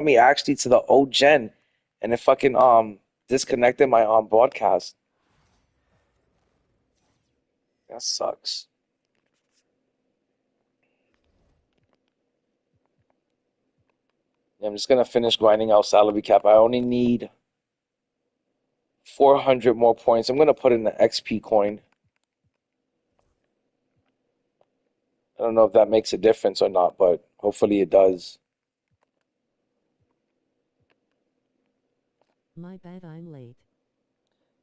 me actually to the old gen, and it fucking disconnected my broadcast. That sucks. Yeah, I'm just gonna finish grinding out salary cap. I only need 400 more points. I'm gonna put in the XP coin. I don't know if that makes a difference or not, but hopefully it does. My bad, I'm late.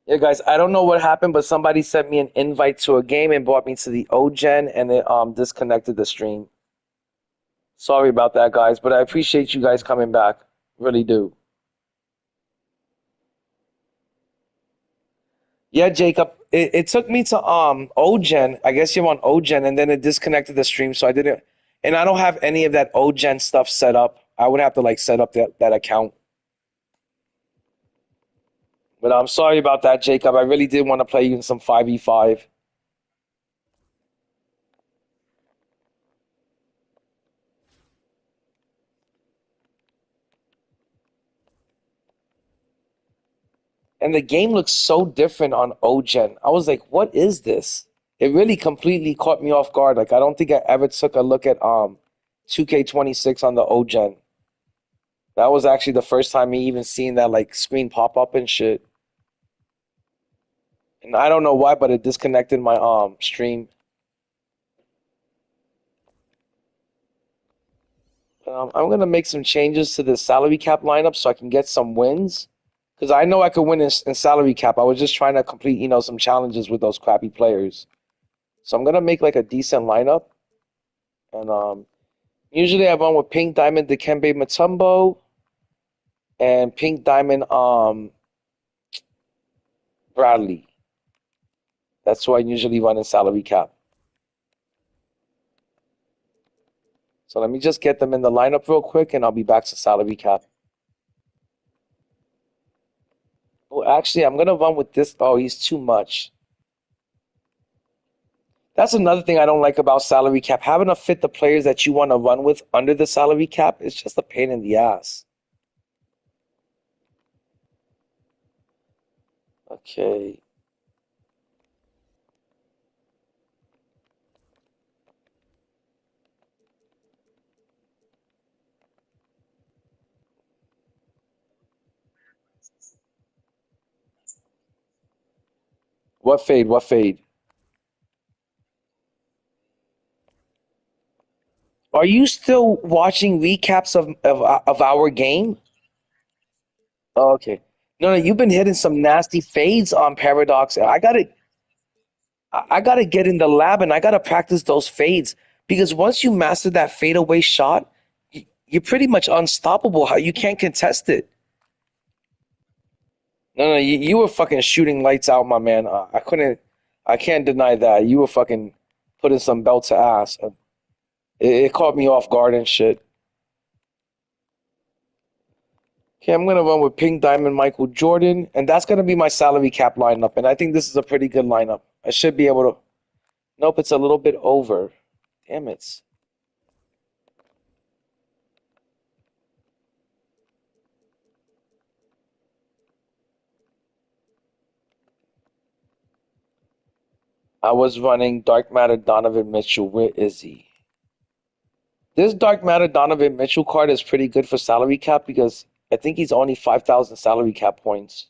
Yeah, guys, I don't know what happened, but somebody sent me an invite to a game and brought me to the O gen, and it disconnected the stream. Sorry about that, guys, but I appreciate you guys coming back. Really do. Yeah, Jacob, it took me to Ogen. I guess you're on Ogen, and then it disconnected the stream, so I didn't. And I don't have any of that Ogen stuff set up. I would have to like set up that account. But I'm sorry about that, Jacob. I really did want to play you in some 5v5. And the game looks so different on Ogen. I was like, what is this? It really completely caught me off guard. Like I don't think I ever took a look at 2K26 on the Ogen. That was actually the first time me even seeing that like screen pop up and shit. And I don't know why, but it disconnected my stream. I'm gonna make some changes to the salary cap lineup so I can get some wins. Because I know I could win in salary cap. I was just trying to complete, some challenges with those crappy players. So I'm gonna make like a decent lineup. And usually I run with Pink Diamond Dikembe Mutombo and Pink Diamond Bradley. That's who I usually run in salary cap. So let me just get them in the lineup real quick and I'll be back to salary cap. Oh, actually, I'm gonna run with this. Oh, he's too much. That's another thing I don't like about salary cap. Having to fit the players that you want to run with under the salary cap is just a pain in the ass. Okay. What fade? What fade? Are you still watching recaps of our game? Oh, okay. No, no, you've been hitting some nasty fades on Paradox. I gotta get in the lab and I gotta practice those fades because once you master that fadeaway shot, you're pretty much unstoppable. How you can't contest it. No, no, you were fucking shooting lights out, my man. I can't deny that. You were fucking putting some belt to ass. It caught me off guard and shit. Okay, I'm gonna run with Pink Diamond Michael Jordan, and that's gonna be my salary cap lineup. And I think this is a pretty good lineup. I should be able to. Nope, it's a little bit over. Damn it. I was running Dark Matter Donovan Mitchell. Where is he? This Dark Matter Donovan Mitchell card is pretty good for salary cap because I think he's only 5,000 salary cap points,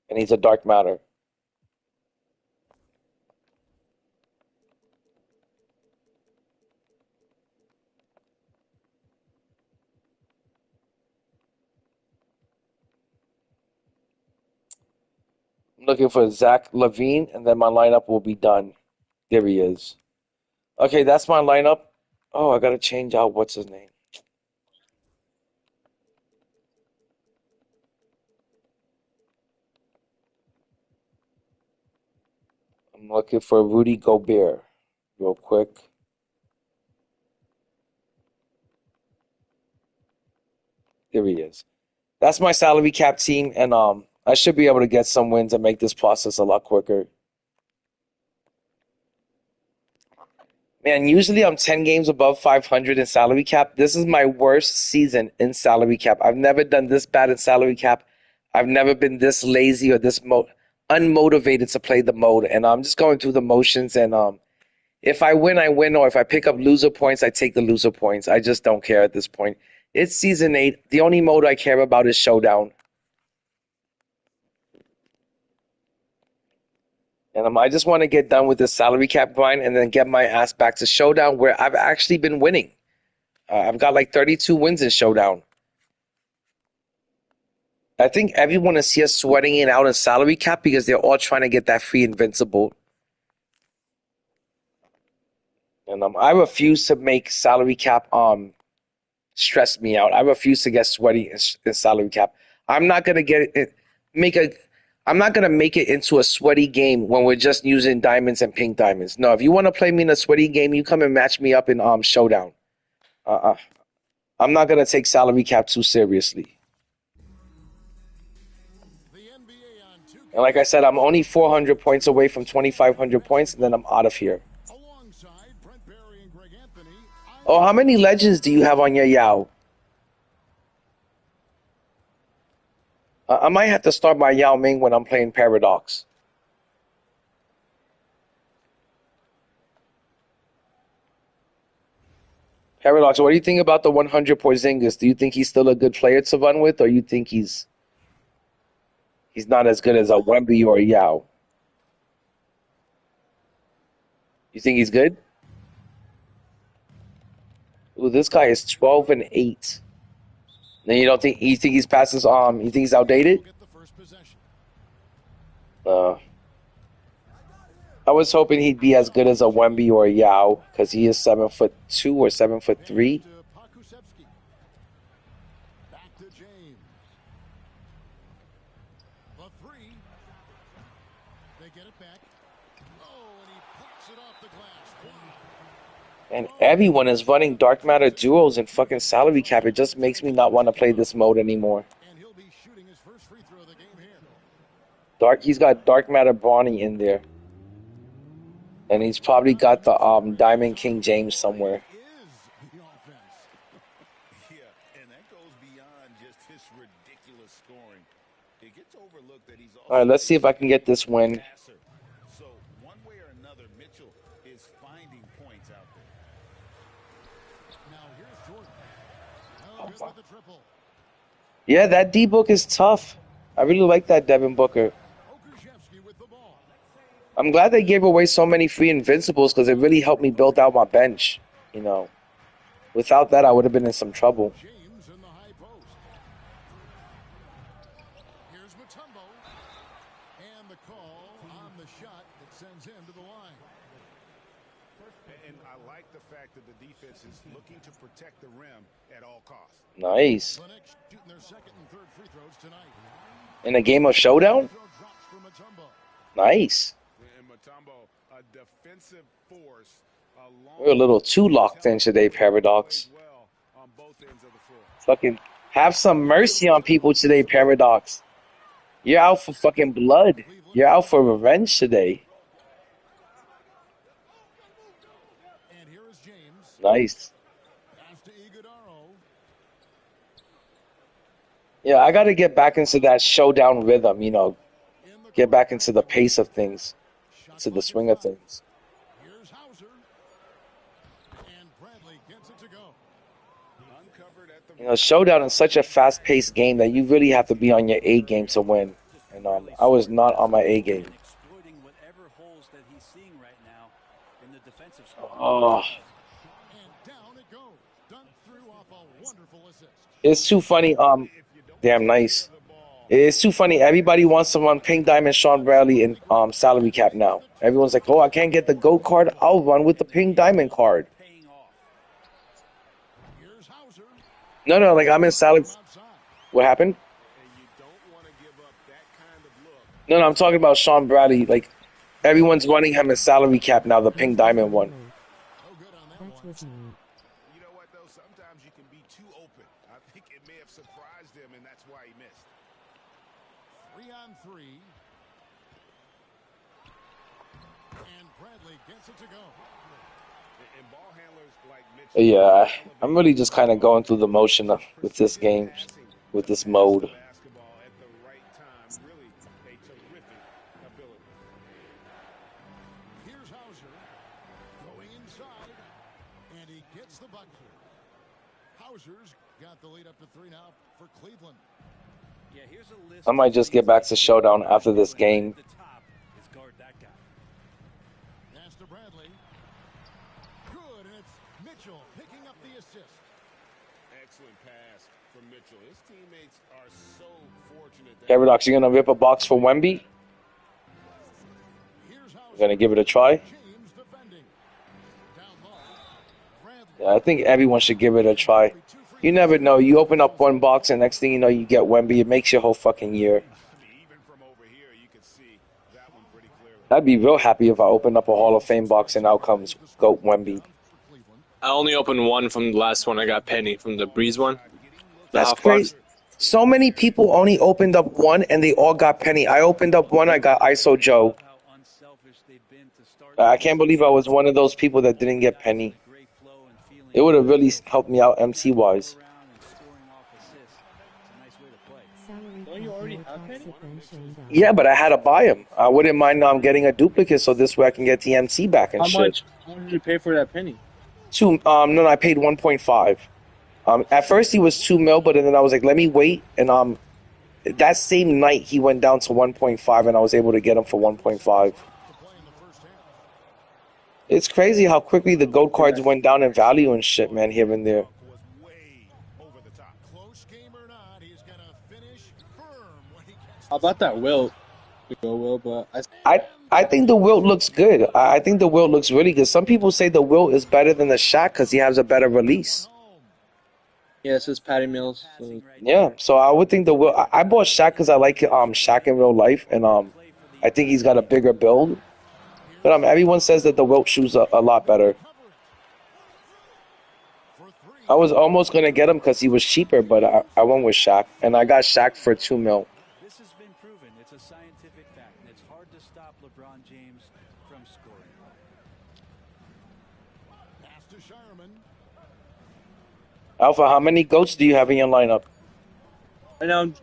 and he's a Dark Matter. I'm looking for Zach Levine, and then my lineup will be done. There he is. Okay, that's my lineup. Oh, I gotta change out what's his name. I'm looking for Rudy Gobert, real quick. There he is. That's my salary cap team, and I should be able to get some wins and make this process a lot quicker. Man, usually I'm 10 games above 500 in salary cap. This is my worst season in salary cap. I've never done this bad in salary cap. I've never been this lazy or this unmotivated to play the mode. And I'm just going through the motions. And if I win, I win. Or if I pick up loser points, I take the loser points. I just don't care at this point. It's season 8. The only mode I care about is Showdown. And I just want to get done with this salary cap grind and then get my ass back to Showdown where I've actually been winning. I've got like 32 wins in Showdown. I think everyone is here sweating it out in salary cap because they're all trying to get that free invincible. And I refuse to make salary cap stress me out. I refuse to get sweaty in salary cap. I'm not gonna I'm not gonna make it into a sweaty game when we're just using diamonds and pink diamonds. No, if you want to play me in a sweaty game, you come and match me up in Showdown. I'm not gonna take salary cap too seriously. And like I said, I'm only 400 points away from 2,500 points, and then I'm out of here. Oh, how many legends do you have on your Yao? I might have to start my Yao Ming when I'm playing Paradox. Paradox, what do you think about the 100 Porzingis? Do you think he's still a good player to run with, or you think he's not as good as a Wemby or a Yao? You think he's good? Ooh, this guy is 12 and 8. Then you think he's past his you think he's outdated? I was hoping he'd be as good as a Wemby or a Yao because he is 7'2" or 7'3". And everyone is running dark matter duos and fucking salary cap. It just makes me not want to play this mode anymore. He's got dark matter Bronny in there. And he's probably got the Diamond King James somewhere. All right, let's see if I can get this win. Oh, yeah, that D book is tough. I really like that Devin Booker. I'm glad they gave away so many free invincibles because it really helped me build out my bench. You know, without that, I would have been in some trouble. Nice. In a game of Showdown? Nice. We're a little too locked in today, Paradox. Fucking have some mercy on people today, Paradox. You're out for fucking blood. You're out for revenge today. Nice. Yeah, I got to get back into that Showdown rhythm, you know. Get back into the pace of things, to the swing of things. You know, Showdown is such a fast-paced game that you really have to be on your A game to win. And I was not on my A game. Oh. It's too funny. Damn nice. It's too funny. Everybody wants to run Pink Diamond Sean Bradley in salary cap now. Everyone's like, oh, I can't get the GOAT card. I'll run with the Pink Diamond card. No, like I'm in salary. What happened? No, I'm talking about Sean Bradley. Like, everyone's running him in salary cap now, the Pink Diamond one. You know what, though? Sometimes you can be too open. I think it may have surprised him, and that's why he missed. 3-on-3. And Bradley gets it to go. And ball handlers like But Mitchell yeah, can I'm elevate really the just kind of going through the motion with this precision game, passing with to this pass the mode. basketball at the right time. Really a terrific ability. Here's Hauser going inside, and he gets the bucket. Hauser's got the lead up to 3 now for Cleveland. Yeah, here's a list I might of just things get back they to could Showdown not after do, this and right game. at the top is guard that guy. Pass to Bradley. Good, and it's Mitchell picking up the assist. Excellent pass from Mitchell. His teammates are so fortunate that Paradox, you gonna rip a box for Wemby? Here's You Hauser. gonna give it a try? James defending. Down low. Bradley. Yeah, I think everyone should give it a try. You never know. You open up one box, and next thing you know, you get Wemby. It makes your whole fucking year. I mean, even from over here, you can see that one pretty clearly. I'd be real happy if I opened up a Hall of Fame box and out comes GOAT Wemby. I only opened one from the last one. I got Penny from the Breeze one. The That's half box. crazy. So many people only opened up one, and they all got Penny. I opened up one. I got ISO Joe. How unselfish they've been to start I can't believe I was one of those people that didn't get Penny. It would have really helped me out MC wise. Don't you already have Penny? Yeah, but I had to buy him. I wouldn't mind getting a duplicate so this way I can get the MC back and How shit. much? How much did you pay for that Penny? No, I paid 1.5. At first he was 2 mil, but then I was like, let me wait. And that same night he went down to 1.5, and I was able to get him for 1.5. It's crazy how quickly the gold cards went down in value and shit, man, here and there. Was way over the top. Close game or not, he's going to finish firm when he gets How about that Wilt? But I think the Wilt looks good. I think the Wilt looks really good. Some people say the Wilt is better than the Shaq because he has a better release. yeah, it says Patty Mills. So Yeah, so I would think the Wilt. I bought Shaq because I like Shaq in real life, and I think he's got a bigger build. But everyone says that the Wilt shoe's a lot better. I was almost gonna get him because he was cheaper, but I went with Shaq, and I got Shaq for 2 mil. This has been proven. It's a scientific fact, and it's hard to stop LeBron James from scoring. pass to Sherman. Alpha, how many goats do you have in your lineup? right now, I'm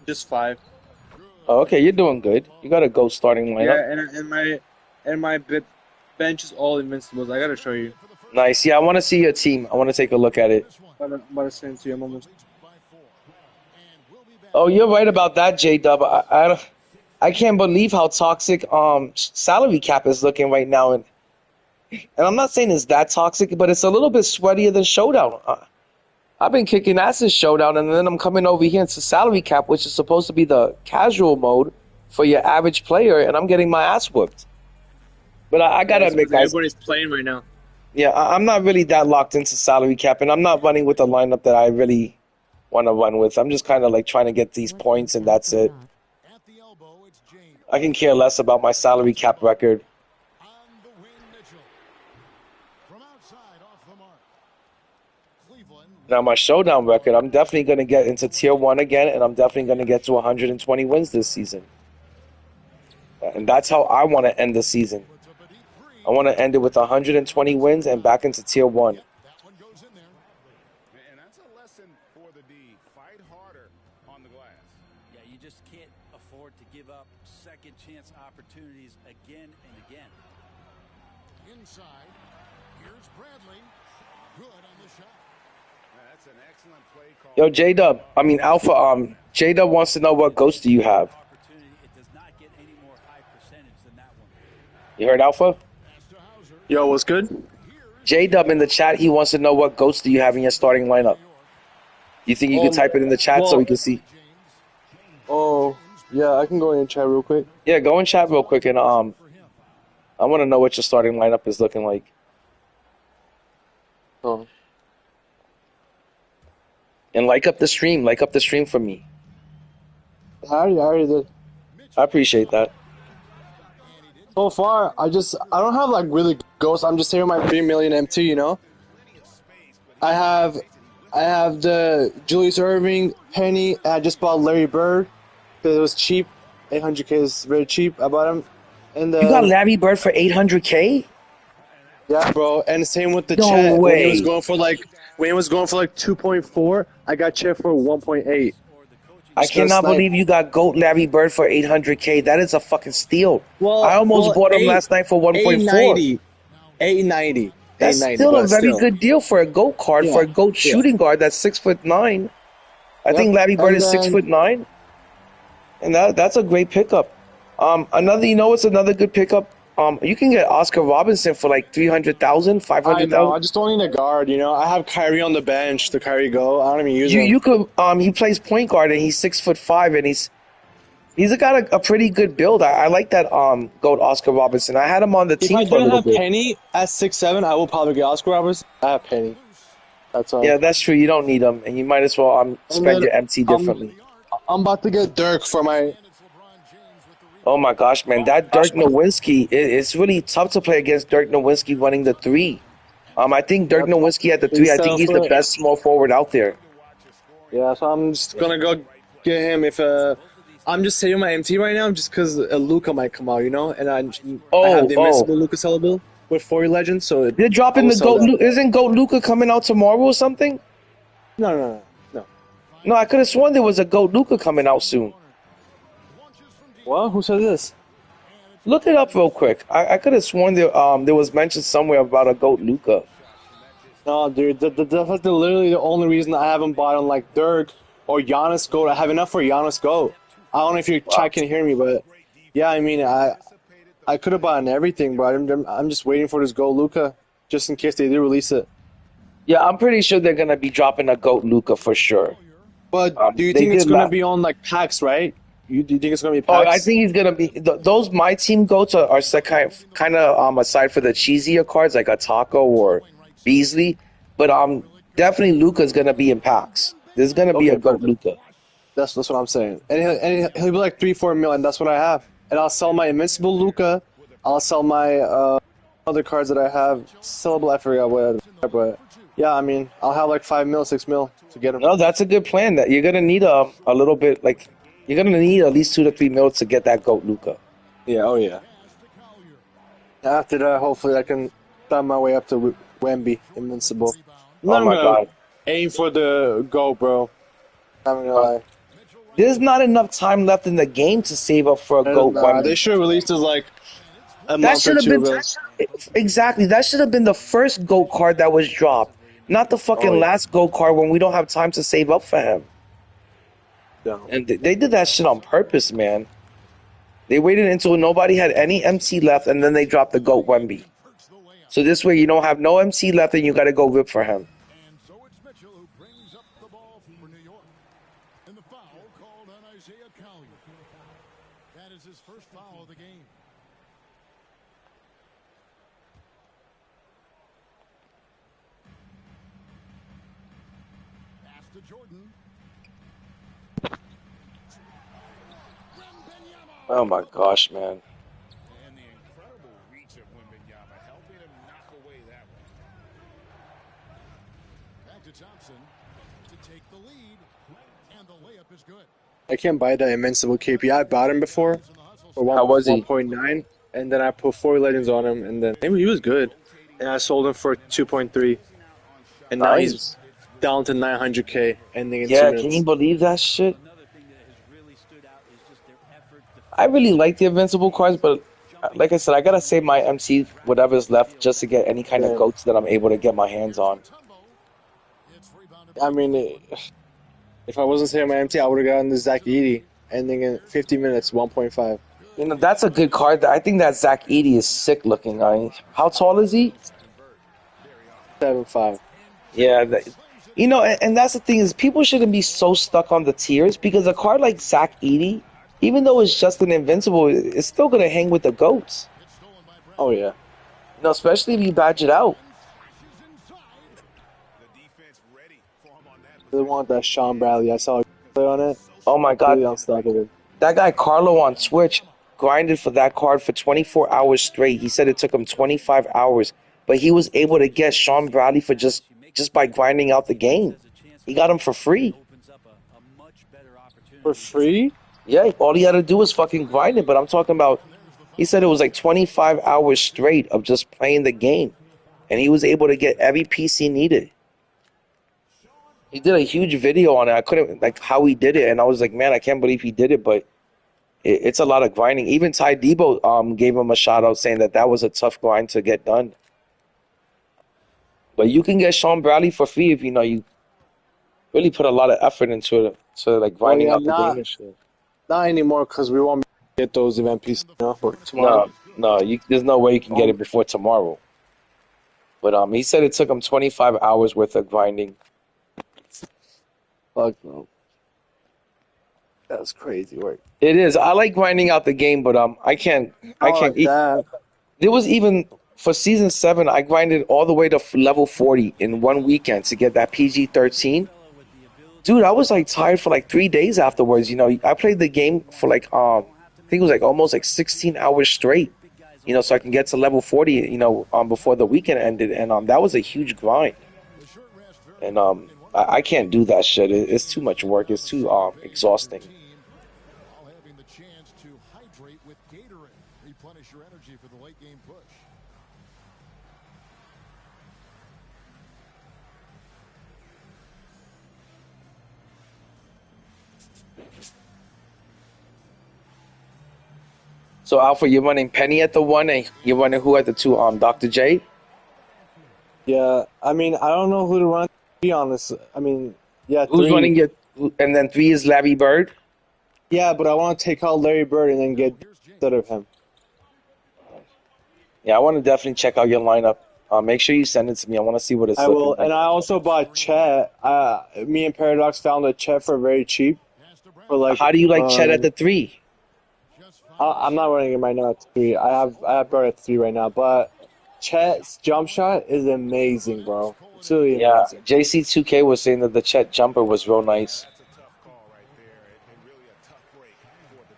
just 5. Oh, okay, you're doing good. You got a goat starting lineup. Yeah, and my bench is all invincibles. I gotta show you. Nice. Yeah, I want to see your team. I want to take a look at it. I'm about to send it to you. I'm almost. Oh, you're right about that, J-Dub. I can't believe how toxic salary cap is looking right now, and I'm not saying it's that toxic, but it's a little bit sweatier than Showdown. I've been kicking ass in Showdown, and then I'm coming over here into salary cap, which is supposed to be the casual mode for your average player, and I'm getting my ass whooped. But I gotta admit, guys, Everybody's playing right now. yeah, I'm not really that locked into salary cap, and I'm not running with a lineup that I really want to run with. I'm just kind of like trying to get these points, and that's it. At the elbow, it's James. I can care less about my salary cap record. On the wing, Mitchell. From outside, off the mark. Cleveland. Now, my Showdown record, I'm definitely going to get into Tier 1 again, and I'm definitely going to get to 120 wins this season. And that's how I want to end the season. Puts up a deep three. I want to end it with 120 wins and back into Tier 1. That one goes in there. And that's a lesson for the D. Fight harder on the glass. Yeah, you just can't afford to give up second chance opportunities again and again. Inside. Here's Bradley. Good on the shot. That's an excellent play call. Yo, Alpha, J-Dub wants to know what ghosts do you have? Opportunity, it does not get any more high percentage than that one. You heard Alpha? Pass to Hauser. Yo, what's good? J-Dub in the chat, he wants to know what ghosts do you have in your starting lineup. You think you could type it in the chat so we can see? Oh, yeah, I can go in and chat real quick. Yeah, go and chat real quick, and I want to know what your starting lineup is looking like. Oh, And like up the stream for me. I already did. I appreciate that. So far, I don't have like really ghosts. I'm just saving my 3 million M2, you know. I have the Julius Irving, Penny, and I just bought Larry Bird because it was cheap. 800K is very cheap. I bought him, and You got Larry Bird for 800K? Yeah, bro. And same with the No chat. When he was way. going for like 2.4, I got chat for 1.8. I Just gonna cannot snipe. believe you got GOAT Larry Bird for 800K. That is a fucking steal. I almost Well, bought him last night for 1.4. 890, 890, That's 890. still a But very still, good deal for a GOAT card, for yeah, a GOAT yeah. shooting guard that's 6'9". I Yep. think Larry Bird And is then 6'9", and that's a great pickup. Another, what's another good pickup? You can get Oscar Robinson for like 300,000, I know, 500,000. I just don't need a guard. I have Kyrie on the bench. The Kyrie go. I don't even use him. You could he plays point guard and he's 6'5", and he's got a pretty good build. I like that GOAT Oscar Robinson. I had him on the If team I for a didn't little have bit. Penny at 6'7", I will probably get Oscar Roberts. I have Penny. That's all. Yeah, that's true. You don't need him, and you might as well And spend then your MC I'm differently. I'm about to get Dirk for my. And it's LeBron James with the Oh rebound. my gosh, man, that Gosh, Dirk Nowitzki, it's really tough to play against Dirk Nowitzki running the three. I think Dirk Yep. Nowitzki at the three. He's I think seven he's the foot. best small forward out there. Yeah, so I'm just gonna go get him if I'm just saving my MT right now just because Luca might come out, and I have the Oh, invincible Luca sellable with 40 legends, so they're I dropping will the sell GOAT. that. Isn't GOAT Luca coming out tomorrow or something? No. No, I could have sworn there was a GOAT Luca coming out soon. What? Who said this? Look it up real quick. I could have sworn there was mentioned somewhere about a GOAT Luca. No, dude, that's literally the only reason I haven't bought on like Dirk or Giannis Goat. I have enough for Giannis Goat. I don't know if your Wow. chat can hear me, but yeah, I mean, I could have bought on everything, but I'm just waiting for this Go Luca just in case they do release it. Yeah, I'm pretty sure they're gonna be dropping a GOAT Luca for sure. But do you They think it's did gonna la- be on like packs, right? Do you think it's gonna be Oh, I packs? think he's gonna be those MyTeam goats are set kind of aside for the cheesier cards like a Taco or Beasley, but definitely Luca's gonna be in packs. There's gonna be a Okay, GOAT perfect. Luca. That's what I'm saying. And he'll be like 3-4 mil, and that's what I have. And I'll sell my Invincible Luca. I'll sell my other cards that I have sellable. I forgot what, but yeah, I mean, I'll have like 5 mil, 6 mil to get him. No, that's a good plan. That you're gonna need a little bit like you're gonna need at least 2 to 3 mil to get that GOAT Luca. Yeah, oh yeah. After that, hopefully I can find my way up to Wemby, Invincible. Oh I'm my gonna God. aim for the go, bro. I'm gonna lie. There's not enough time left in the game to save up for a GOAT Nah, they weapon. should have released this like a That month or should have two been ago. exactly. That should have been the first GOAT card that was dropped, not the Oh fucking yeah. last GOAT card when we don't have time to save up for him. Yeah. And they did that shit on purpose, man. They waited until nobody had any MC left, and then they dropped the GOAT Wemby. So this way you don't have no MC left, and you got to go rip for him. And so it's Mitchell who brings up the ball for New York. And the foul called on Isaiah Collier. That is his first foul of the game. Pass to Jordan. Oh my gosh, man. And the incredible reach of Wembanyama helping him knock away that one. Back to Thompson to take the lead. And the layup is good. I can't buy that Invincible KP. I bought him before for How was he? 1.9, and then I put 4 legends on him, and then he was good. And I sold him for 2.3, and now he's Nice. down to 900K ending in 2 Yeah, minutes. can you believe that shit? Another thing that has really stood out is just their effort. I really like the Invincible cards, but like I said, I gotta save my MC whatever's left just to get any kind of Yeah. goats that I'm able to get my hands on. It's rebounded. I mean, if I wasn't saving my MT, I would have gotten the Zach Edey ending in 50 minutes, 1.5. That's a good card. I think that Zach Edey is sick looking. How tall is he? 7.5. Yeah, and that's the thing is people shouldn't be so stuck on the tiers because a card like Zach Edey, even though it's just an invincible, it's still gonna hang with the goats. Oh yeah. Especially if you badge it out. The defense ready for him on that. They want that Sean Bradley. I saw a play on it. Oh my Really God, unstoppable. that guy Carlo on Twitch grinded for that card for 24 hours straight. He said it took him 25 hours, but he was able to get Sean Bradley for just by grinding out the game. He got him for free. For free? Yeah, all he had to do was fucking grind it. But I'm talking about, he said it was like 25 hours straight of just playing the game. and he was able to get every piece he needed. He did a huge video on it. I couldn't, like, how he did it, and I was like, man, I can't believe he did it, but it's a lot of grinding. Even Ty Debo gave him a shout out saying that was a tough grind to get done. But you can get Sean Bradley for free if you really put a lot of effort into it, so like Well, grinding yeah, out the game and shit. not anymore because we won't get those event pieces, for tomorrow. No, there's no way you can get Um, it before tomorrow. But he said it took him 25 hours worth of grinding. Fuck no. That's crazy work. It is. I like grinding out the game, but I can't. I Not can't. like that. There was even for season 7, I grinded all the way to level 40 in one weekend to get that PG-13. Dude, I was like tired for like 3 days afterwards. I played the game for like I think it was like almost like 16 hours straight. So I can get to level 40. Before the weekend ended, and that was a huge grind. And I can't do that shit. It's too much work. It's too exhausting. While having the chance to hydrate with Gatorade. Replenish your energy for the late game push. So Alpha, you're running Penny at the 1, and you're running who at the 2? Dr. J. Yeah, I mean, I don't know who to run, to be honest. I mean, yeah, Who's 3. running it? And then 3 is Larry Bird. Yeah, but I want to take out Larry Bird and then get instead of him. Yeah, I want to definitely check out your lineup. Make sure you send it to me. I want to see what it's I looking will, like. and I also bought Chet. Me and Paradox found a Chet for very cheap. For like, How do you like Chet at the 3? I'm not running him right now at 3. I have Bird at 3 right now, but Chet's jump shot is amazing, bro. It's really Yeah, amazing. JC2K was saying that the Chet jumper was real nice. That's a tough call right there, and really a tough break for the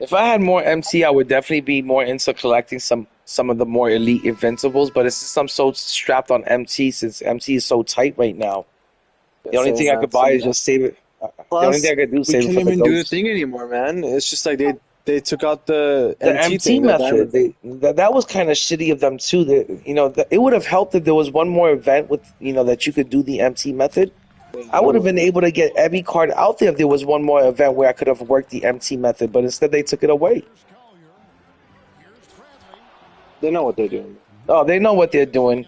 D. If I had more MT, I would definitely be more into collecting some of the more elite invincibles. But it's just I'm so strapped on MT since MT is so tight right now. The only thing I could buy is just save it. The only Plus, thing I could do is we save it can't for the even do the ghost. thing anymore, man. It's just like they took out the The MT MT thing. method, that was kind of shitty of them too. It would have helped if there was one more event with that you could do the MT method. I would have been able to get every card out there if there was one more event where I could have worked the MT method, but instead they took it away. They know what they're doing. Oh, they know what they're doing.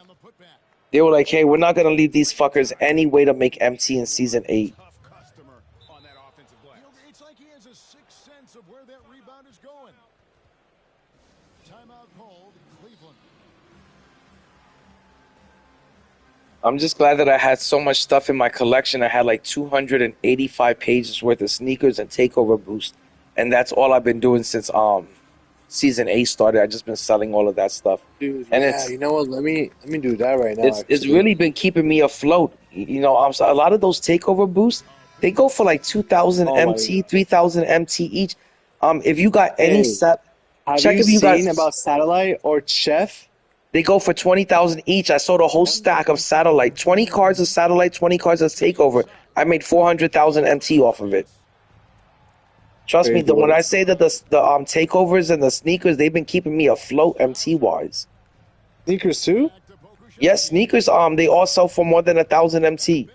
They were like, hey, we're not going to leave these fuckers any way to make MT in Season 8. Tough customer on that offensive glass. It's like he has a sixth sense of where that rebound is going. Timeout called, Cleveland. I'm just glad that I had so much stuff in my collection. I had like 285 pages worth of sneakers and takeover boost. And that's all I've been doing since Season 8 started. I've just been selling all of that stuff. Dude, And yeah, you know what? Let me do that right now. it's really been keeping me afloat. A lot of those takeover boosts, they go for like 2,000 Oh my MT, 3,000 MT each. If you got any Hey, set, Have check you if you seen got. about Satellite or Chef? They go for 20,000 each. I sold a whole stack of Satellite, 20 cards of Satellite, 20 cards of Takeover. I made 400,000 MT off of it. Trust me, Crazy when work. I say that the takeovers and the sneakers, they've been keeping me afloat MT wise. Sneakers too? Yes, sneakers. They all sell for more than 1,000 MT.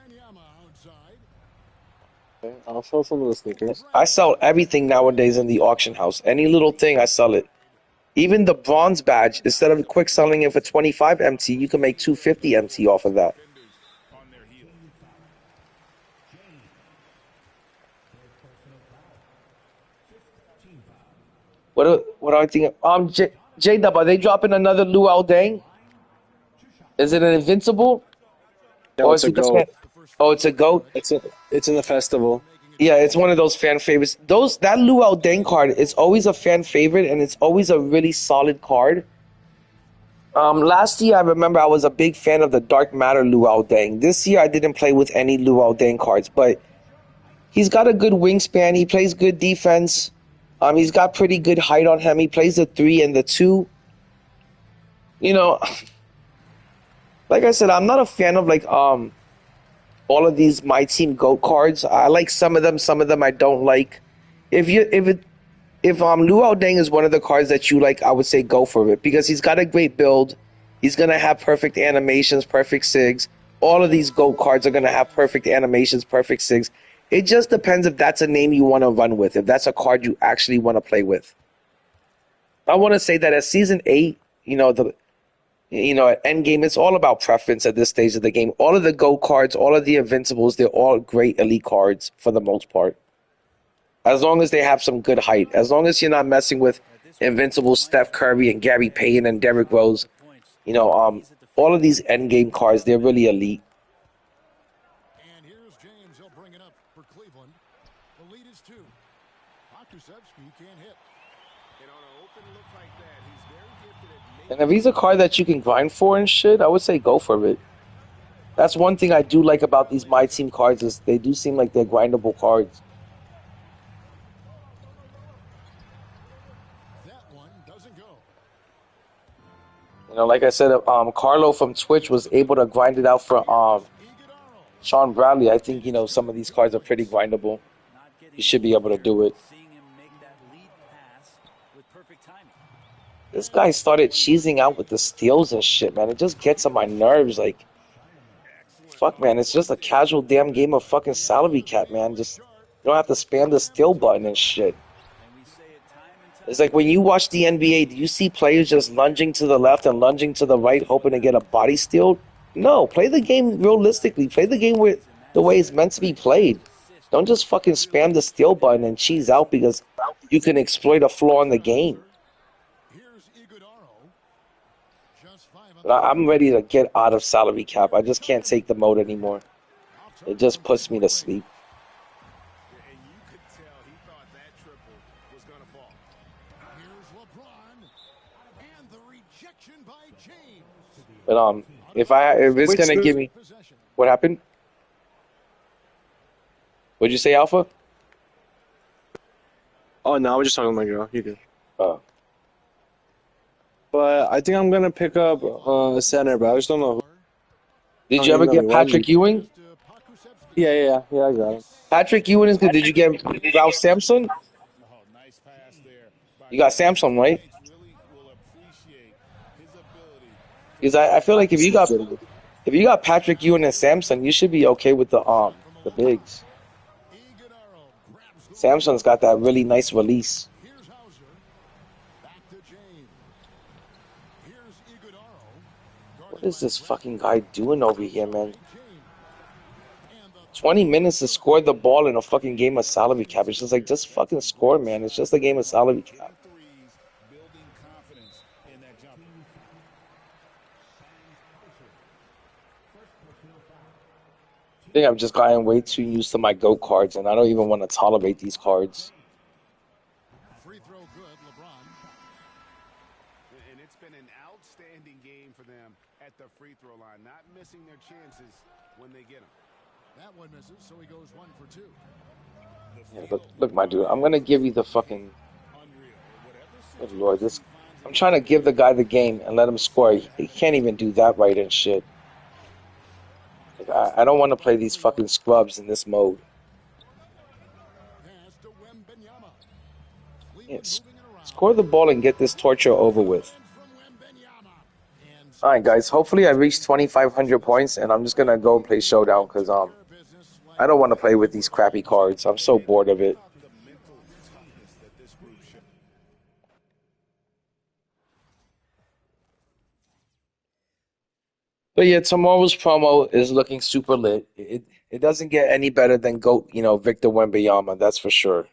Okay, I'll sell some of the sneakers. I sell everything nowadays in the auction house. Any little thing, I sell it. Even the bronze badge, instead of quick selling it for 25 MT, you can make 250 MT off of that. On their heels. What do I think? J-Dub, are they dropping another Luau Deng? Is it an Invincible? No, Or it's is a it just goat. Oh, it's a GOAT? It's in the festival. Yeah, it's one of those fan favorites. That Luau Deng card is always a fan favorite, and it's always a really solid card. Last year, I remember I was a big fan of the Dark Matter Luau Deng. This year, I didn't play with any Luau Deng cards, but he's got a good wingspan. He plays good defense. He's got pretty good height on him. He plays the 3 and the 2. Like I said, I'm not a fan of all of these My Team GOAT cards. I like some of them I don't like. If if Luol Deng is one of the cards that you like, I would say go for it because he's got a great build. He's gonna have perfect animations, perfect sigs. All of these GOAT cards are gonna have perfect animations, perfect sigs. It just depends if that's a name you want to run with, if that's a card you actually want to play with. I want to say that at Season 8, at Endgame, it's all about preference at this stage of the game. All of the GOAT cards, all of the Invincibles, they're all great elite cards for the most part. As long as they have some good height. As long as you're not messing with Invincible Steph Curry and Gary Payton and Derrick Rose. All of these endgame cards, they're really elite. And here's James. He'll bring it up for Cleveland. The lead is 2. Pokusevski can't hit. And on an open look like that, he's very gifted at And if he's a card that you can grind for and shit, I would say go for it. That's one thing I do like about these MyTeam cards is they do seem like they're grindable cards. That one doesn't go. Like I said, Carlo from Twitch was able to grind it out for Sean Bradley. I think, some of these cards are pretty grindable. You should be able to do it. This guy started cheesing out with the steals and shit, man. It just gets on my nerves. Like, fuck, man. It's just a casual damn game of fucking salary cap, man. Just, you don't have to spam the steal button and shit. It's like when you watch the NBA, do you see players just lunging to the left and lunging to the right, hoping to get a body steal? No, play the game realistically. Play the game with the way it's meant to be played. Don't just fucking spam the steal button and cheese out because you can exploit a flaw in the game. I'm ready to get out of salary cap. I just can't take the mode anymore. It just puts me to sleep. And you could tell he thought that triple was going to fall. Here's LeBron. And the rejection by James. But if it's gonna give me, what happened? What'd you say, Alpha? Oh no, I was just talking to my girl. You good? Oh. But I think I'm gonna pick up a center, but I just don't know who. Did you ever get Patrick Ewing? Yeah, I got him. Patrick Ewing is good. Did you get Ralph Sampson? Oh, nice pass there. You got Samson, right? Really will appreciate his ability. Because I feel like if you got Patrick Ewing and Samson, you should be okay with the bigs. Samson's got that really nice release. Here's Hauser. Back to James. Here's Iguodaro. What is this fucking guy doing over here, man? 20 minutes to score the ball in a fucking game of salary cap. It's just like, just fucking score, man. It's just a game of salary cap. Building confidence in that jumper. I think I've just gotten way too used to my GOAT cards, and I don't even want to tolerate these cards. Free throw good, LeBron. And it's been an outstanding game for them at the free throw line, not missing their chances when they get them. That one misses, so he goes 1 for 2. Yeah, look, my dude, I'm gonna give you the fucking. Good Lord, I'm trying to give the guy the game and let him score. He can't even do that right and shit. Like, I don't want to play these fucking scrubs in this mode. Pass to Wembanyama. Yes. Score the ball and get this torture over with. Alright, guys. Hopefully I reach 2,500 points, and I'm just going to go and play Showdown, because I don't want to play with these crappy cards. I'm so bored of it. But yeah, tomorrow's promo is looking super lit. It doesn't get any better than GOAT, Victor Wembanyama, that's for sure.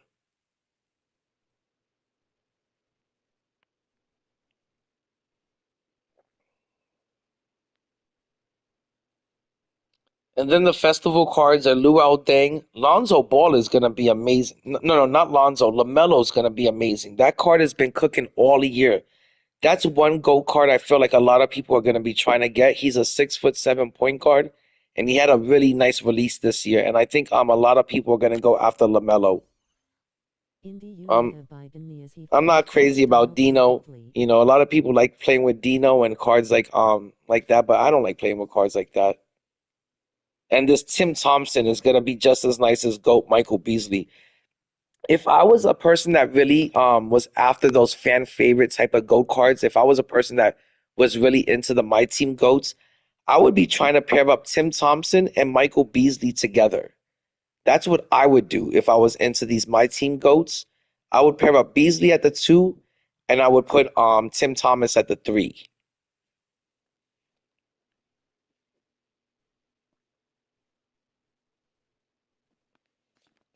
And then the festival cards are Luol Deng. Lonzo Ball is going to be amazing. No, not Lonzo. LaMelo is going to be amazing. That card has been cooking all year. That's one GOAT card I feel like a lot of people are going to be trying to get. He's a 6'7" point guard, and he had a really nice release this year. And I think a lot of people are going to go after LaMelo. I'm not crazy about Dino. A lot of people like playing with Dino and cards like that, but I don't like playing with cards like that. And this Tim Thompson is going to be just as nice as GOAT Michael Beasley. if I was a person that really was after those fan favorite type of GOAT cards, if I was a person that was really into the My Team GOATs, I would be trying to pair up Tim Thompson and Michael Beasley together. That's what I would do if I was into these My Team GOATs. I would pair up Beasley at the 2, and I would put Tim Thomas at the 3.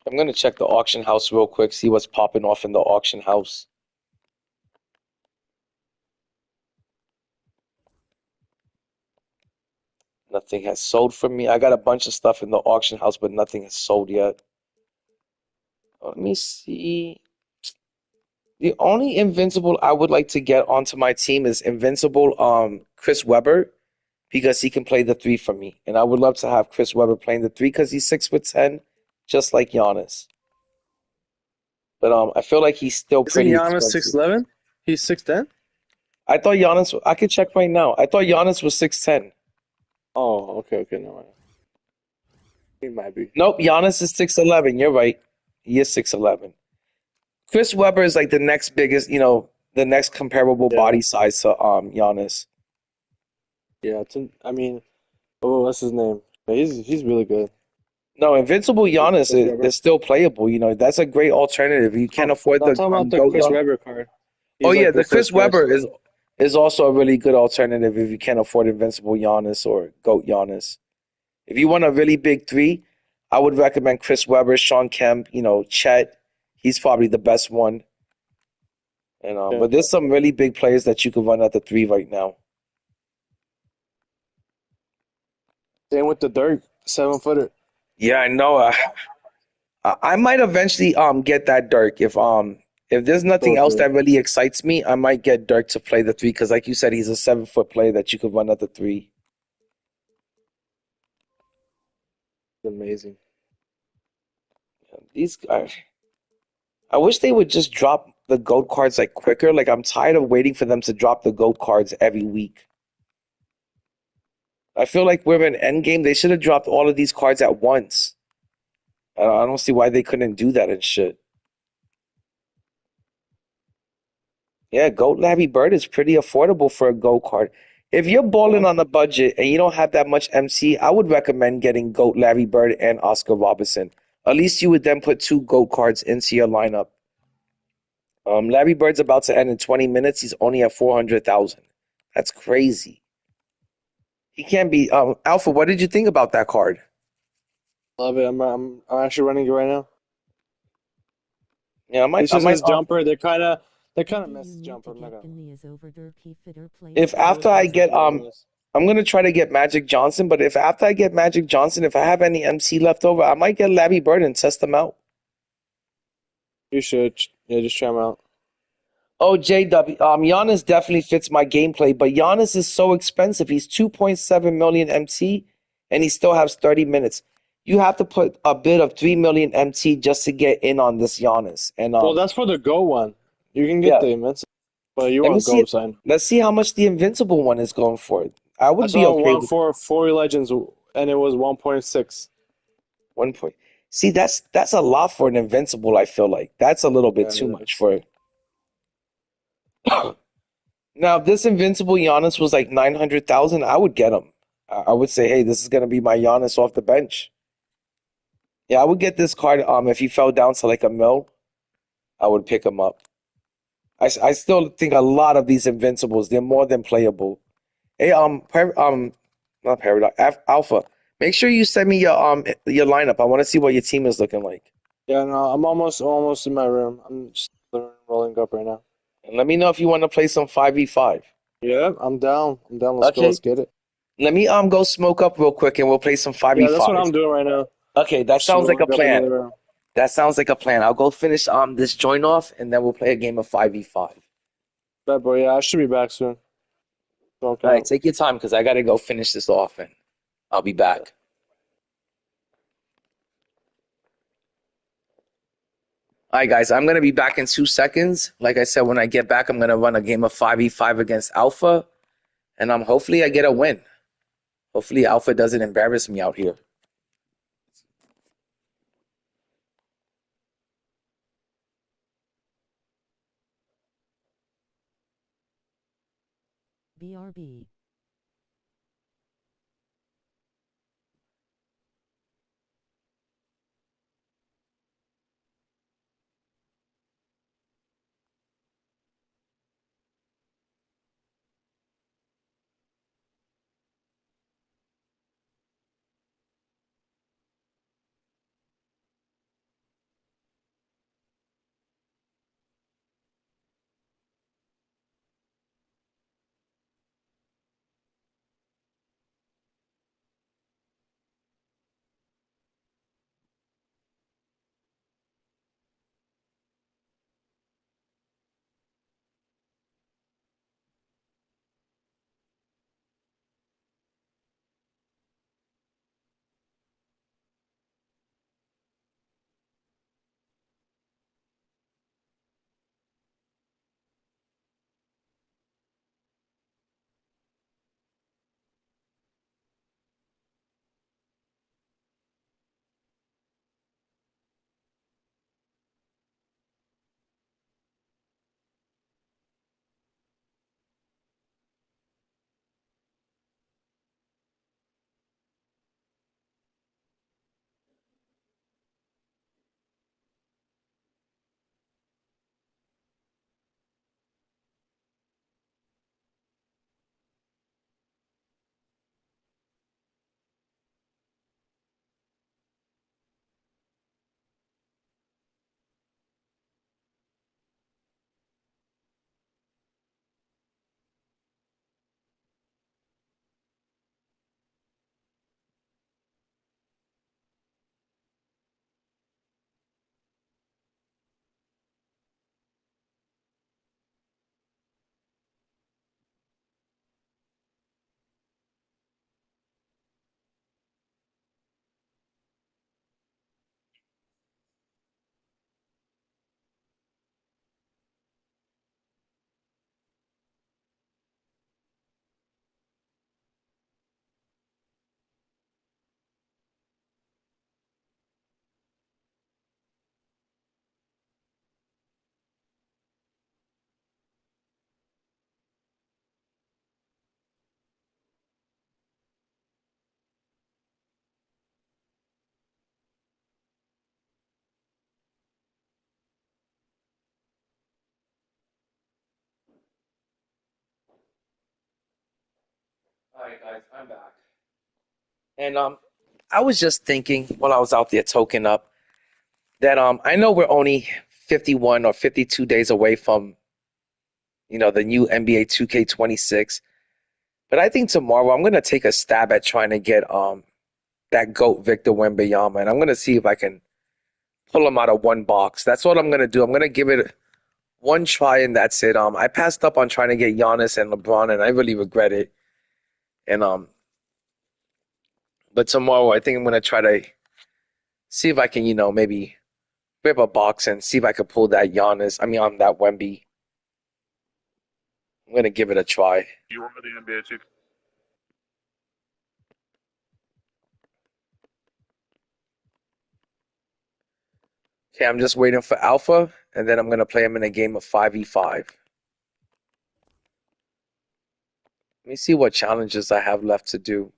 I'm gonna check the auction house real quick, see what's popping off in the auction house. Nothing has sold for me. I got a bunch of stuff in the auction house, but nothing has sold yet. Let me see. The only invincible I would like to get onto my team is invincible Chris Webber, because he can play the 3 for me. And I would love to have Chris Webber playing the 3 because he's 6'10", just like Giannis. But I feel like he's still Isn't pretty Giannis expensive. 6'11"? He's 6'10"? I thought Giannis, I could check right now. I thought Giannis was 6'10". Oh, okay, no. He might be. Nope, Giannis is 6'11". You're right. He is 6'11". Chris Webber is like the next biggest, the next comparable Yeah, body size to Giannis. yeah. I mean, oh, what's his name? Yeah, he's really good. No, Invincible Giannis Chris Webber. is still playable. That's a great alternative. You can't Oh, afford I'm the talking about the GOAT Chris Giannis. Webber card. Oh He's yeah, like the the Chris first price. Webber is also a really good alternative if you can't afford Invincible Giannis or GOAT Giannis. If you want a really big 3, I would recommend Chris Webber, Sean Kemp, Chet. He's probably the best one. And Yeah. but there's some really big players that you could run at the 3 right now. Same with the Dirk, 7-footer. Yeah, I know. I might eventually get that Dirk if there's nothing So else good. that really excites me, I might get Dirk to play the 3 because, like you said, he's a 7-foot player that you could run at the 3. It's amazing. These guys, I wish they would just drop the GOAT cards like quicker. Like I'm tired of waiting for them to drop the GOAT cards every week. I feel like we're in endgame. They should have dropped all of these cards at once. I don't see why they couldn't do that and shit. Yeah, GOAT Larry Bird is pretty affordable for a GOAT card. If you're balling Yeah. on a budget and you don't have that much MC, I would recommend getting GOAT Larry Bird and Oscar Robertson. At least you would then put 2 GOAT cards into your lineup. Larry Bird's about to end in 20 minutes. He's only at 400,000. That's crazy. He can't be. Alpha, what did you think about that card? Love it. I'm actually running it right now. Yeah, It's I just might. his jumper. They kind of messed his jumper. I'm not gonna. If It always after I messes up get the bonus. I'm gonna try to get Magic Johnson. But if after I get Magic Johnson, if I have any MC left over, I might get Larry Bird and test them out. You should. Yeah, just try him out. Oh, JW, Giannis definitely fits my gameplay, but Giannis is so expensive. He's 2.7 million MT, and he still has 30 minutes. You have to put a bid of 3 million MT just to get in on this Giannis. And Well, that's for the Go one. You can get yeah, the Invincible, but you let me want see. Go sign. Let's see how much the Invincible one is going for. I I would be saw okay one with for 40 Legends, and it was 1.6. 1 point. See, that's a lot for an Invincible. I feel like that's a little bit Yeah, too it much is. for. Now, if this Invincible Giannis was like 900,000, I would get him. I would say, hey, this is gonna be my Giannis off the bench. Yeah, I would get this card. If he fell down to like a mil, I would pick him up. I still think a lot of these Invincibles, they're more than playable. Hey, not Paradox, Alpha. Make sure you send me your lineup. I want to see what your team is looking like, Yeah, no, I'm almost in my room. I'm just rolling up right now. and let me know if you want to play some 5v5. Yeah, I'm down. I'm down. Let's go. Okay. Let's get it. Let me go smoke up real quick, and we'll play some Yeah, that's what 5v5s. I'm doing right now. Okay, that Just sounds like a rolling up in the plan. living room. That sounds like a plan. I'll go finish this joint off, and then we'll play a game of 5v5. Bad boy. Yeah, I should be back soon. Smoking All right, out. take your time because I got to go finish this off, and I'll be back. All right, guys, I'm going to be back in 2 seconds. Like I said, when I get back, I'm going to run a game of 5v5 against Alpha, and hopefully I get a win. Hopefully Alpha doesn't embarrass me out here. BRB. All right, guys, I'm back. And I was just thinking while I was out there token up that I know we're only 51 or 52 days away from the new NBA 2K26, but I think tomorrow I'm gonna take a stab at trying to get that GOAT Victor Wembanyama, and I'm gonna see if I can pull him out of one box. That's what I'm gonna do. I'm gonna give it one try and that's it. I passed up on trying to get Giannis and LeBron, and I really regret it. And but tomorrow I think I'm gonna try to see if I can, maybe rip a box and see if I could pull that Giannis. I mean, on that Wemby. I'm gonna give it a try. You remember the NBA 2K? Okay, I'm just waiting for Alpha, and then I'm gonna play him in a game of 5v5. Let me see what challenges I have left to do.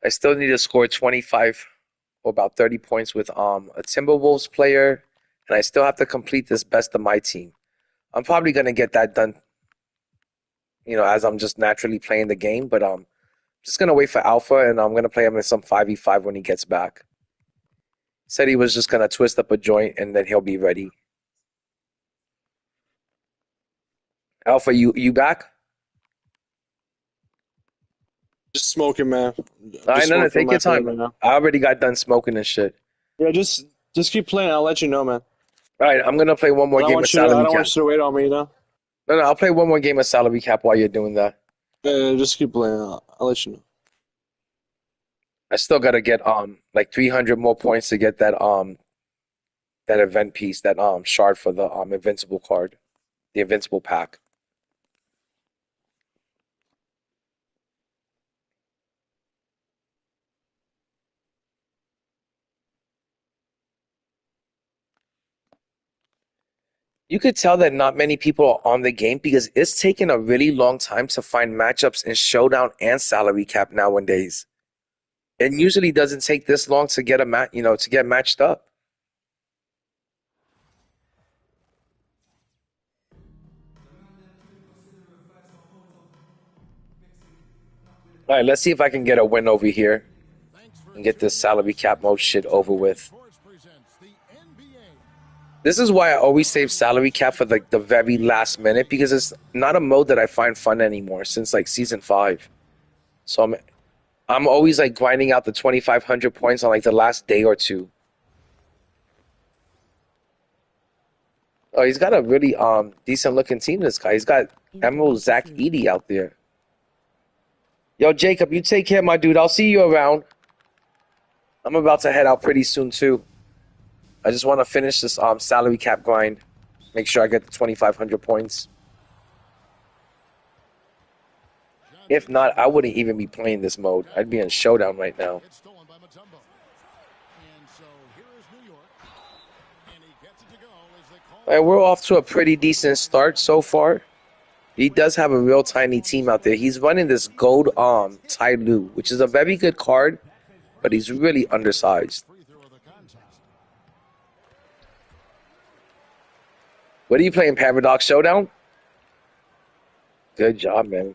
I still need to score 25 or about 30 points with a Timberwolves player, and I still have to complete this best of my team. I'm probably gonna get that done, as I'm just naturally playing the game. But just gonna wait for Alpha, and I'm gonna play him in some 5v5 when he gets back. Said he was just gonna twist up a joint, and then he'll be ready. Alpha, you back? Just smoking, man. All right, Just no, smoking take your my favorite time. right now. I already got done smoking and shit. Yeah, just keep playing. I'll let you know, man. All right, I'm gonna play one more I don't game of want you to. I salary don't want cap. you to wait on me, you know. No, I'll play one more game of salary cap while you're doing that. Just keep playing. I'll let you know. I still gotta get like 300 more points to get that event piece, that shard for the invincible card, the invincible pack. You could tell that not many people are on the game because it's taken a really long time to find matchups in Showdown and Salary Cap nowadays. It usually doesn't take this long to get to get matched up. All right, let's see if I can get a win over here and get this Salary Cap mode shit over with. This is why I always save Salary Cap for like the very last minute, because it's not a mode that I find fun anymore since like season 5. So I'm always like grinding out the 2,500 points on like the last day or two. Oh, he's got a really decent looking team, this guy. He's got Emerald Zach Edey out there. Yo, Jacob, you take care, my dude. I'll see you around. I'm about to head out pretty soon too. I just want to finish this Salary Cap grind. Make sure I get the 2,500 points. If not, I wouldn't even be playing this mode. I'd be in Showdown right now. And we're off to a pretty decent start so far. He does have a real tiny team out there. He's running this gold Tai Lu, which is a very good card, but he's really undersized. What are you playing, Paradox Showdown? Good job, man.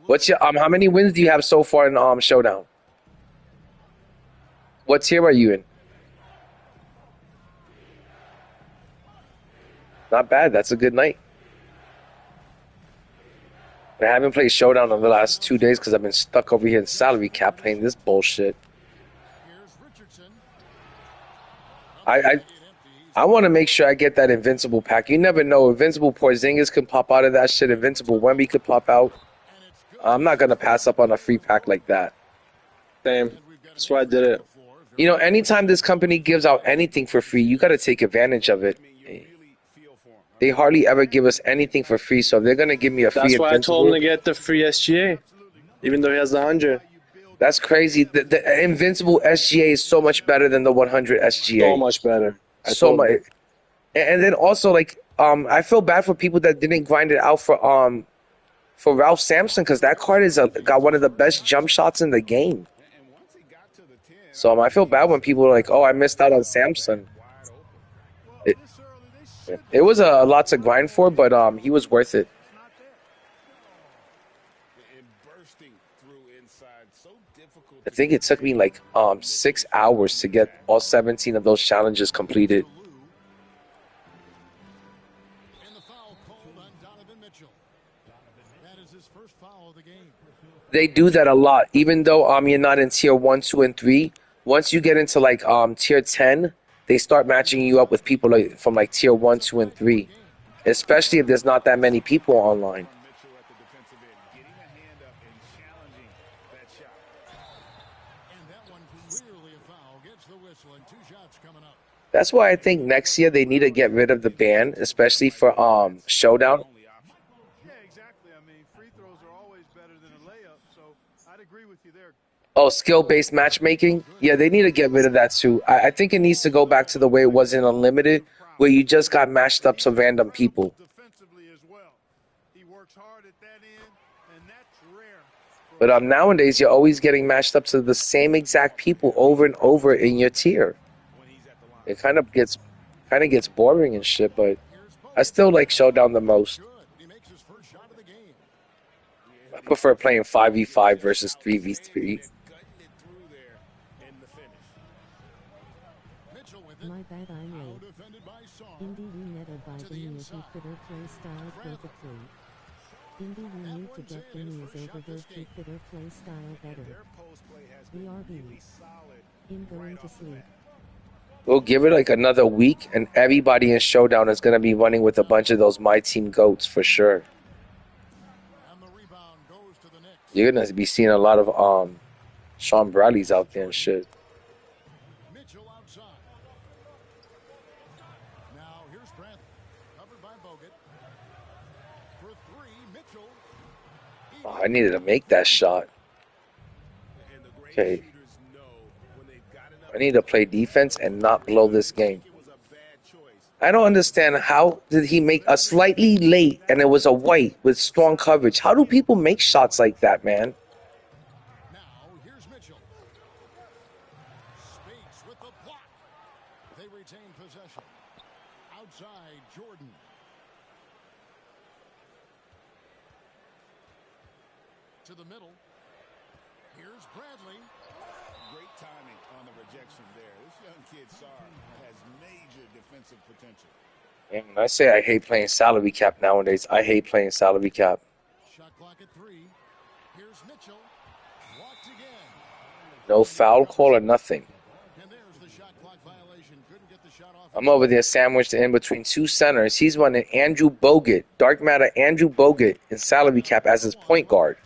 What's your how many wins do you have so far in Showdown? What tier are you in? Not bad. That's a good night. I haven't played Showdown in the last 2 days because I've been stuck over here in Salary Cap playing this bullshit. I want to make sure I get that Invincible pack. You never know. Invincible Porzingis can pop out of that shit. Invincible Wemby could pop out. I'm not going to pass up on a free pack like that. Same. That's why I did it. You know, anytime this company gives out anything for free, you got to take advantage of it. They hardly ever give us anything for free, so if they're going to give me a free That's why I told him Invincible, to get the free SGA, even though he has the 100. that's crazy. The Invincible SGA is so much better than the 100 SGA. So much better. So much. And then also, like, I feel bad for people that didn't grind it out for Ralph Sampson, because that card is got one of the best jump shots in the game. So I feel bad when people are like, "Oh, I missed out on Sampson." It was a lot to grind for, but he was worth it. I think it took me like 6 hours to get all 17 of those challenges completed. They do that a lot, even though you're not in tier 1, 2, and 3. Once you get into like tier 10, they start matching you up with people like from like tier 1, 2, and 3. Especially if there's not that many people online. That's why I think next year they need to get rid of the ban, especially for Showdown. Yeah, exactly. I mean, free throws are always better than a layup, so I'd agree with you there. Oh, skill-based matchmaking? Yeah, they need to get rid of that too. I think it needs to go back to the way it was in Unlimited, where you just got matched up to random people. Defensively as well. He works hard at that end, and that's rare. But nowadays, you're always getting matched up to the same exact people over and over in your tier. It kind of gets boring and shit, but I still like Showdown the most. I prefer playing 5v5 versus 3v3. My bad, I'm late. Indy, you never buy the news you fitter play style perfectly. Indy, you need to get the news over there to fitter play style better. BRB. In going to sleep. We'll give it like another week, and everybody in Showdown is going to be running with a bunch of those MyTeam goats for sure. You're going to be seeing a lot of Sean Bradley's out there and shit. Oh, I needed to make that shot. Okay. I need to play defense and not blow this game. I don't understand how did he make a slightly late and it was a white with strong coverage. How do people make shots like that, man? Now, here's Mitchell. Spates with the block. They retain possession. Outside, Jordan. To the middle. Here's Bradley. Great timing on the rejection there. This young kid, Sarr, has major defensive potential. And when I say I hate playing salary cap nowadays, I hate playing salary cap. Shot clock at 3. Here's Mitchell. Blocked again. No foul call or nothing. And there's the shot clock violation. Couldn't get the shot off. I'm over there sandwiched in between two centers. He's running Andrew Bogut, dark matter Andrew Bogut in salary cap as his point guard.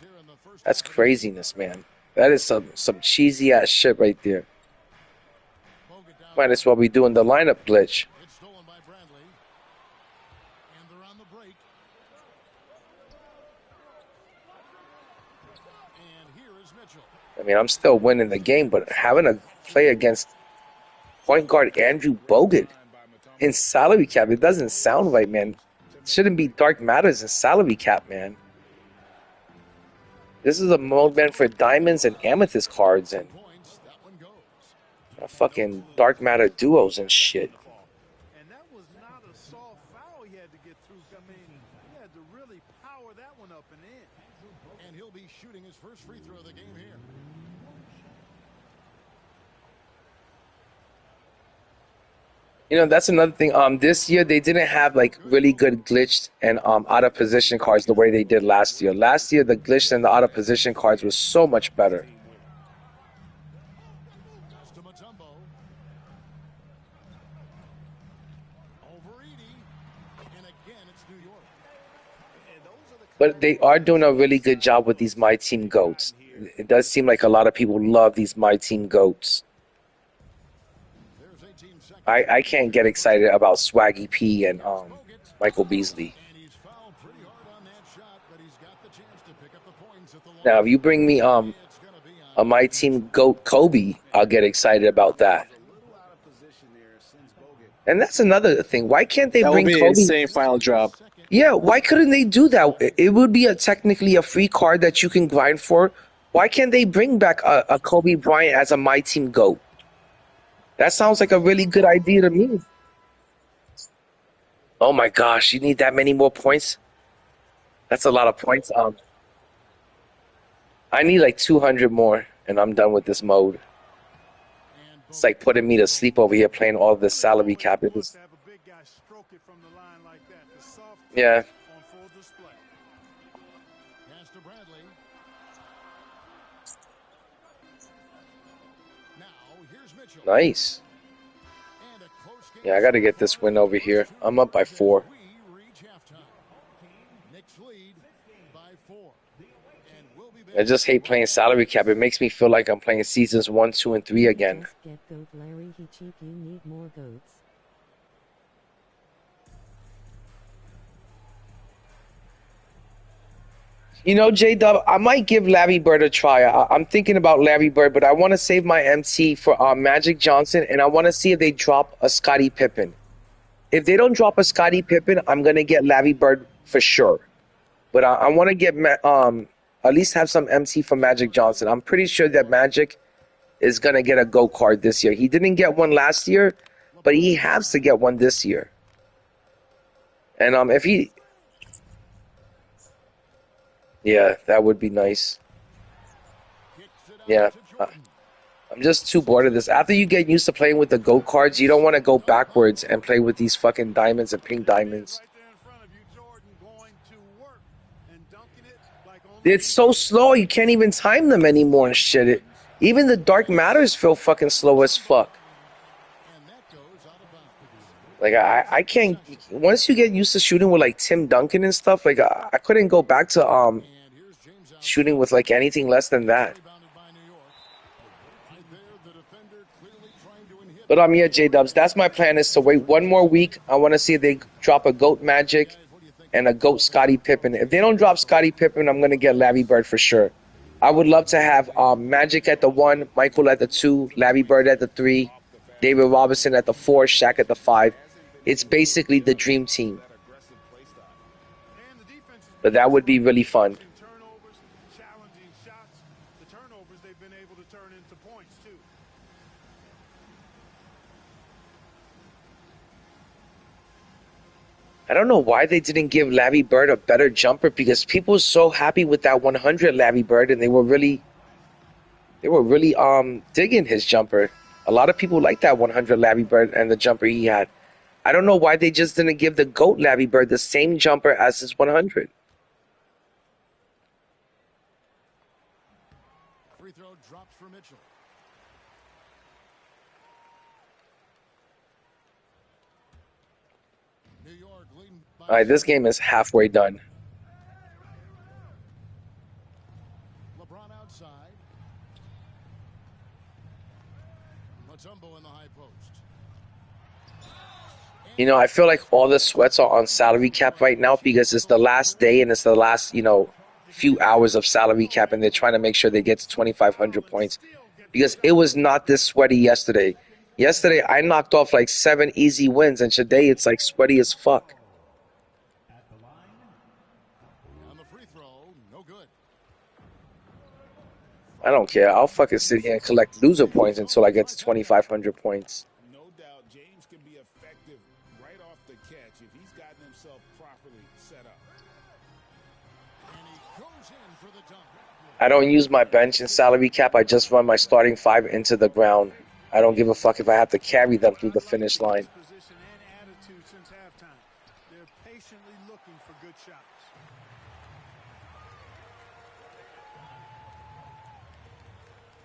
That's craziness, man. That is some cheesy ass shit right there. Might as well be doing the lineup glitch. It's stolen by Bradley. And they're on the break. And here is Mitchell. I mean, I'm still winning the game, but having to play against point guard Andrew Bogut in salary cap, it doesn't sound right, man. It shouldn't be dark matters in salary cap, man. This is a mode meant for diamonds and amethyst cards and Points. That one goes. fucking dark matter duos and shit. And that was not a soft foul he had to get through. I mean, he had to really power that one up and in. And he'll be shooting his first free throw of the game here. You know, that's another thing. This year they didn't have like really good glitched and out of position cards the way they did last year. Last year the glitched and the out of position cards was so much better. Pass to Mutombo. Over Edie. And again, it's New York. But they are doing a really good job with these MyTeam goats. It does seem like a lot of people love these MyTeam goats. There's 18 seconds. I can't get excited about Swaggy P and Michael Beasley. And he's fouled pretty hard on that shot, but he's got the chance to pick up the points at the line. Now, if you bring me It's gonna be on. a MyTeam goat Kobe, I'll get excited about that. A little out of position there, sends Bogut. And that's another thing. Why can't they That would bring be an Kobe? insane final drop. Yeah, why couldn't they do that? It would be technically a free card that you can grind for. Why can't they bring back a Kobe Bryant as a MyTeam GOAT? That sounds like a really good idea to me. Oh my gosh, you need that many more points? That's a lot of points. I need like 200 more, and I'm done with this mode. It's like putting me to sleep over here playing all this salary cap. It was, To have a big guy stroke it from the line like that. The soft yeah. on full display. Pass to Bradley. Now, here's Mitchell. Nice. And a close game. Yeah, I got to get this win over here. I'm up by 4. We reach halftime. Knicks lead by 4. And we'll be I just hate playing salary cap. It makes me feel like I'm playing seasons 1, 2, and 3 again. Just get goat Larry he cheap, you need more goats. You know, J-Dub, I might give Larry Bird a try. I'm thinking about Larry Bird, but I want to save my MT for Magic Johnson, and I want to see if they drop a Scottie Pippen. If they don't drop a Scottie Pippen, I'm going to get Larry Bird for sure. But I want to get at least have some MT for Magic Johnson. I'm pretty sure that Magic is going to get a GO card this year. He didn't get one last year, but he has to get one this year. And if he... Yeah, that would be nice. Yeah, I'm just too bored of this. After you get used to playing with the GOAT cards, you don't want to go backwards and play with these fucking diamonds and pink diamonds. Right there in front of you, Jordan going to work and dunking it like only It's so slow, you can't even time them anymore and shit. Even the dark matters feel fucking slow as fuck. And that goes out of bounds. Like, I can't... Once you get used to shooting with, like, Tim Duncan and stuff, like, I couldn't go back to And here's James out. shooting with, like, anything less than that. Rebounded by New York. Right there, the defender clearly trying to inhibit. But yeah, J-Dubs, that's my plan, is to wait one more week. I want to see if they drop a GOAT Magic and a GOAT Scottie Pippen. If they don't drop Scottie Pippen, I'm going to get Larry Bird for sure. I would love to have Magic at the 1, Michael at the 2, Larry Bird at the 3, David Robinson at the 4, Shaq at the 5. It's basically the dream team. That aggressive play style. And the defense has But been that would be really fun. forcing turnovers, challenging shots. The turnovers they've been able to turn into points too. I don't know why they didn't give Larry Bird a better jumper, because people were so happy with that 100 Larry Bird, and they were really digging his jumper. A lot of people like that 100 Larry Bird and the jumper he had. I don't know why they just didn't give the GOAT Larry Bird the same jumper as his 100. Free throw drops for Mitchell. New York leading by All right, this game is halfway done. LeBron outside. Mutombo in the high post. You know, I feel like all the sweats are on salary cap right now because it's the last day and it's the last, few hours of salary cap, and they're trying to make sure they get to 2,500 points because it was not this sweaty yesterday. Yesterday, I knocked off like 7 easy wins, and today it's like sweaty as fuck. On the free throw, no good. I don't care. I'll fucking sit here and collect loser points until I get to 2,500 points. No doubt James can be effective right off the catch if he's gotten himself properly set up. And he goes in for the dunk. I don't use my bench in salary cap. I just run my starting 5 into the ground. I don't give a fuck if I have to carry them through the finish line. Position and attitude since halftime. They're patiently looking for good shots.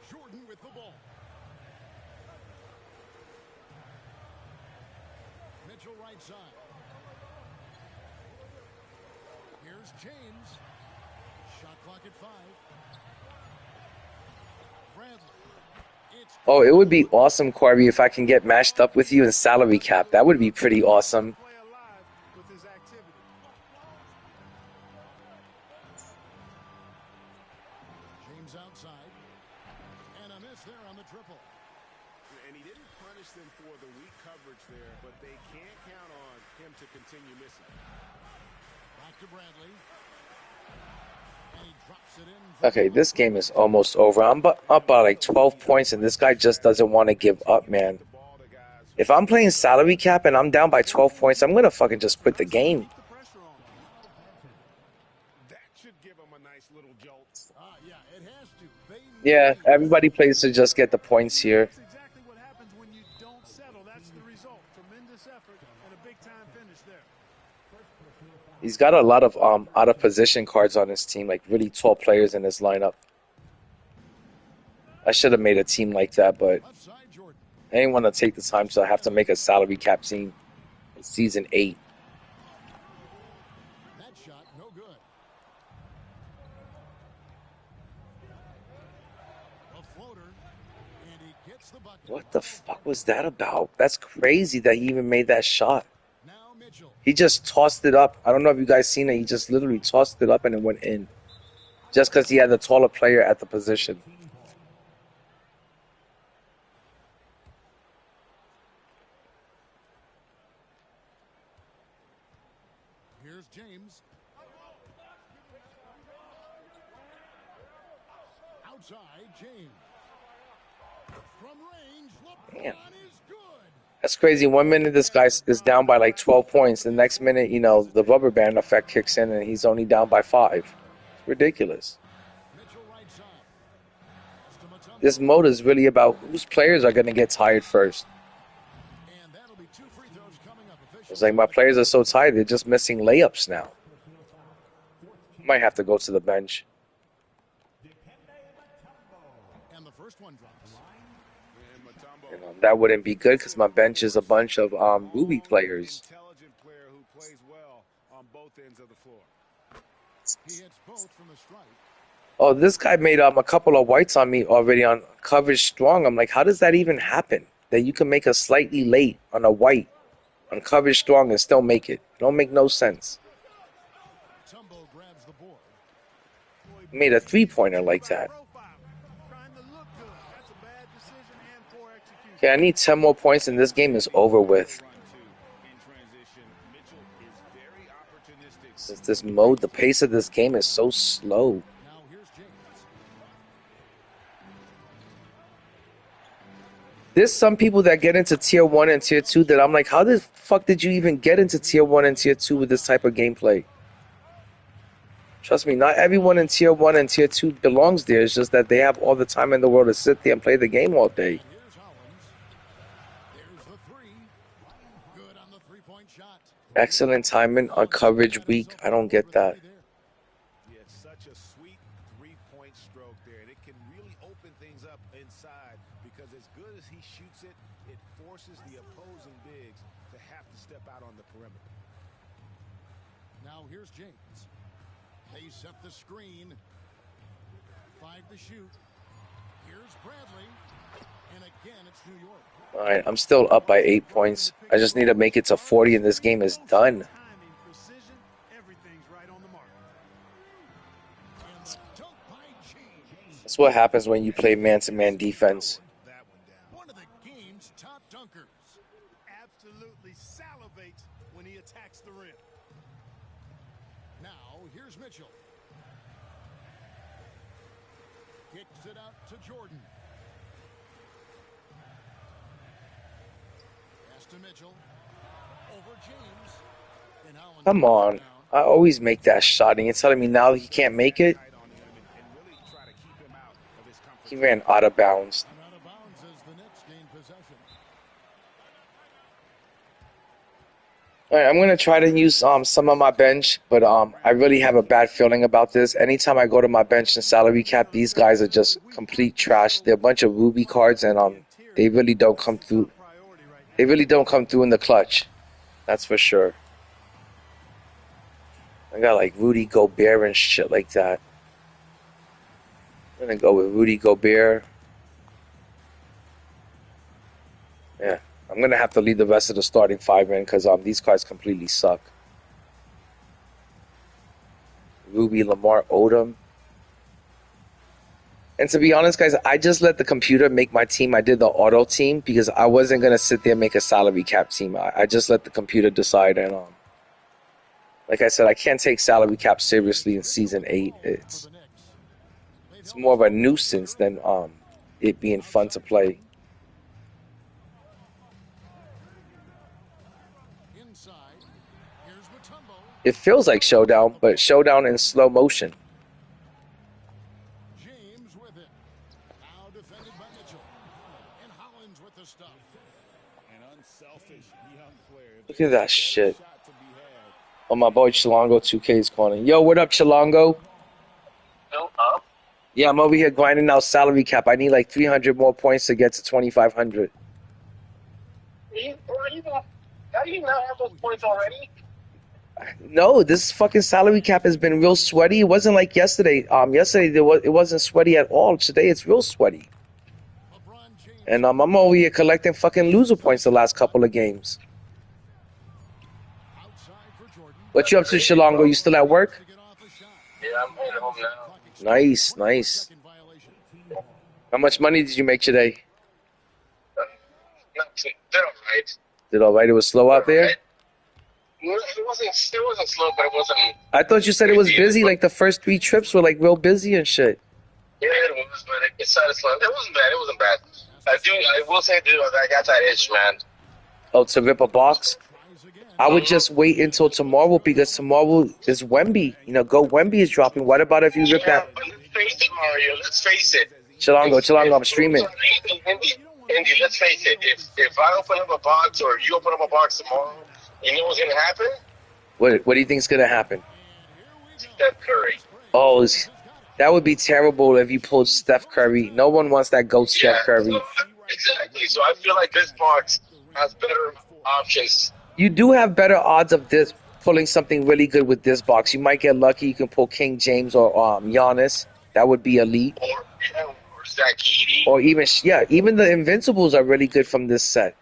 Jordan with the ball. Mitchell right side. Here's James. Shot clock at 5. Bradley. It's Oh, it would be awesome, Corby, if I can get matched up with you in salary cap. That would be pretty awesome. Play alive with his activity. James outside. And a miss there on the triple. And he didn't punish them for the weak coverage there, but they can't count on him to continue missing. Back to Bradley. And he drops it in. for Okay, the this game is almost over. I'm up by like 12 points, and this guy just doesn't want to give up, man. The ball to guys. If I'm playing salary cap and I'm down by 12 points, I'm going to fucking just quit the game. Keep the pressure on. That should give him a nice little jolt. Yeah, it has to. They Yeah, need everybody plays to just get the points here. That's exactly what happens when you don't settle. That's the result. Tremendous effort and a big-time finish there. He's got a lot of out of position cards on his team, like really tall players in his lineup. I should have made a team like that, but left side Jordan. I didn't want to take the time, so I have to make a salary cap team in season 8. That shot, no good. A floater, and he gets the bucket. What the fuck was that about? That's crazy that he even made that shot. Now Mitchell. He just tossed it up. I don't know if you guys seen it. He just literally tossed it up and it went in. Just because he had the taller player at the position. Here's James. Outside James. From range, LeBron Damn. is good. That's crazy. 1 minute this guy is down by like 12 points. The next minute, the rubber band effect kicks in and he's only down by 5. It's ridiculous. Mitchell right side. Pass to Mutombo. This mode is really about whose players are going to get tired first. And that'll be 2 free throws coming up. It's like my players are so tired, they're just missing layups now. Might have to go to the bench. And the first one drops. And Mutombo, That wouldn't be good because my bench is a bunch of Ruby players. intelligent player who plays well on both ends of the floor. He hits both from the stripe. Oh, this guy made a couple of whites on me already on coverage strong. I'm like, how does that even happen? That you can make a slightly late on a white on coverage strong and still make it. Don't make no sense. Mutombo grabs the board. Made a 3-pointer like that. Profile. Trying to look good. That's a bad decision and poor execution. Okay, I need 10 more points and this game is over with. Run two in This mode, the pace of this game is so slow. Now here's James. There's some people that get into tier 1 and tier 2 that I'm like, how the fuck did you even get into tier 1 and tier 2 with this type of gameplay? Trust me, not everyone in tier 1 and tier 2 belongs there. It's just that they have all the time in the world to sit there and play the game all day. Here's Hollins. There's the three. Good on the three-point shot. Excellent timing on coverage weak. I don't get that. Yeah, it's such a sweet three-point stroke there, and it can really open things up inside because as good as he shoots it, it forces the opposing bigs to have to step out on the perimeter. Now here's James. They set the screen. 5 to shoot. Here's Bradley. And again, it's New York. All right, I'm still up by 8 points. I just need to make it to 40 and this game is done. Timing, precision, everything's right on the mark. And the dunk by James. That's what happens when you play man-to-man defense. That one down. One of the game's top dunkers. Absolutely salivates when he attacks the rim. Now, here's Mitchell. Kicks it out to Jordan. Pass to Mitchell. Over James. And Allen Come on. down. I always make that shot, and you're telling me now he can't make it? Tight on him and really try to keep him out of his comfort. He ran out of bounds. And out of bounds as the Nets gain possession. All right, I'm going to try to use some of my bench, but I really have a bad feeling about this. Anytime I go to my bench and salary cap, these guys are just complete trash. They're a bunch of Ruby cards, and they really don't come through. They really don't come through in the clutch. That's for sure. I got like Rudy Gobert and shit like that. I'm going to go with Rudy Gobert. Yeah. I'm going to have to leave the rest of the starting 5 in because these cards completely suck. Ruby, Lamar Odom. And to be honest, guys, I just let the computer make my team. I did the auto team because I wasn't going to sit there and make a salary cap team. I just let the computer decide. And like I said, I can't take salary cap seriously in Season 8. It's more of a nuisance than it being fun to play. Inside. Here's Mutombo. It feels like Showdown, but Showdown in slow motion. James with it. Now defended by Mitchell. And Hollins with the stuff. An unselfish young player. Look at that shit. Shot to be had. Oh, my boy Chilongo 2K is calling. Yo, what up, Chilongo? Still up? Yeah, I'm over here grinding out salary cap. I need like 300 more points to get to 2,500. How do you not have those points already? No, this fucking salary cap has been real sweaty. It wasn't like yesterday. Yesterday it wasn't sweaty at all. Today it's real sweaty. LeBron James. And I'm over here collecting fucking loser points the last couple of games. Outside for Jordan. What you up to, Shilongo? You still at work? To get off a shot. Yeah, I'm heading home now. Nice, nice. Second violation. How much money did you make today? They're all right. Did all right? It was slow out there? It wasn't slow, but it wasn't. I thought you said it was busy. Like the first 3 trips were like real busy and shit. Yeah, it was, but it started slow. It wasn't bad. It wasn't bad. I will say, dude, I got that itch, man. Oh, to rip a box? Tries again. I would just wait until tomorrow because tomorrow is Wemby. You know, Go Wemby is dropping. What about if you rip Yeah, that? but let's face it, Mario. Let's face it. Chilongo, I'm streaming. Indy, let's face it. If I open up a box or you open up a box tomorrow, you know what's gonna happen? What do you think is going to happen? Steph Curry. Oh, that would be terrible if you pulled Steph Curry. No one wants that GOAT Steph Curry. So, exactly. So I feel like this box has better options. You do have better odds of this pulling something really good with this box. You might get lucky. You can pull King James or Giannis. That would be elite. Or Zach Edey. Or even the Invincibles are really good from this set.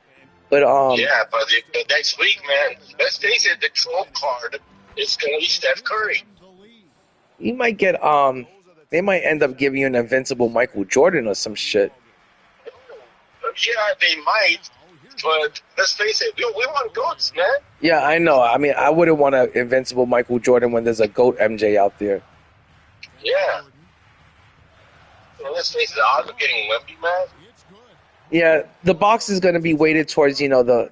But Yeah, but the next week, man, let's face it, the trump card is going to be Steph Curry. you might get they might end up giving you an Invincible Michael Jordan or some shit. Yeah, they might. But let's face it, we want goats, man. Yeah, I know. I mean, I wouldn't want an invincible Michael Jordan when there's a GOAT MJ out there. Yeah. Well, let's face it, the odds of getting Wemby, man. Yeah, the box is going to be weighted towards, the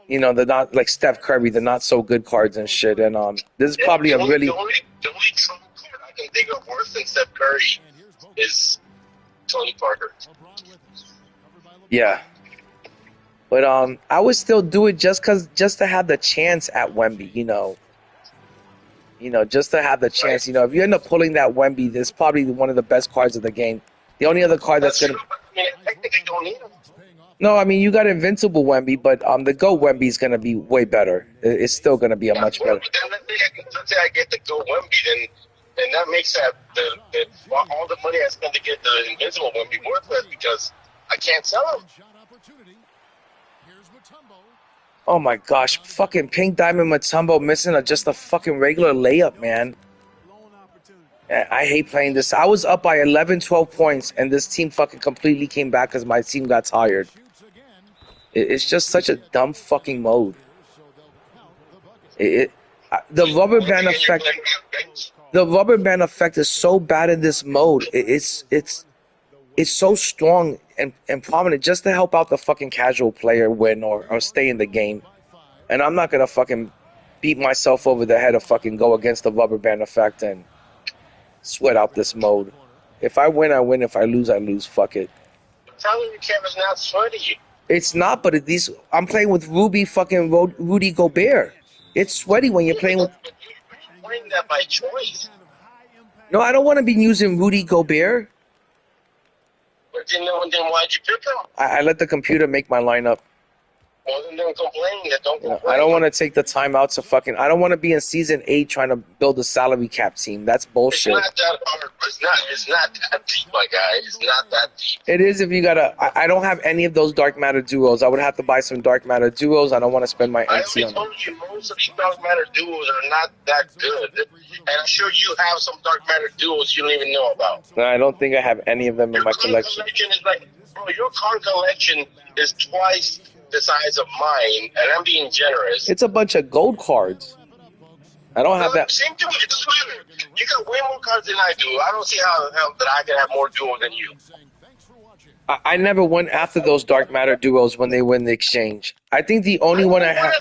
not like Steph Curry, the not so good cards and shit. And this is probably the a only, really the only trump card I can think of worse than Steph Curry is Tony Parker. yeah. But I would still do it just to have the chance at Wemby, just to have the chance. If you end up pulling that Wemby, this is probably one of the best cards of the game. The only other card that's gonna. I mean, technically, don't need him. No, I mean you got Invincible Wemby, but the Go Wemby is gonna be way better. It's still gonna be a much better. Let's say I get the Go Wemby, then that makes that all the money I spent to get the Invincible Wemby worthless because I can't sell him. Oh my gosh, fucking Pink Diamond Mutombo missing just a fucking regular layup, man. I hate playing this. I was up by 11, 12 points, and this team fucking completely came back because my team got tired. It's just such a dumb fucking mode. The rubber band effect. The rubber band effect is so bad in this mode. It's so strong and prominent just to help out the fucking casual player win or stay in the game. And I'm not gonna fucking beat myself over the head or fucking go against the rubber band effect and sweat out this mode. If I win, I win. If I lose, I lose. Fuck it. Salary cap is not sweaty. It's not, but I'm playing with Rudy Gobert. It's sweaty when you're playing with. You're playing that by choice. No, I don't want to be using Rudy Gobert. But then why'd you pick him? I let the computer make my lineup. Well, then don't complain. Don't complain. I don't want to take the time out to fucking. I don't want to be in season 8 trying to build a salary cap team. That's bullshit. It's not that hard. It's not that deep, my guy. It's not that deep. It is if you gotta. I don't have any of those dark matter duos. I would have to buy some dark matter duos. I don't want to spend my MC on them. I already told you most of these dark matter duos are not that good, and I'm sure you have some dark matter duos you don't even know about. No, I don't think I have any of them in my collection. Is like, bro, your card collection is twice the size of mine, and I'm being generous. It's a bunch of gold cards. I don't have that. Same thing. It doesn't matter. You got way more cards than I do. I don't see how that I can have more duos than you. I never went after those dark matter duos when they win the exchange. I think the only one I have.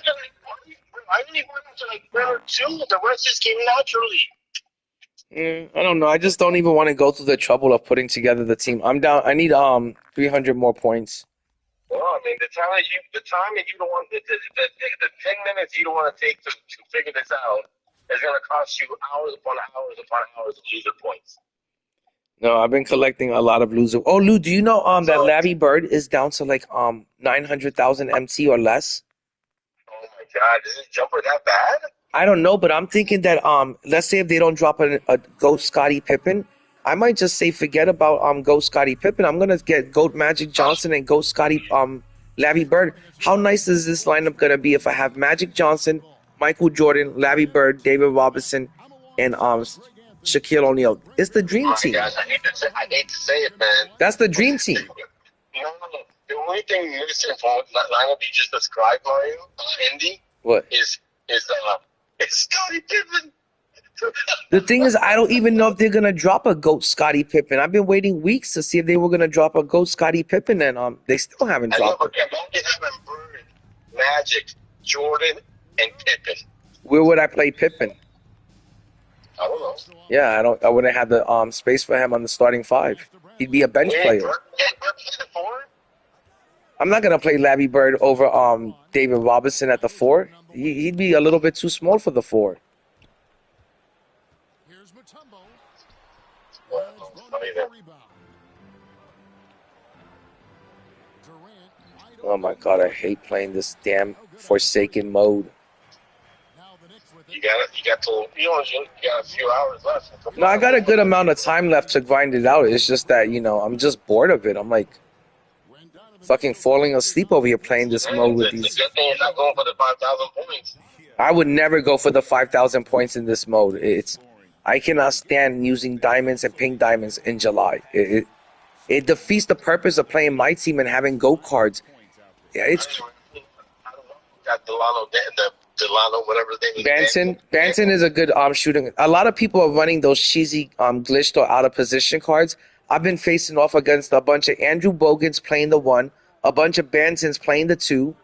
I only went after like 1 or 2. The rest just came naturally. I don't know. I just don't even want to go through the trouble of putting together the team. I'm down. I need 300 more points. Well, I mean, the time that you don't want the 10 minutes you don't want to take to figure this out is going to cost you hours upon hours of user points. No, I've been collecting a lot of loser. Oh, Lou, do you know that Larry Bird is down to like 900,000 MT or less? Oh my God, is this jumper that bad? I don't know, but I'm thinking that let's say if they don't drop a Goat Scottie Pippen, I might just say forget about Goat Scottie Pippen. I'm gonna get Goat Magic Johnson and Goat Scottie Larry Bird. How nice is this lineup gonna be if I have Magic Johnson, Michael Jordan, Larry Bird, David Robinson, and Shaquille O'Neal? It's the dream team. Gosh, I hate to say it, man. That's the dream team. No. The only thing missing from that lineup you just described, Mario, Indy, what is Scottie Pippen. The thing is, I don't even know if they're gonna drop a Goat Scottie Pippen. I've been waiting weeks to see if they were gonna drop a Goat Scottie Pippen, and they still haven't dropped it. Imagine having Bird, Magic, Jordan, and Pippen. Where would I play Pippen? I don't know. Yeah, I wouldn't have the space for him on the starting 5. He'd be a bench player. I'm not gonna play Larry Bird over David Robinson at the 4. He'd be a little bit too small for the 4. Oh my God, I hate playing this damn Forsaken mode. You got a few hours left. No, I got a good amount of time left to grind it out. It's just that, I'm just bored of it. I'm like fucking falling asleep over here playing this mode with these. The good thing is not going for the 5,000 points. I would never go for the 5,000 points in this mode. I cannot stand using diamonds and pink diamonds in July. It defeats the purpose of playing my team and having GOAT cards. Yeah, it's That Delano, whatever his name is. Banton is a good shooting. A lot of people are running those cheesy glitched or out of position cards. I've been facing off against a bunch of Andrew Bogans playing the 1, a bunch of Bantons playing the 2,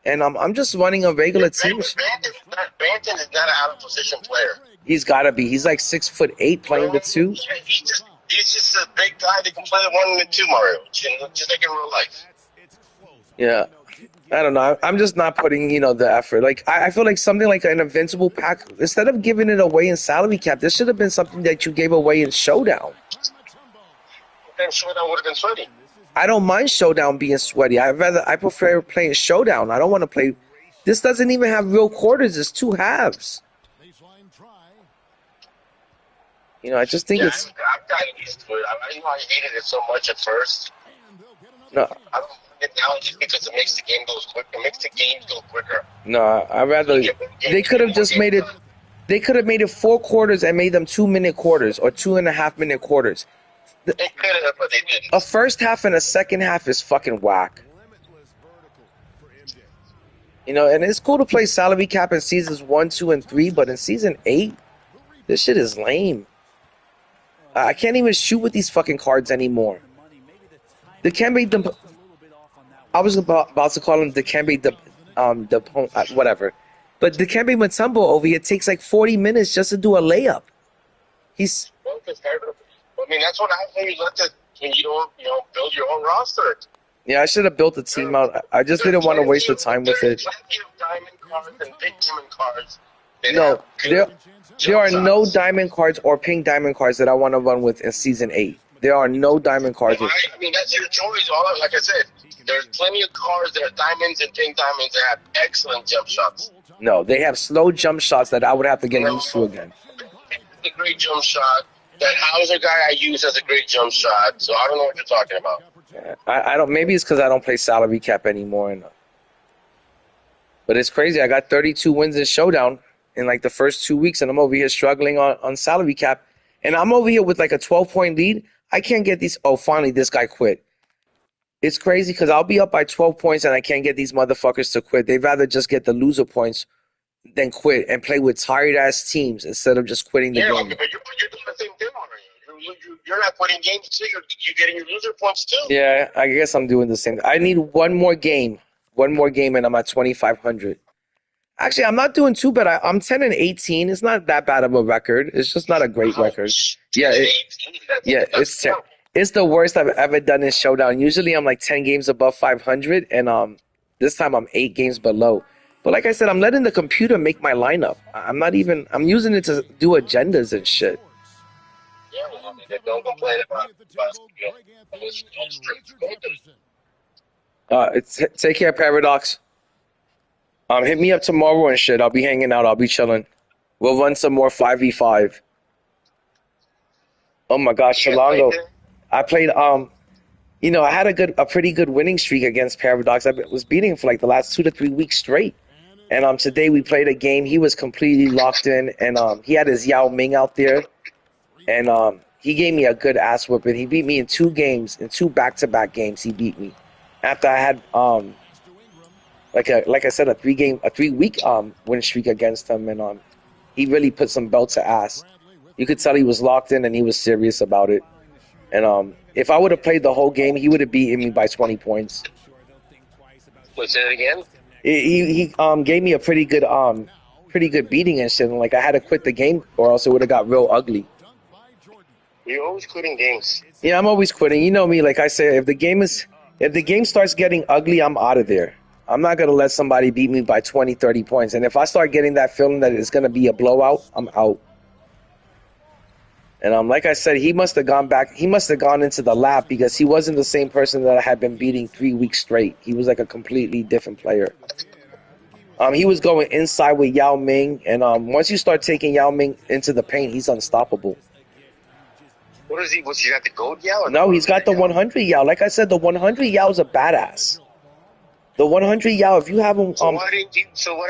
and I'm just running a regular team. Banton is not an out of position player. He's got to be. He's like 6'8" playing the 2. Yeah, he's just a big guy that can play the 1 and the 2, Mario. Just like in real life. Yeah. I don't know. I'm just not putting, the effort. Like, I feel like something like an Invincible pack, instead of giving it away in salary cap, this should have been something that you gave away in Showdown. Then Showdown would have been sweaty. I don't mind Showdown being sweaty. I prefer playing Showdown. I don't want to play. This doesn't even have real quarters. It's 2 halves. I just think it's. I've gotten used to it. I know I hated it so much at first. No. I don't it now just because it makes the game goes quick. It makes the games go quicker. No, I'd rather. They could have just made it. They could have made it 4 quarters and made them 2-minute quarters or 2.5-minute quarters. They could have, but they didn't. A first half and a second half is fucking whack. And it's cool to play salary cap in seasons 1, 2, and 3, but in season 8, this shit is lame. I can't even shoot with these fucking cards anymore. I was about to call him whatever. But the Dikembe Mutombo over here takes like 40 minutes just to do a layup. He's. I mean, that's what happens when you don't build your own roster. Yeah, I should have built the team out. I just didn't want to waste the time with it. Diamond cards and pink diamond cards. No, there are no diamond cards or pink diamond cards that I want to run with in season 8. There are no diamond cards. I mean, that's your choice. Like I said, there's plenty of cards that are diamonds and pink diamonds that have excellent jump shots. No, they have slow jump shots that I would have to get used to again. A great jump shot. That Hauser guy I use has a great jump shot, so I don't know what you're talking about. Yeah, I don't. Maybe it's because I don't play salary cap anymore. But it's crazy. I got 32 wins in Showdown in like the first 2 weeks, and I'm over here struggling on salary cap. And I'm over here with like a 12-point lead. I can't get these. Oh, finally, this guy quit. It's crazy because I'll be up by 12 points and I can't get these motherfuckers to quit. They'd rather just get the loser points than quit and play with tired-ass teams instead of just quitting the game. Yeah, but you're doing the same thing, you're not quitting games too. You're getting your loser points too. Yeah, I guess I'm doing the same. I need one more game. One more game and I'm at 2,500. Actually, I'm not doing too bad. I'm 10-18. It's not that bad of a record. It's just not a great record. Yeah, it's the worst I've ever done in Showdown. Usually I'm like 10 games above 500, and this time I'm 8 games below. But like I said, I'm letting the computer make my lineup. I'm using it to do agendas and shit. Yeah, well, don't complain about it. Take care, Paradox. Hit me up tomorrow and shit. I'll be hanging out. I'll be chilling. We'll run some more 5v5. Oh my gosh, Shalongo. I played I had a pretty good winning streak against Paradox. I was beating him for like the last 2 to 3 weeks straight. And today we played a game. He was completely locked in, and he had his Yao Ming out there, and he gave me a good ass whooping. He beat me in 2 games, in 2 back-to-back games. He beat me after I had like I said, a 3-week win streak against him, and he really put some belt to ass. You could tell he was locked in and he was serious about it. And if I would have played the whole game, he would have beaten me by 20 points. Wait, say it again? He gave me a pretty good beating and shit. And like I had to quit the game, or else it would have got real ugly. You're always quitting games. Yeah, I'm always quitting. You know me. Like I said, if the game starts getting ugly, I'm out of there. I'm not gonna let somebody beat me by 20, 30 points. And if I start getting that feeling that it's gonna be a blowout, I'm out. And like I said, he must have gone back. He must have gone into the lab because he wasn't the same person that I had been beating 3 weeks straight. He was like a completely different player. He was going inside with Yao Ming, and once you start taking Yao Ming into the paint, he's unstoppable. What is he? Was he got the gold Yao? No, he's got the 100 Yao. Like I said, the 100 Yao is a badass. The 100 Yao, if you have him. So what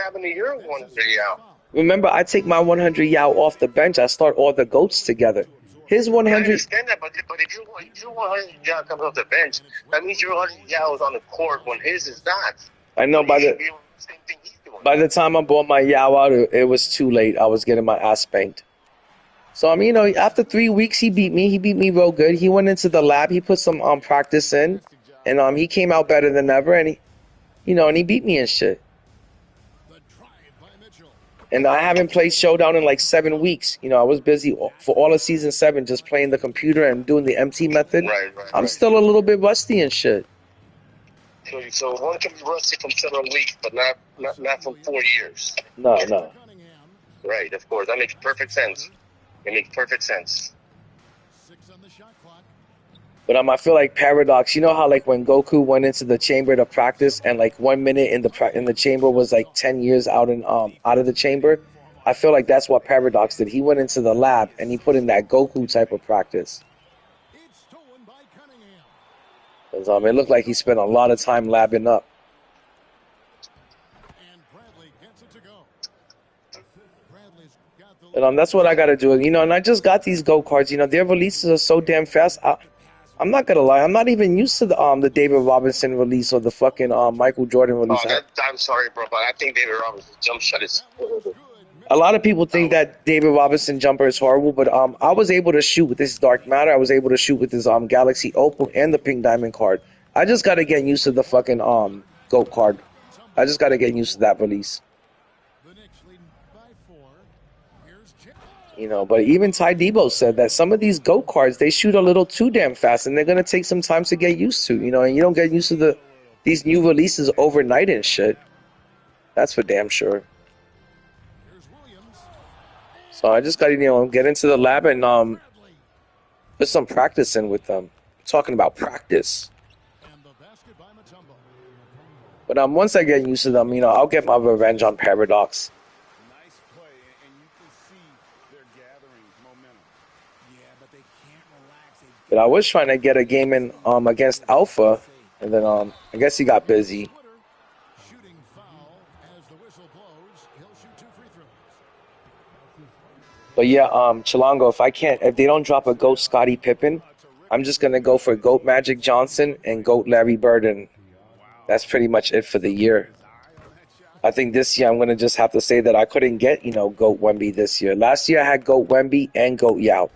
happened to your 100 Yao? Remember, I take my 100 Yao off the bench. I start all the goats together. His I 100. understand that, but if you 100 Yao comes off the bench, that means your 100 Yao is on the court when his is not. I know So by you should the be able to do the same thing he's doing. by the time I bought my Yao out, it was too late. I was getting my ass spanked. So I mean, you know, after 3 weeks, he beat me. He beat me real good. He went into the lab. He put some practice in, and he came out better than ever. And he beat me and shit. The drive by Mitchell. And I haven't played Showdown in like 7 weeks. You know, I was busy for all of season 7 just playing the computer and doing the MT method. Right. I'm still a little bit rusty and shit. So one can be rusty from 7 weeks, but not from 4 years. No. Cunningham. Right, of course. That makes perfect sense. It makes perfect sense. 6 on the shot clock. But I feel like Paradox. You know how like when Goku went into the chamber to practice, and like 1 minute in the chamber was like 10 years out of the chamber. I feel like that's what Paradox did. He went into the lab and he put in that Goku type of practice. It's stolen by Cunningham. 'Cause, it looked like he spent a lot of time labbing up. And Bradley gets it to go. Bradley's got the And that's what I got to do. You know, and I just got these Go cards. You know, their releases are so damn fast. I'm not gonna lie. I'm not even used to the David Robinson release or the fucking Michael Jordan release. I'm sorry, bro, but I think David Robinson's jump shot is horrible. A lot of people think that David Robinson jumper is horrible, but I was able to shoot with this Dark Matter. I was able to shoot with this Galaxy Opal and the Pink Diamond card. I just got to get used to the fucking Goat card. I just got to get used to that release. The Knicks lead by 4. Here's Jim. You know, but even Ty Debo said that some of these Goat cards, they shoot a little too damn fast, and they're going to take some time to get used to. You know, and you don't get used to these new releases overnight and shit. That's for damn sure. Here's Williams. So I just got to, get into the lab and Bradley. put some practice in with them. I'm talking about practice. And the basket by Mutombo. But once I get used to them, I'll get my revenge on Paradox. Nice play, and you can see they're gathering momentum. Yeah, but they can't relax. But I was trying to get a game in against Alpha, and then I guess he got busy. Twitter. Shooting foul as the whistle blows. He'll shoot 2 free throws. But yeah, Chilango, if they don't drop a GOAT Scottie Pippen, I'm just gonna go for GOAT Magic Johnson and GOAT Larry Bird, and that's pretty much it for the year. I think this year I'm gonna just have to say that I couldn't get GOAT Wemby this year. Last year I had GOAT Wemby and GOAT Yao.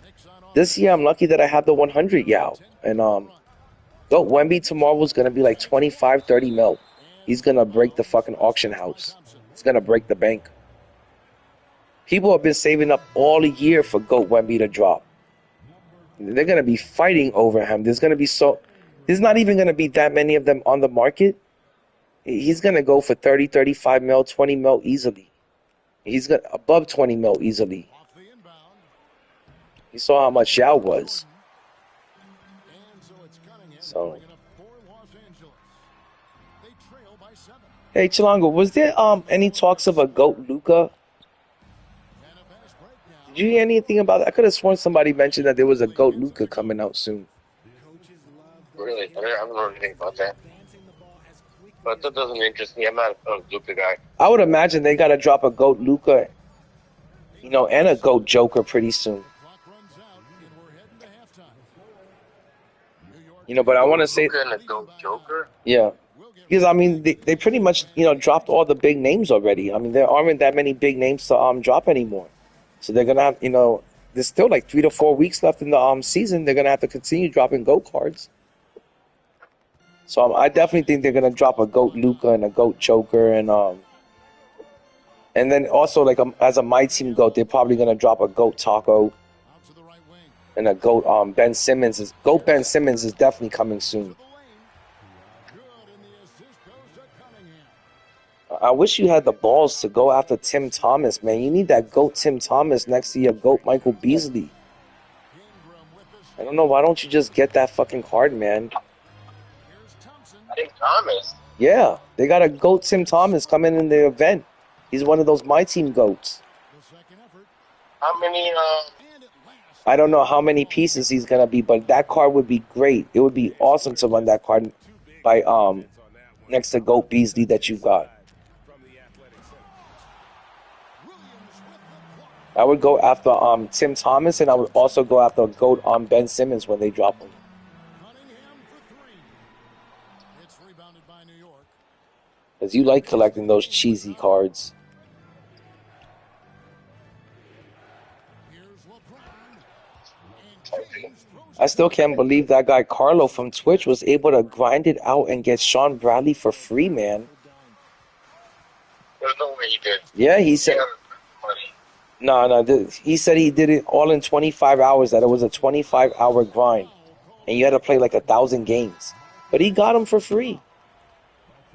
This year I'm lucky that I have the 100 Yao, and GOAT Wemby tomorrow is gonna be like 25, 30 mil. He's gonna break the fucking auction house. It's gonna break the bank. People have been saving up all year for GOAT Wemby to drop. They're gonna be fighting over him. There's not even gonna be that many of them on the market. He's gonna go for 30, 35 mil, 20 mil easily. He's got above 20 mil easily. Off the inbound. You saw how much Yao was. And so it's Cunningham So. bringing up for Los Angeles. They trail by 7. Hey Chilango, was there any talks of a GOAT Luka? And a fast break now. Did you hear anything about that? I could have sworn somebody mentioned that there was a GOAT Luka coming out soon. Really? I haven't heard anything about that. But that doesn't interest me. I'm not a Luka guy. I would imagine they gotta drop a GOAT Luka, and a GOAT Joker pretty soon. Clock runs out, and we're heading to halftime. New York But I want to say, Luka and a GOAT Joker? yeah, because they pretty much dropped all the big names already. There aren't that many big names to drop anymore, so they're gonna have there's still like 3 to 4 weeks left in the season. They're gonna have to continue dropping GOAT cards. So I definitely think they're gonna drop a GOAT Luka and a GOAT Joker, and then also like as a MyTeam GOAT, they're probably gonna drop a GOAT Taco out to the right wing. and a GOAT Ben Simmons. GOAT Ben Simmons is definitely coming soon. To the lane. Good, and the assist goes to Cunningham. I wish you had the balls to go after Tim Thomas, man. You need that GOAT Tim Thomas next to your GOAT Michael Beasley. Ingram with the I don't know, why don't you just get that fucking card, man? Here's Thompson. Tim Thomas. Yeah, they got a GOAT Tim Thomas coming in the event. He's one of those MyTeam GOATs. The second effort. How many, And it lasts. I don't know how many pieces he's gonna be, but that card would be great. It would be awesome to run that card by next to GOAT Beasley that you got. Williams with the block. I would go after Tim Thomas, and I would also go after GOAT Ben Simmons when they drop him. Cunningham for three. It's rebounded by New York. Because you like collecting those cheesy cards. Here's LeBron. And James throws I still can't believe that guy Carlo from Twitch was able to grind it out and get Sean Bradley for free, man. There's no way he did. Yeah, he said... No, he said he did it all in 25 hours, that it was a 25-hour grind. And you had to play like 1,000 games. But he got him for free.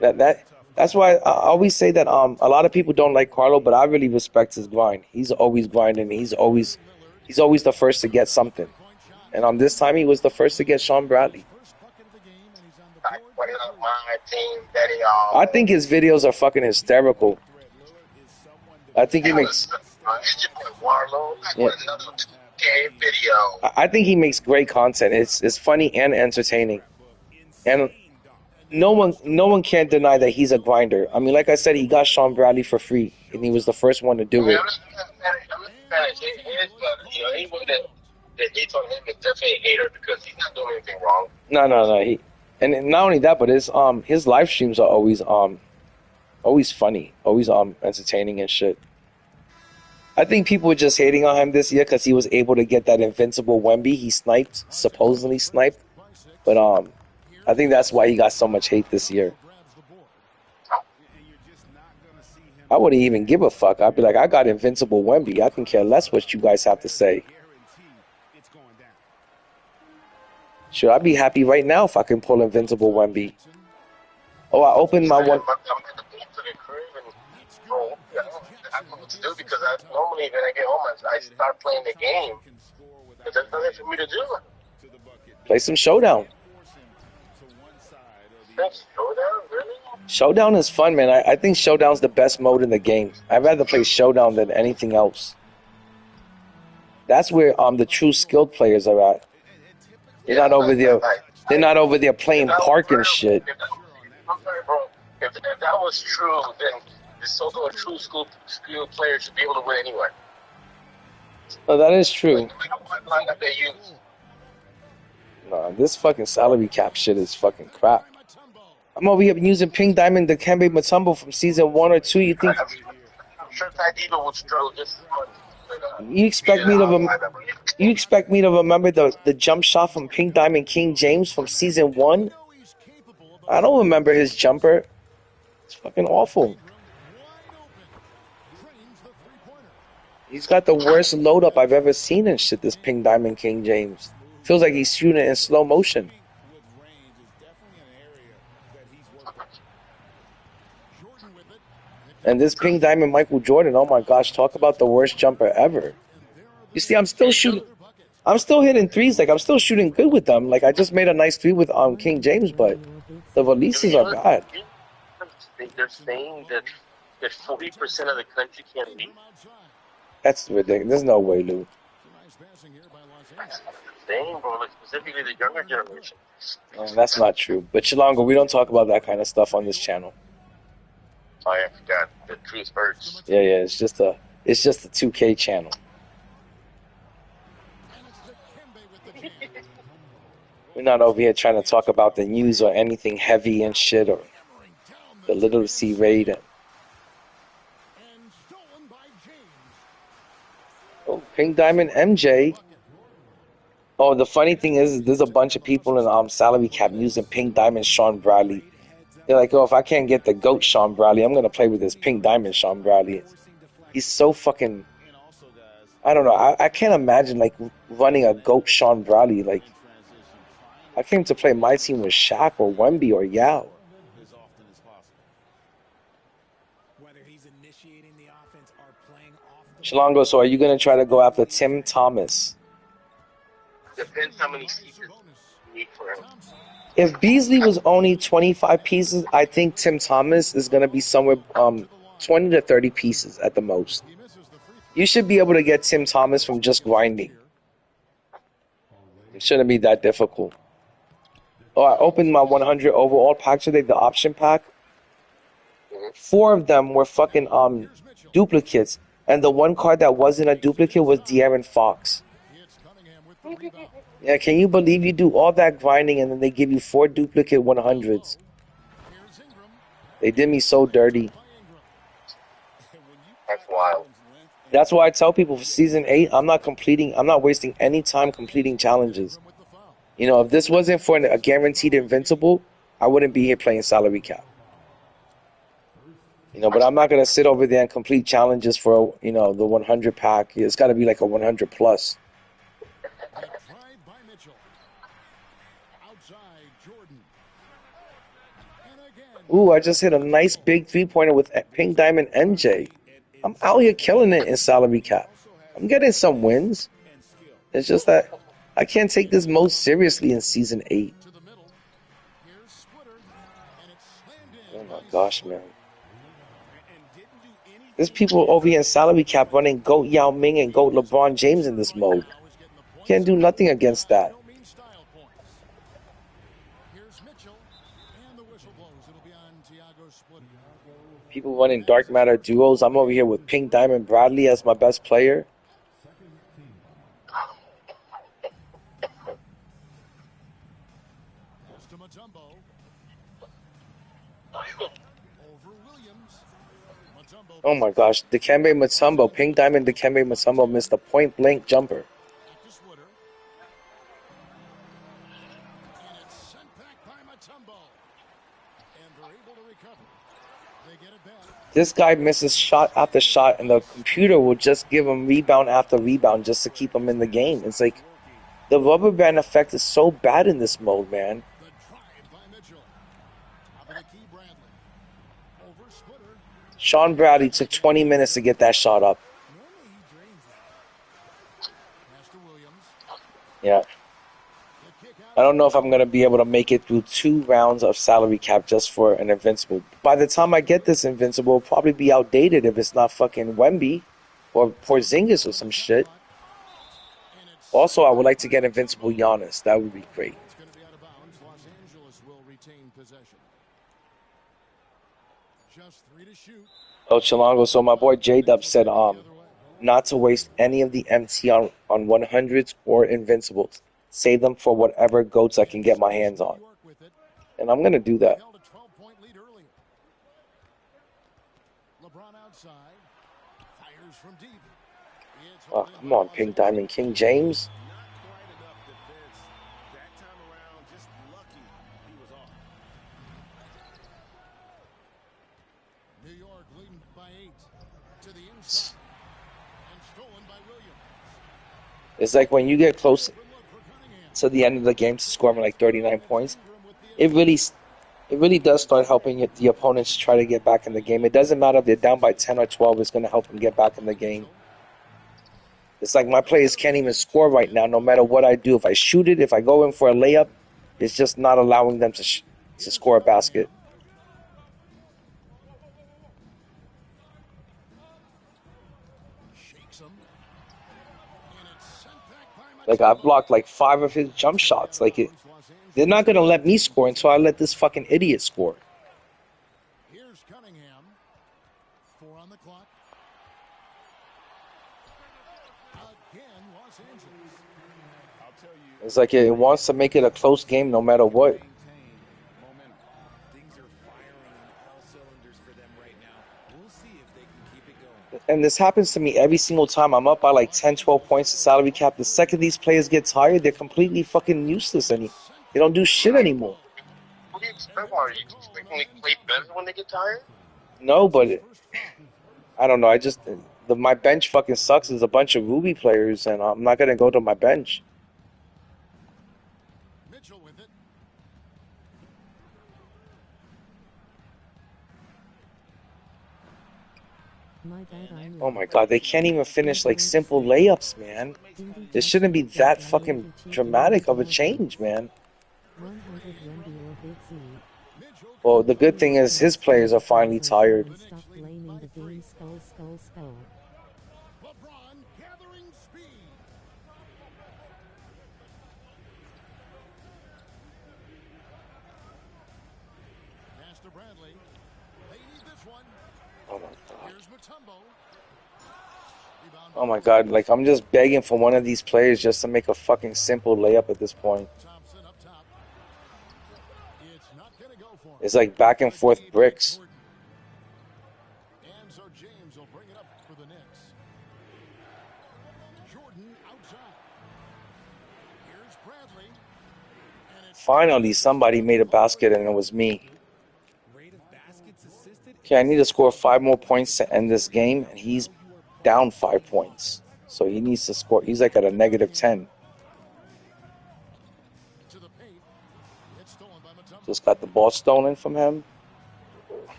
That's why I always say that a lot of people don't like Carlo, but I really respect his grind. He's always grinding. He's always the first to get something. And on this time, he was the first to get Sean Bradley. I put it on my team, Daddy. I think his videos are fucking hysterical. I think he makes... Yeah. Video. I think he makes great content. It's funny and entertaining. And no one can deny that he's a grinder. I mean, like I said, he got Sean Bradley for free, and he was the first one to do it. He wouldn't. The hates on him is definitely a hater because he's not doing anything wrong. No. And not only that, but his live streams are always funny, always entertaining and shit. I think people were just hating on him this year because he was able to get that invincible Wemby. He supposedly sniped. But I think that's why he got so much hate this year. I wouldn't even give a fuck. I'd be like, I got invincible Wemby. I can care less what you guys have to say. Sure, I'd be happy right now if I can pull invincible Wemby. Oh, I opened my one... I don't know what to do because normally when I get home, I start playing the game. But there's nothing for me to do. Play some Showdown. Showdown, really? Showdown is fun, man. I think Showdown's the best mode in the game. I'd rather play Showdown than anything else. That's where the true skilled players are at. They're not over there. They're not over there playing park and shit. I'm sorry, bro. If that was true, then the so-called true skilled players should be able to win anyway. No, that is true. What lineup they use? Nah, this fucking salary cap shit is fucking crap. I'm over here using Pink Diamond Dikembe Mutombo from season 1 or 2. You think? I'm sure Ty Diva would struggle just as much. You expect me to remember the jump shot from Pink Diamond King James from season 1? I don't remember his jumper. It's fucking awful. He's got the worst load up I've ever seen in shit, this Pink Diamond King James. Feels like he's shooting in slow motion. And this Pink Diamond Michael Jordan, oh my gosh, talk about the worst jumper ever. You see, I'm still hitting threes, like I'm still shooting good with them. Like I just made a nice three with King James, but the releases are bad. They're saying that 40% of the country can't leave. That's ridiculous. There's no way, Lou. That's saying, bro, like specifically the younger generation. That's not true. But Chilongo, we don't talk about that kind of stuff on this channel. Oh, I forgot. The truth hurts. Yeah, it's just a 2K channel. We're not over here trying to talk about the news or anything heavy and shit or the literacy rate. Oh, Pink Diamond MJ. Oh, the funny thing is there's a bunch of people in salary cap using Pink Diamond Sean Bradley. They're like, oh, if I can't get the GOAT Sean Bradley, I'm going to play with this Pink Diamond Sean Bradley. He's so fucking... I don't know. I can't imagine, like, running a GOAT Sean Bradley. Like, I came to play my team with Shaq or Wemby or Yao. Chilongo, so are you going to try to go after Tim Thomas? Depends how many pieces you need for him. If Beasley was only 25 pieces, I think Tim Thomas is going to be somewhere 20 to 30 pieces at the most. You should be able to get Tim Thomas from just grinding. It shouldn't be that difficult. Oh, I opened my 100 overall pack today, the option pack. 4 of them were fucking duplicates. And the one card that wasn't a duplicate was De'Aaron Fox. It's Cunningham with the rebound. Yeah, can you believe you do all that grinding and then they give you 4 duplicate 100s? Here's Ingram. They did me so dirty. By Ingram. That's wild. That's why I tell people for season 8, I'm not wasting any time completing challenges. With the foul. You know, if this wasn't for a guaranteed invincible, I wouldn't be here playing salary cap. You know, but I'm not going to sit over there and complete challenges for, you know, the 100 pack. It's got to be like a 100 plus. The drive by Mitchell. Outside Jordan. And again. Ooh, I just hit a nice big 3-pointer with Pink Diamond MJ. I'm out here killing it in salary cap. I'm getting some wins. It's just that I can't take this most seriously in season 8. To the middle. Here's Splitter. And it's slammed in. Oh my gosh, man. There's people over here in salary cap running GOAT Yao Ming and GOAT LeBron James in this mode. Can't do nothing against that. No mean style points. Here's Mitchell. And the whistle blows. It'll be on Thiago Splitter. People running Dark Matter duos. I'm over here with Pink Diamond Bradley as my best player. Pass to Mutombo. Over Williams. Mutombo. Oh my gosh, Dikembe Mutombo, Pink Diamond Dikembe Mutombo missed a point-blank jumper. Back to Splitter. And it's sent back by Mutombo. And they're able to recover. They get it back. This guy misses shot after shot, and the computer will just give him rebound after rebound just to keep him in the game. It's like the rubber band effect is so bad in this mode, man. The drive by Mitchell. Top of the key, Bradley. Over Splitter. Sean Bradley took 20 minutes to get that shot up. Pass to Williams. Yeah. The kick out. I don't know if I'm going to be able to make it through 2 rounds of salary cap just for an invincible. By the time I get this invincible, it'll probably be outdated if it's not fucking Wemby or Porzingis or some shit. And it's Also, I would like to get invincible Giannis. That would be great. It's going to be out of bounds. Los Angeles will retain possession. Just 3 to shoot. Oh, Chilango. So my boy J-Dub said not to waste any of the MT on 100s or invincibles. Save them for whatever goats I can get my hands on. York with it. And I'm going to do that. Held a 12-point lead earlier. LeBron outside. Fires from deep. It's Oh, come on, Pink Diamond King James. Not quite enough defense. That time around, just lucky he was off. New York leading by 8 to the inside. And stolen by Williams. It's like when you get close Good look for Cunningham. to the end of the game to scoring like 39 points, it really does start helping the opponents try to get back in the game. It doesn't matter if they're down by 10 or 12, it's going to help them get back in the game. It's like my players can't even score right now no matter what I do. If I shoot it, if I go in for a layup, it's just not allowing them to score a basket. Shakes him. And it's sent back by Like, I blocked like 5 of his jump shots. Like, they're not going to let me score until I let this fucking idiot score. Here's Cunningham. 4 on the clock. Again, Los Angeles. I'll tell you, It's like it wants to make it a close game no matter what. maintain momentum. Things are firing on all cylinders for them right now. We'll see if they can keep it going. And this happens to me every single time. I'm up by like 10, 12 points to salary cap. The second these players get tired, they're completely fucking useless. They don't do shit anymore. What do you expect? Are you expecting to play better when they get tired? No, but I don't know. My bench fucking sucks. There's a bunch of Ruby players, and I'm not going to go to my bench. Mitchell with it. Oh my god, they can't even finish like simple layups, man. It shouldn't be that fucking dramatic of a change, man. 100 Wemby or Big Z. Well, the good thing is his players are finally tired. Stop blaming the game. Skull, skull, skull. LeBron gathering speed. Pass to Bradley. They need this one. Oh my god. Here's Mutombo. Oh my god, like I'm just begging for one of these players just to make a fucking simple layup at this point. Thompson up top. It's not gonna go for him. It's like back and forth bricks. And so James will bring it up for the Knicks. Jordan outside. Here's Bradley. Finally, somebody made a basket and it was me. Okay, I need to score 5 more points to end this game, and he's down 5 points. So he needs to score. He's like at a -10. Just got the ball stolen from him.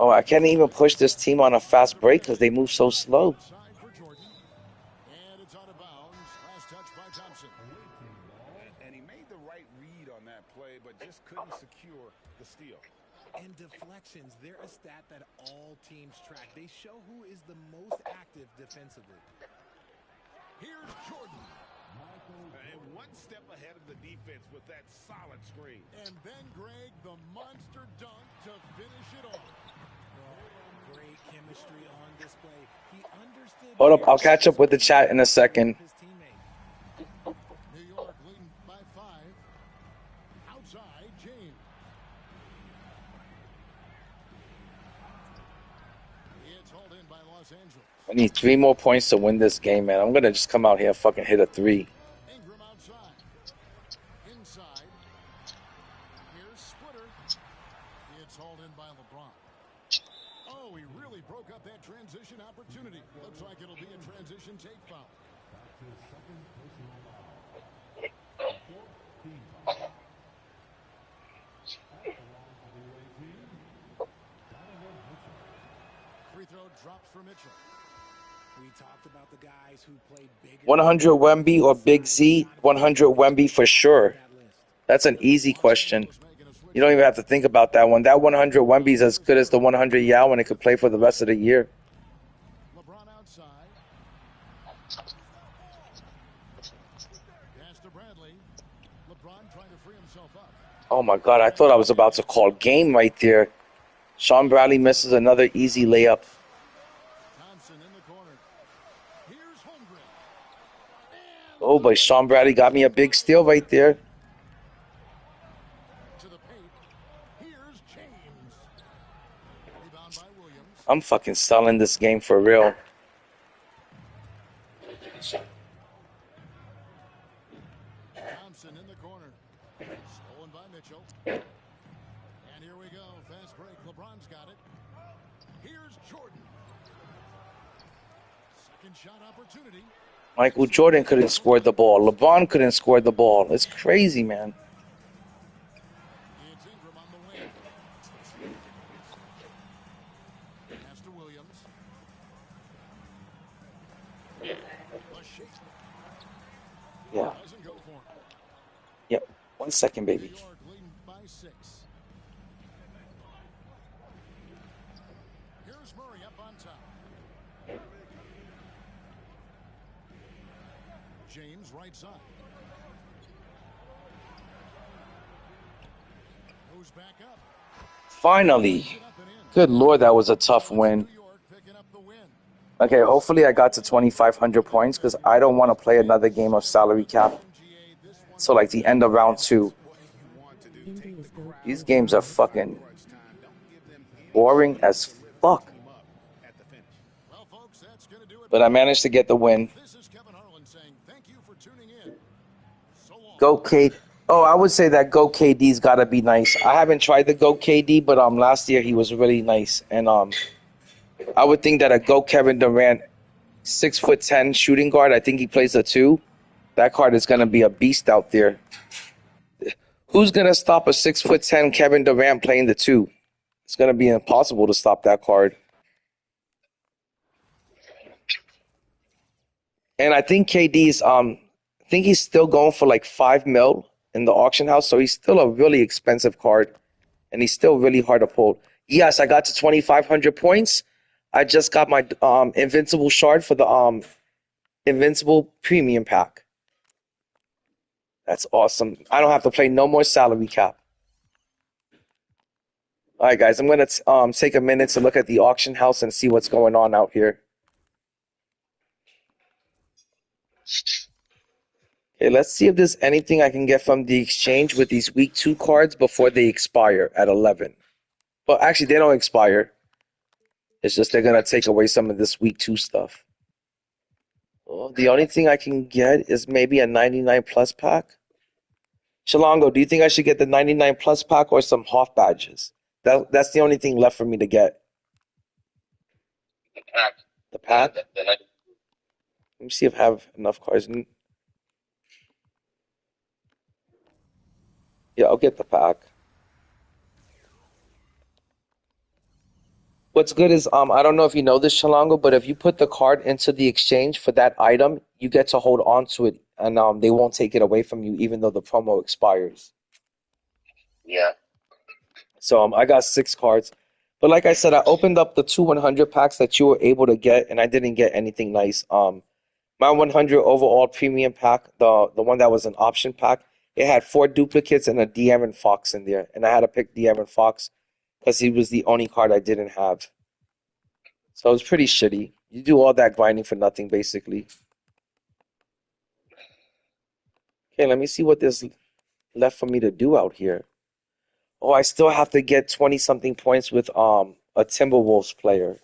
Oh, I can't even push this team on a fast break because they move so slow. And it's out of bounds. Last touch by Thompson. And he made the right read on that play, but just couldn't secure the steal. And deflections, they're a stat that all teams track. They show who is the most active defensively. Here's Jordan. And one step ahead of the defense with that solid screen. And then Greg, the monster dunk to finish it off. Great chemistry on display. He understood. Hold up, I'll catch up with the chat in a second. New York leading by 5. Outside, James. It's hauled in by Los Angeles. I need 3 more points to win this game, man. I'm going to just come out here and fucking hit a 3. Ingram outside. Inside. Here's Splitter. It's hauled in by LeBron. Oh, he really broke up that transition opportunity. Looks like it'll be a transition take foul. Free throw dropped for Mitchell. We talked about the guys who played big. 100 Wemby or Big Z? 100 Wemby for sure. That's an easy question. You don't even have to think about that one. That 100 Wemby is as good as the 100 Yao, and it could play for the rest of the year. LeBron outside. Pass to Bradley. LeBron trying to free himself up. Oh my god, I thought I was about to call game right there. Sean Bradley misses another easy layup. Thompson in the corner. Here's Holmgren. Oh, but Sean Bradley got me a big steal right there. To the paint. Here's James. Rebound by Williams. I'm fucking selling this game for real. Thompson in the corner. Stolen by Mitchell. And here we go. Fast break. LeBron's got it. Here's Jordan. Second shot opportunity. Michael Jordan couldn't score the ball. LeBron couldn't score the ball. It's crazy, man. It's Ingram on the wing. Pass to Williams. A shake. Yeah. Doesn't go for him. Yep. 1 second, baby. New York leading by 6. Here's Murray up on top. James right side. Moves back up. Finally. Good Lord, that was a tough win. New York picking up the win. Okay, hopefully I got to 2,500 points because I don't want to play another game of salary cap. So like the end of round 2. These games are fucking boring as fuck. Well, folks, that's going to do it. But I managed to get the win. This is Kevin Harlan saying thank you for tuning in. So long. Go KD. Oh, I would say that Go KD's got to be nice. I haven't tried the Go KD, but last year he was really nice. And I would think that a Go Kevin Durant 6'10" shooting guard, I think he plays a 2. That card is going to be a beast out there. Who's going to stop a 6'10" Kevin Durant playing the 2? It's going to be impossible to stop that card. And I think KD's I think he's still going for like $5 million in the auction house, so he's still a really expensive card, and he's still really hard to pull. Yes, I got to 2,500 points. I just got my Invincible shard for the Invincible premium pack. That's awesome. I don't have to play no more salary cap. All right, guys, I'm going to take a minute to look at the auction house and see what's going on out here. Okay, let's see if there's anything I can get from the exchange with these week 2 cards before they expire at 11. Well, actually, they don't expire. It's just they're going to take away some of this week 2 stuff. Well, the only thing I can get is maybe a 99 plus pack. Shalongo, do you think I should get the 99 plus pack or some Hoff badges? That's the only thing left for me to get. The pack. The pack? The Let me see if I have enough cards. Yeah, I'll get the pack. What's good is I don't know if you know this, Shalongo, but if you put the card into the exchange for that item, you get to hold on to it, and they won't take it away from you, even though the promo expires. Yeah. So I got 6 cards, but like I said, I opened up the 2 100 packs that you were able to get, and I didn't get anything nice. My 100 overall premium pack, the one that was an option pack, it had 4 duplicates and a De'Aaron Fox in there, and I had to pick De'Aaron Fox because he was the only card I didn't have. So it was pretty shitty. You do all that grinding for nothing, basically. Okay, let me see what there's left for me to do out here. Oh, I still have to get 20-something points with a Timberwolves player.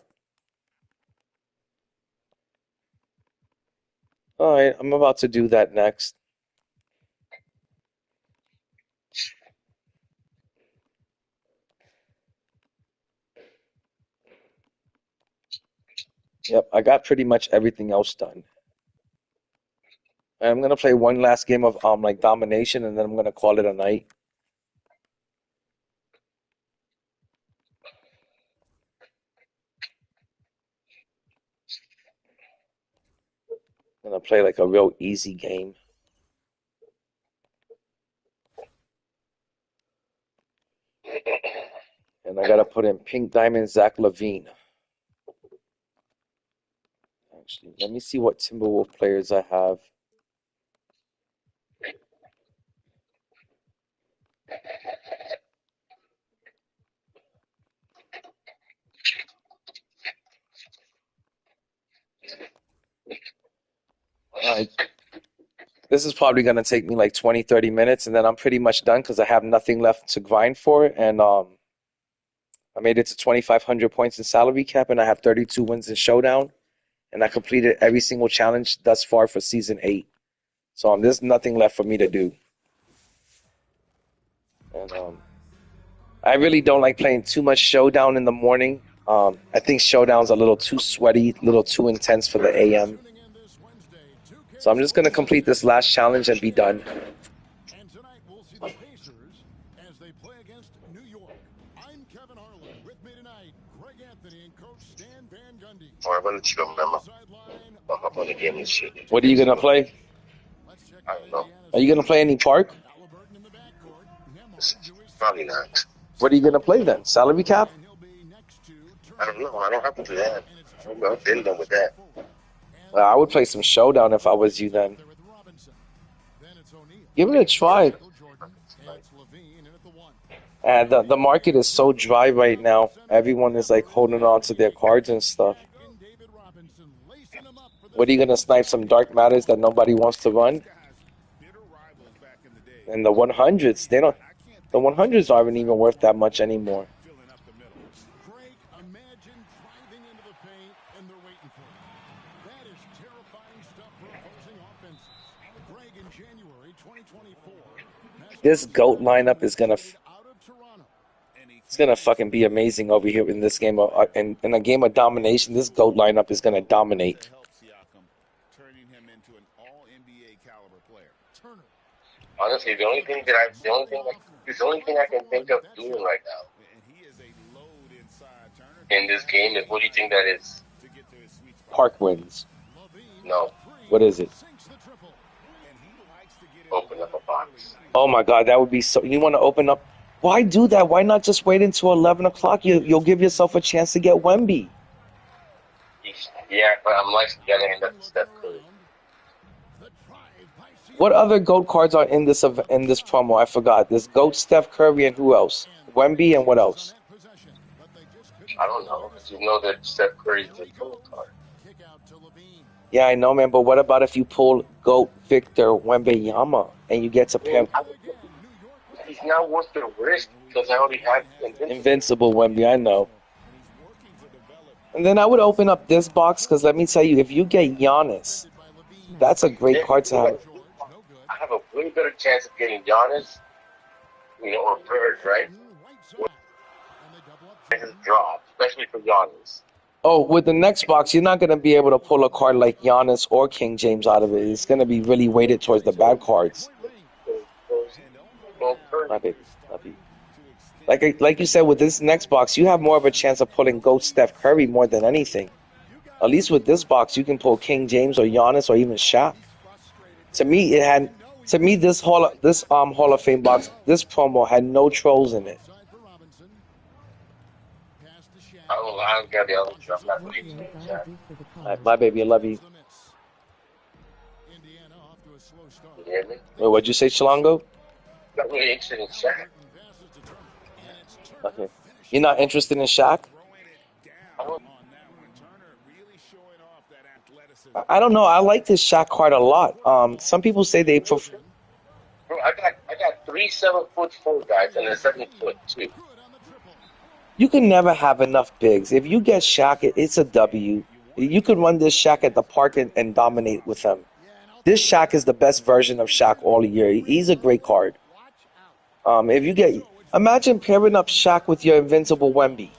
All right, I'm about to do that next. Yep, I got pretty much everything else done. And I'm gonna play one last game of like domination, and then I'm gonna call it a night. I'm gonna play like a real easy game. And I gotta put in Pink Diamond Zach LaVine. Actually, let me see what Timberwolf players I have. This is probably going to take me like 20, 30 minutes, and then I'm pretty much done because I have nothing left to grind for. And I made it to 2,500 points in salary cap, and I have 32 wins in showdown. And I completed every single challenge thus far for season 8. So there's nothing left for me to do. And I really don't like playing too much showdown in the morning. I think showdown's a little too sweaty, a little too intense for the AM. So I'm just going to complete this last challenge and be done. And tonight we'll see the Pacers as they play against New York. I'm Kevin Harlan. With me tonight, Greg Anthony and Coach Stan Van Gundy. Or I'm gonna chill, remember. I'm up on the game and shit. What are you going to play? I don't know. Are you going to play any park? Probably not. What are you going to play then? Salary cap? I don't know. I don't have to do that. I've been done with that. I would play some showdown if I was you then. Give it a try. And the market is so dry right now. Everyone is like holding on to their cards and stuff. What are you going to snipe some dark matters that nobody wants to run? And the 100s, they don't. The 100s aren't even worth that much anymore. Greg, imagine driving into the paint and they're waiting for it. That is terrifying stuff for opposing offenses. Greg, in January 2024, This GOAT lineup is gonna. It's gonna fucking be amazing over here in this game. In a game of domination, this GOAT lineup is gonna dominate. Turning him into an all-NBA caliber player. Turner. Honestly, the only thing I can think of doing right now in this game is, what do you think that is? Park wins. No. What is it? Open up a box. Oh my God, that would be so. You want to open up? Why do that? Why not just wait until 11 o'clock? You'll give yourself a chance to get Wemby. Yeah, but I'm like gonna end up with Steph Curry. What other GOAT cards are in this promo? I forgot. There's GOAT, Steph Curry, and who else? Wemby, and what else? I don't know. You know that Steph Curry is a GOAT card. Yeah, I know, man. But what about if you pull GOAT Victor Wembanyama and you get to pair He's not worth the risk because I already have Invincible Wemby? I know. And then I would open up this box because let me tell you, if you get Giannis, that's a great card to have. I have a way better chance of getting Giannis, or Bird, right? His drop, especially for Giannis. Oh, with the next box, you're not going to be able to pull a card like Giannis or King James out of it. It's going to be really weighted towards the bad cards. My baby, love you. Like you said, with this next box, you have more of a chance of pulling GOAT Steph Curry more than anything. At least with this box, you can pull King James or Giannis or even Shaq. To me, this Hall of Fame box, this promo had no trolls in it. I don't got the other stuff. I'm not really Shaq. My baby, I love you. You hear me? Wait, what'd you say, Chilango? Not really interested in Shaq. Okay. You're not interested in Shaq? I don't know. I like this Shaq card a lot. Some people say they prefer. Bro, I got 3 7'4" guys and a 7'2". You can never have enough bigs. If you get Shaq, it's a W. You could run this Shaq at the park and dominate with him. This Shaq is the best version of Shaq all year. He's a great card. If you get, imagine pairing up Shaq with your Invincible Wemby,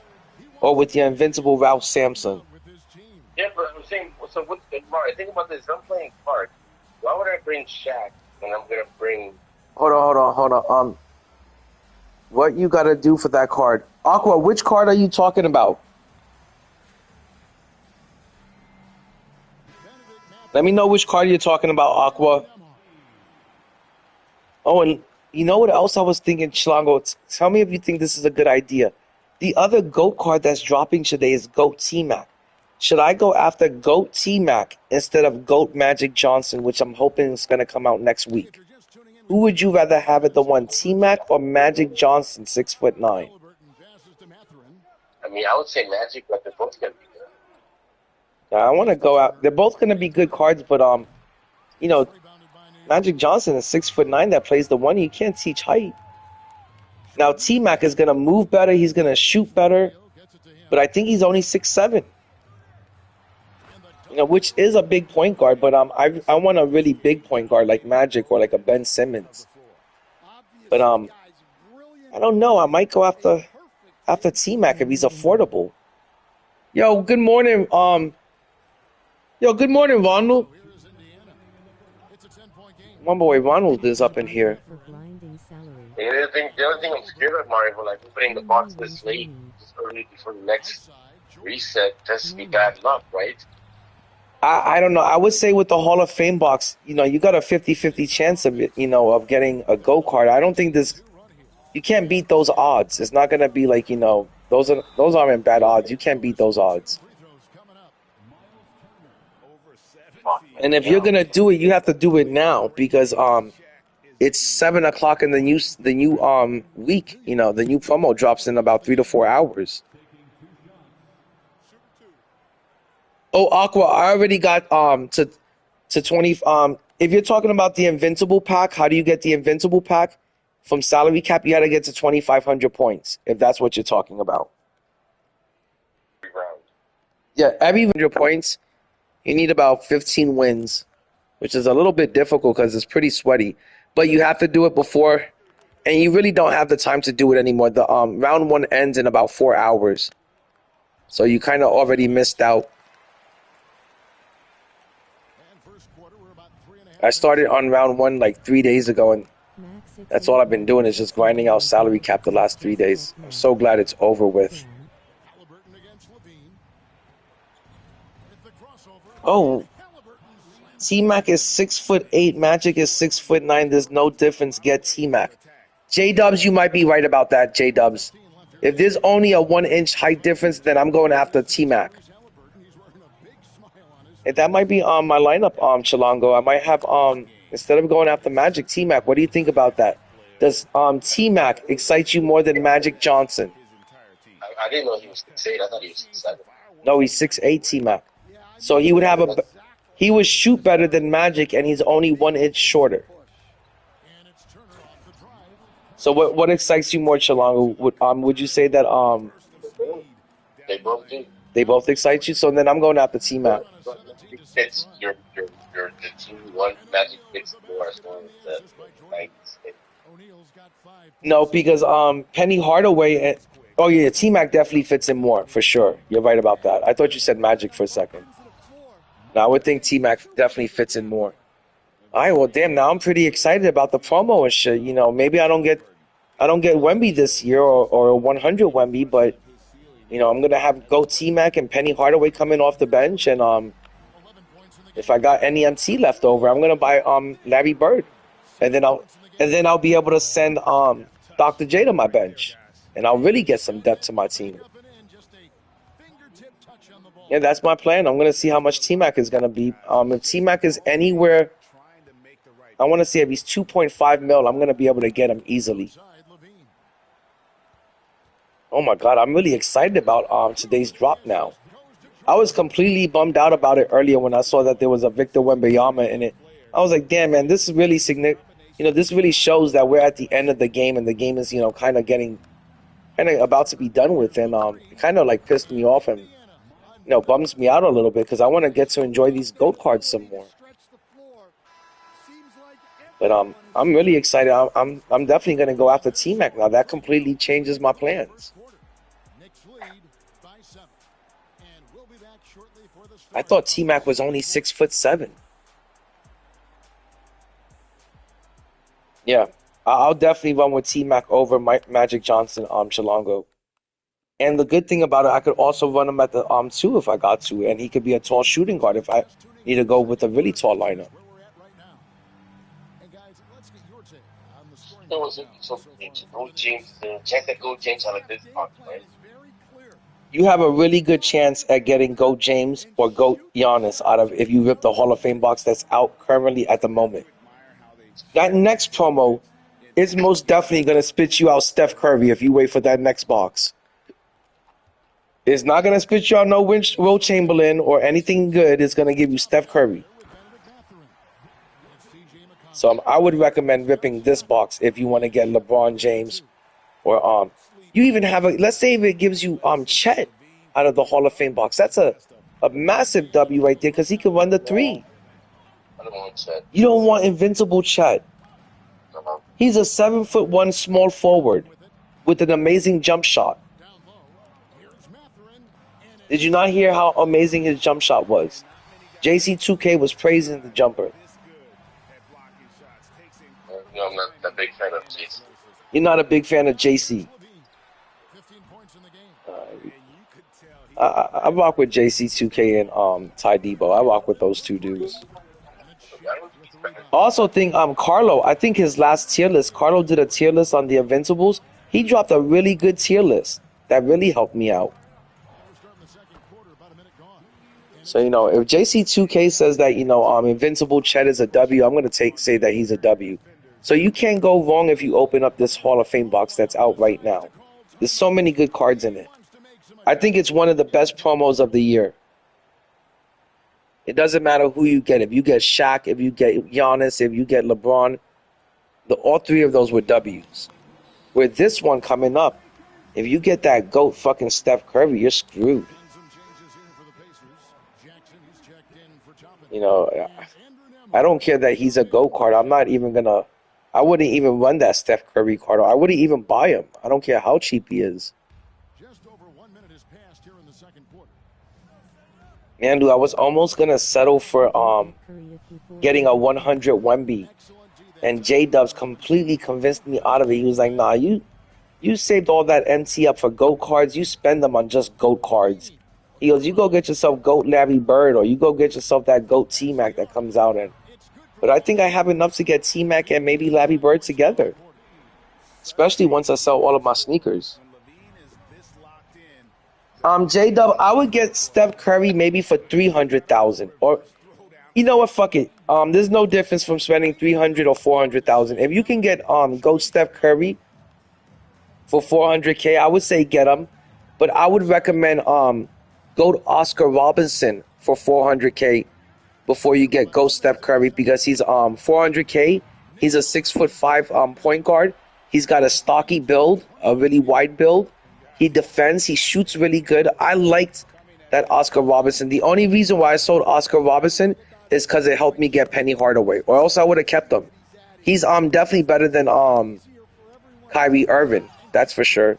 or with your Invincible Ralph Sampson. Yeah, but I'm saying, so what's the Mario? Think about this. I'm playing cards. Why would I bring Shaq when I'm gonna bring? Hold on. What you gotta do for that card? Aqua, which card are you talking about? Let me know which card you're talking about, Aqua. Oh, and you know what else I was thinking, Chilango? Tell me if you think this is a good idea. The other GOAT card that's dropping today is GOAT T-Mac. Should I go after GOAT T-Mac instead of GOAT Magic Johnson, which I'm hoping is going to come out next week? Who would you rather have at the one, T-Mac or Magic Johnson, 6'9"? I mean, I would say Magic, but they're both gonna be good. I want to go out. They're both going to be good cards, but Magic Johnson is 6'9" that plays the one. You can't teach height. Now T-Mac is going to move better. He's going to shoot better, but I think he's only 6'7". Which is a big point guard, but I want a really big point guard like Magic or like a Ben Simmons. But I don't know. I might go after T-Mac if he's affordable. Yo, good morning. Good morning, Ronald. My boy Ronald is up in here. The other thing I'm scared of, Mario, like opening the box this late, just early before the next reset, just be bad luck, right? I don't know. I would say with the Hall of Fame box, you got a 50-50 chance of it, of getting a GO card. I don't think you can't beat those odds. It's not going to be like, those aren't bad odds. You can't beat those odds. And if you're going to do it, you have to do it now because it's 7 o'clock in the new week. The new promo drops in about 3 to 4 hours. Oh, Aqua, I already got to 20. If you're talking about the Invincible pack, how do you get the Invincible pack? From salary cap, you got to get to 2,500 points, if that's what you're talking about. Yeah, every 100 points, you need about 15 wins, which is a little bit difficult because it's pretty sweaty. But you have to do it before, and you really don't have the time to do it anymore. The round 1 ends in about 4 hours, so you kind of already missed out. I started on round 1 like 3 days ago, and that's all I've been doing is just grinding out salary cap the last 3 days. I'm so glad it's over with. Oh, T-Mac is 6'8", Magic is 6'9". There's no difference. Get T-Mac. J-Dubs, you might be right about that, J-Dubs. If there's only a 1-inch height difference, then I'm going after T-Mac. And that might be my lineup, Chilango. I might have instead of going after Magic, T-Mac. What do you think about that? Does T-Mac excite you more than Magic Johnson? I didn't know he was 6'8". I thought he was 6'7". No, he's 6'8", T-Mac. So he would have He would shoot better than Magic, and he's only 1 inch shorter. So what excites you more, Chilango? Would you say that They both do. they both excite you? So then I'm going after T-Mac. Fits your the team one Magic fits more as well as the Knights. No, because Penny Hardaway. Oh yeah, T-Mac definitely fits in more for sure. You're right about that. I thought you said Magic for a second. No, I would think T-Mac definitely fits in more. All right, well, damn. Now I'm pretty excited about the promo and shit. You know, maybe I don't get Wemby this year or 100 Wemby, but you know, I'm gonna have go T-Mac and Penny Hardaway coming off the bench, and if I got any MT left over, I'm gonna buy Larry Bird, and then I'll be able to send Dr. J to my bench, and I'll really get some depth to my team. Yeah, that's my plan. I'm gonna see how much T-Mac is gonna be. If T-Mac is anywhere, I want to see if he's 2.5 mil. I'm gonna be able to get him easily. Oh my God, I'm really excited about today's drop now. I was completely bummed out about it earlier when I saw that there was a Victor Wembanyama in it. I was like, damn, man, this is really significant. You know, this really shows that we're at the end of the game, and the game is, you know, kind of about to be done with, and it kind of like pissed me off and, you know, bums me out a little bit because I want to get to enjoy these GOAT cards some more. But I'm really excited. I'm definitely gonna go after T-Mac now. That completely changes my plans. I thought T-Mac was only 6'7". Yeah, I'll definitely run with T-Mac over Magic Johnson, Chilango. And the good thing about it, I could also run him at the 2 if I got to, and he could be a tall shooting guard if I need to go with a really tall lineup. There was Go James. Check that Go James on a good spot, right? You have a really good chance at getting GOAT James or GOAT Giannis out of if you rip the Hall of Fame box that's out currently at the moment. That next promo is most definitely going to spit you out Steph Curry if you wait for that next box. It's not going to spit you out no Will Chamberlain or anything good. It's going to give you Steph Curry. So I would recommend ripping this box if you want to get LeBron James or you even have let's say if it gives you Chet out of the Hall of Fame box. That's a massive W right there because he can run the 3. I don't want Chet. You don't want Invincible Chet. He's a 7'1" small forward with an amazing jump shot. Did you not hear how amazing his jump shot was? JC2K was praising the jumper. No, I'm not a big fan of JC. You're not a big fan of JC. I rock with JC2K and Ty Debo. I rock with those two dudes. I also think Carlo, I think his last tier list, Carlo did a tier list on the Invincibles. He dropped a really good tier list that really helped me out. So, you know, if JC2K says that, you know, Invincible Chet is a W, I'm going to say that he's a W. So you can't go wrong if you open up this Hall of Fame box that's out right now. There's so many good cards in it. I think it's one of the best promos of the year. It doesn't matter who you get. If you get Shaq, if you get Giannis, if you get LeBron, all 3 of those were W's. With this one coming up, if you get that GOAT fucking Steph Curry, you're screwed. You know, I don't care that he's a GOAT card. I'm not even gonna. I wouldn't even run that Steph Curry card. I wouldn't even buy him. I don't care how cheap he is. Man, dude, I was almost gonna settle for getting a 100 Wemby, and J-Dubs completely convinced me out of it. He was like, "Nah, you saved all that MT up for GOAT cards. You spend them on just GOAT cards." He goes, "You go get yourself GOAT Larry Bird, or you go get yourself that GOAT T-Mac that comes out in." But I think I have enough to get T-Mac and maybe Larry Bird together, especially once I sell all of my sneakers. J-Dub, I would get Steph Curry maybe for 300,000, or you know what? Fuck it. There's no difference from spending 300 or 400,000. If you can get GOAT Steph Curry for 400K, I would say get him. But I would recommend GOAT Oscar Robinson for 400K before you get GOAT Steph Curry because he's 400K. He's a 6'5" point guard. He's got a stocky build, a really wide build. He defends. He shoots really good. I liked that Oscar Robertson. The only reason why I sold Oscar Robertson is because it helped me get Penny Hardaway, or else I would have kept him. He's definitely better than Kyrie Irving. That's for sure.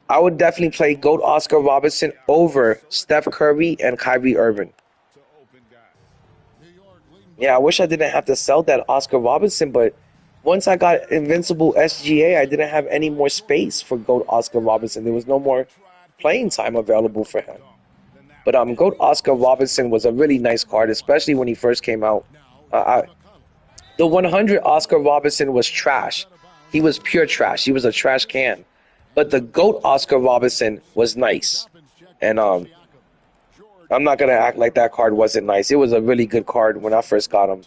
I would definitely play GOAT Oscar Robertson over Steph Curry and Kyrie Irving. Yeah, I wish I didn't have to sell that Oscar Robertson, but once I got Invincible SGA, I didn't have any more space for GOAT Oscar Robertson. There was no more playing time available for him. But GOAT Oscar Robertson was a really nice card, especially when he first came out. The 100 Oscar Robertson was trash. He was pure trash. He was a trash can. But the GOAT Oscar Robertson was nice. And I'm not going to act like that card wasn't nice. It was a really good card when I first got him.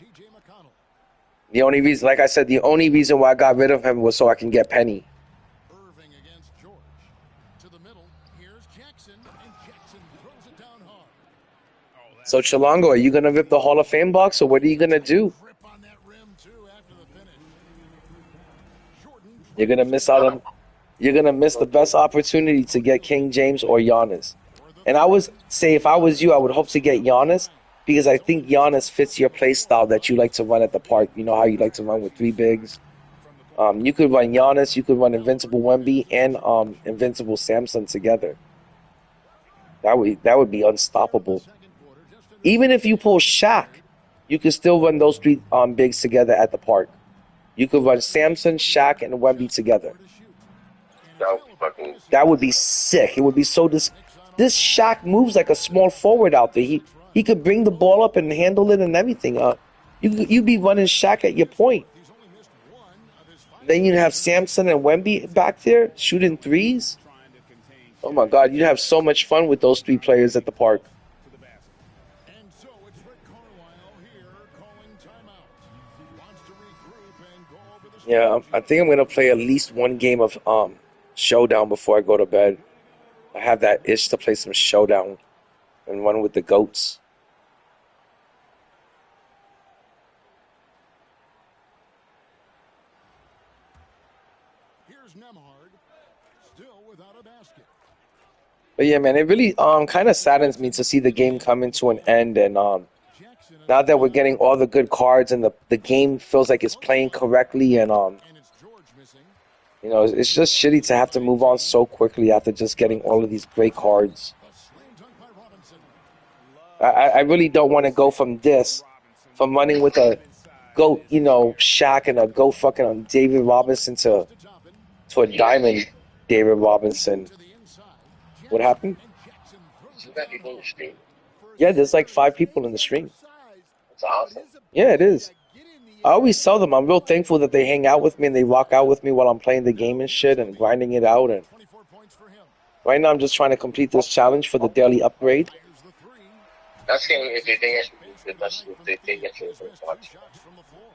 The only reason, like I said, the only reason why I got rid of him was so I can get Penny. So, Chilongo, are you going to rip the Hall of Fame box, or what are you going to do? You're going to miss out on... You're going to miss the best opportunity to get King James or Giannis. And I would say if I was you, I would hope to get Giannis because I think Giannis fits your play style that you like to run at the park. You know how you like to run with three bigs. You could run Giannis, you could run Invincible Wemby and Invincible Samson together. That would be unstoppable. Even if you pull Shaq, you could still run those three bigs together at the park. You could run Samson, Shaq, and Wemby together. That would be sick. It would be so this Shaq moves like a small forward out there. He could bring the ball up and handle it and everything. You'd be running Shaq at your point. Then you'd have Samson and Wemby back there shooting threes. Oh my God, you'd have so much fun with those three players at the park. Yeah, I think I'm gonna play at least one game of Showdown before I go to bed. I have that itch to play some Showdown and run with the GOATs. Here's Nemhard, still without a basket. But yeah, man, it really kind of saddens me to see the game coming to an end, and now that we're getting all the good cards and the game feels like it's playing correctly, and you know, it's just shitty to have to move on so quickly after just getting all of these great cards. I really don't want to go from running with a GOAT, you know, Shaq and a GOAT fucking David Robinson to a diamond David Robinson. What happened? Yeah, there's like 5 people in the stream. That's awesome. Yeah, it is. I always tell them I'm real thankful that they hang out with me and they rock out with me while I'm playing the game and shit and grinding it out. And right now I'm just trying to complete this challenge for the daily upgrade. That's if they think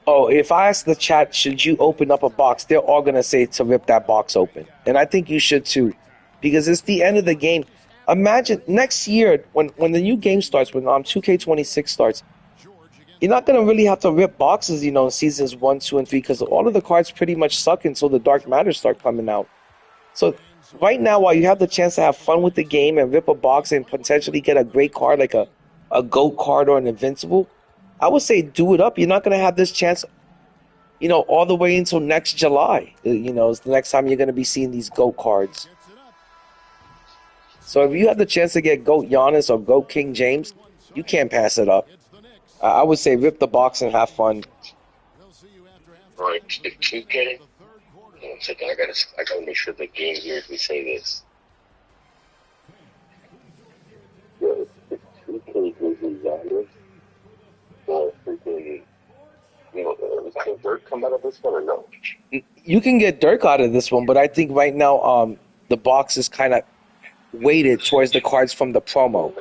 Oh, if I ask the chat, should you open up a box, they're all going to say to rip that box open. And I think you should too, because it's the end of the game. Imagine next year when the new game starts, when 2K26 starts, you're not going to really have to rip boxes, you know, in seasons 1, 2, and 3, because all of the cards pretty much suck until the Dark Matters start coming out. So right now, while you have the chance to have fun with the game and rip a box and potentially get a great card like a GOAT card or an Invincible, I would say do it up. You're not going to have this chance, you know, all the way until next July. You know, it's the next time you're going to be seeing these GOAT cards. So if you have the chance to get GOAT Giannis or GOAT King James, you can't pass it up. I would say rip the box and have fun. Right, 2K. One second, I gotta make sure the game here we say this. Yeah, it's 2K versus Giannis. Freaking, you know, can Dirk come out of this one or no? You can get Dirk out of this one, but I think right now the box is kind of weighted towards the cards from the promo.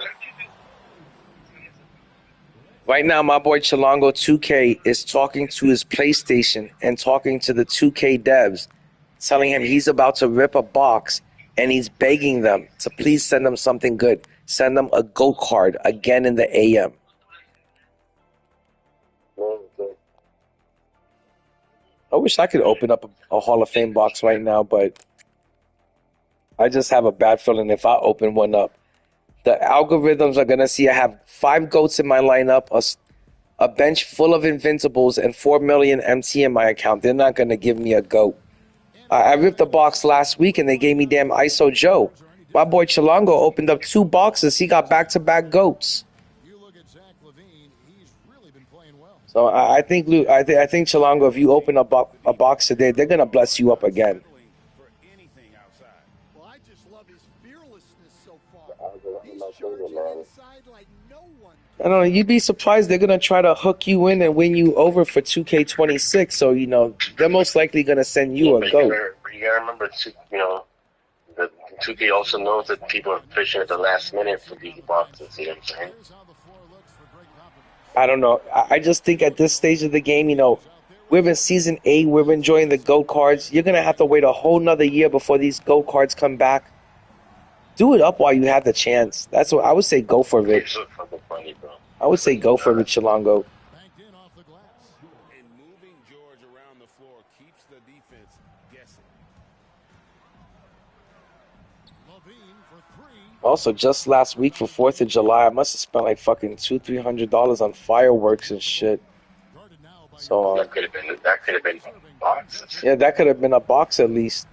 Right now, my boy Chilongo 2K is talking to his PlayStation and talking to the 2K devs, telling him he's about to rip a box, and he's begging them to please send him something good. Send them a GOAT card again in the AM. I wish I could open up a Hall of Fame box right now, but I just have a bad feeling if I open one up, the algorithms are gonna see I have 5 goats in my lineup, a bench full of invincibles, and 4 million MT in my account. They're not gonna give me a goat. I ripped a box last week and they gave me damn ISO Joe. My boy Chilongo opened up 2 boxes. He got back-to-back goats. So I think Chilongo, if you open a box today, they're gonna bless you up again. Well, I just love his fearlessness so far. He's charging inside like no one. I don't know. You'd be surprised they're gonna try to hook you in and win you over for 2K26. So they're most likely gonna send you a goat. You gotta remember, the 2K also knows that people are fishing at the last minute for these boxes. You know what I'm saying? I don't know. I just think at this stage of the game, we're in Season 8. We're enjoying the GOAT cards. You're going to have to wait a whole nother year before these GOAT cards come back. Do it up while you have the chance. That's what I would say. Go for it. I would say go for it, Chilongo. And moving George around the floor keeps the defense guessing. Also, just last week for 4th of July, I must have spent like fucking $200-300 on fireworks and shit. So that could have been boxes. Yeah, that could have been a box at least.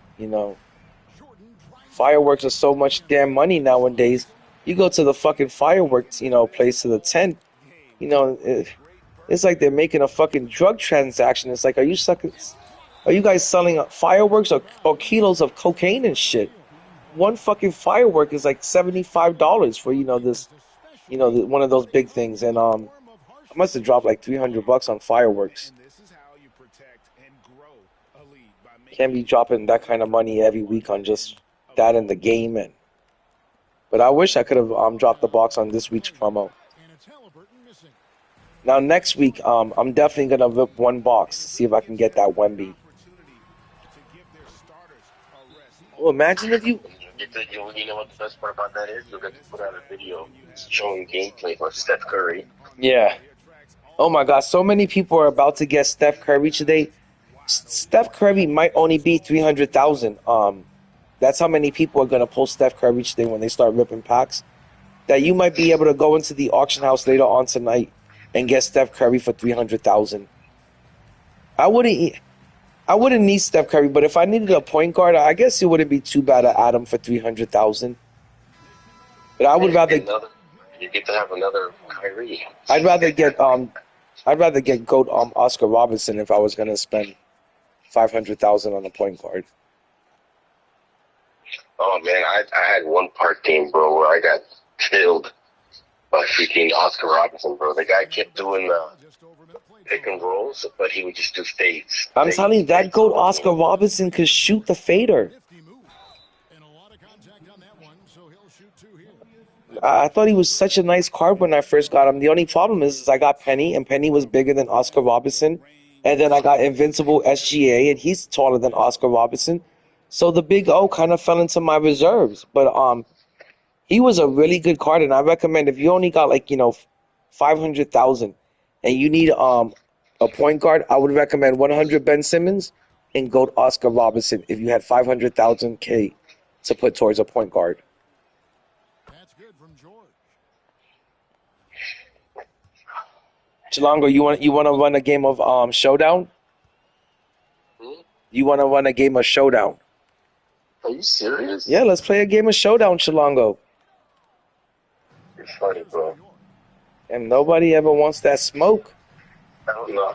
Fireworks are so much damn money nowadays. You go to the fucking fireworks, place to the tent. It's like they're making a fucking drug transaction. It's like, are you guys selling fireworks or kilos of cocaine and shit? One fucking firework is like $75 for this, one of those big things, and I must have dropped like $300 on fireworks. Can't be dropping that kind of money every week on just that in the game, but I wish I could have dropped the box on this week's promo. Now next week, I'm definitely gonna rip one box to see if I can get that Wemby. Well, imagine if you. You know what the best part about that is? You'll get to put out a video showing gameplay for Steph Curry. Yeah. Oh my God, so many people are about to get Steph Curry today. Steph Curry might only be 300,000. That's how many people are gonna pull Steph Curry today when they start ripping packs. That you might be able to go into the auction house later on tonight and get Steph Curry for 300,000. I wouldn't need Steph Curry, but if I needed a point guard, I guess it wouldn't be too bad to add him for 300,000. But I would rather. You get to have another Kyrie. I'd rather get GOAT Oscar Robertson if I was gonna spend 500,000 on a point guard. Oh man, I had one part game, bro, where I got killed by freaking Oscar Robertson, bro. The guy kept doing pick and rolls, but he would just do fades. I'm telling you, that GOAT Oscar Robertson could shoot the fader. I thought he was such a nice card when I first got him. The only problem is I got Penny, and Penny was bigger than Oscar Robertson. And then I got Invincible SGA, and he's taller than Oscar Robertson. So the Big O kind of fell into my reserves. But he was a really good card, and I recommend if you only got 500,000 and you need a point guard, I would recommend 100 Ben Simmons and GOAT Oscar Robertson if you had 500,000 K to put towards a point guard. That's good from George. Chilongo, you want to run a game of Showdown? You want to run a game of Showdown? Are you serious? Yeah, let's play a game of Showdown, Chilongo. You're funny, bro. And nobody ever wants that smoke. I don't know.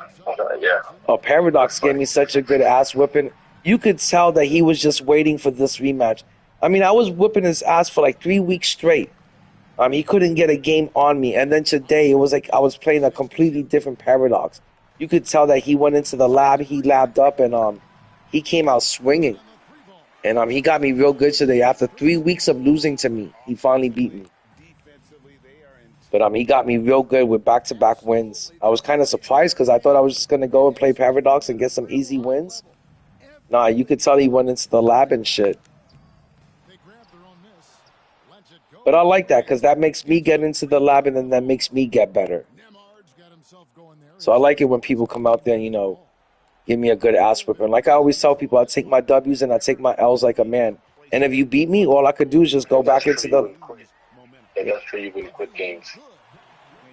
Yeah. Oh, Paradox gave me such a good ass whipping. You could tell that he was just waiting for this rematch. I mean, I was whipping his ass for like 3 weeks straight. He couldn't get a game on me. And then today, it was like I was playing a completely different Paradox. You could tell that he went into the lab, he labbed up, and he came out swinging. And he got me real good today. After 3 weeks of losing to me, he finally beat me. But he got me real good with back-to-back wins. I was kind of surprised because I thought I was just going to go and play Paradox and get some easy wins. Nah, you could tell he went into the lab and shit. But I like that because that makes me get into the lab and then that makes me get better. So I like it when people come out there and, give me a good ass whipping. Like I always tell people, I take my W's and I take my L's like a man. And if you beat me, all I could do is just go back into the. And that's for you when you quit games.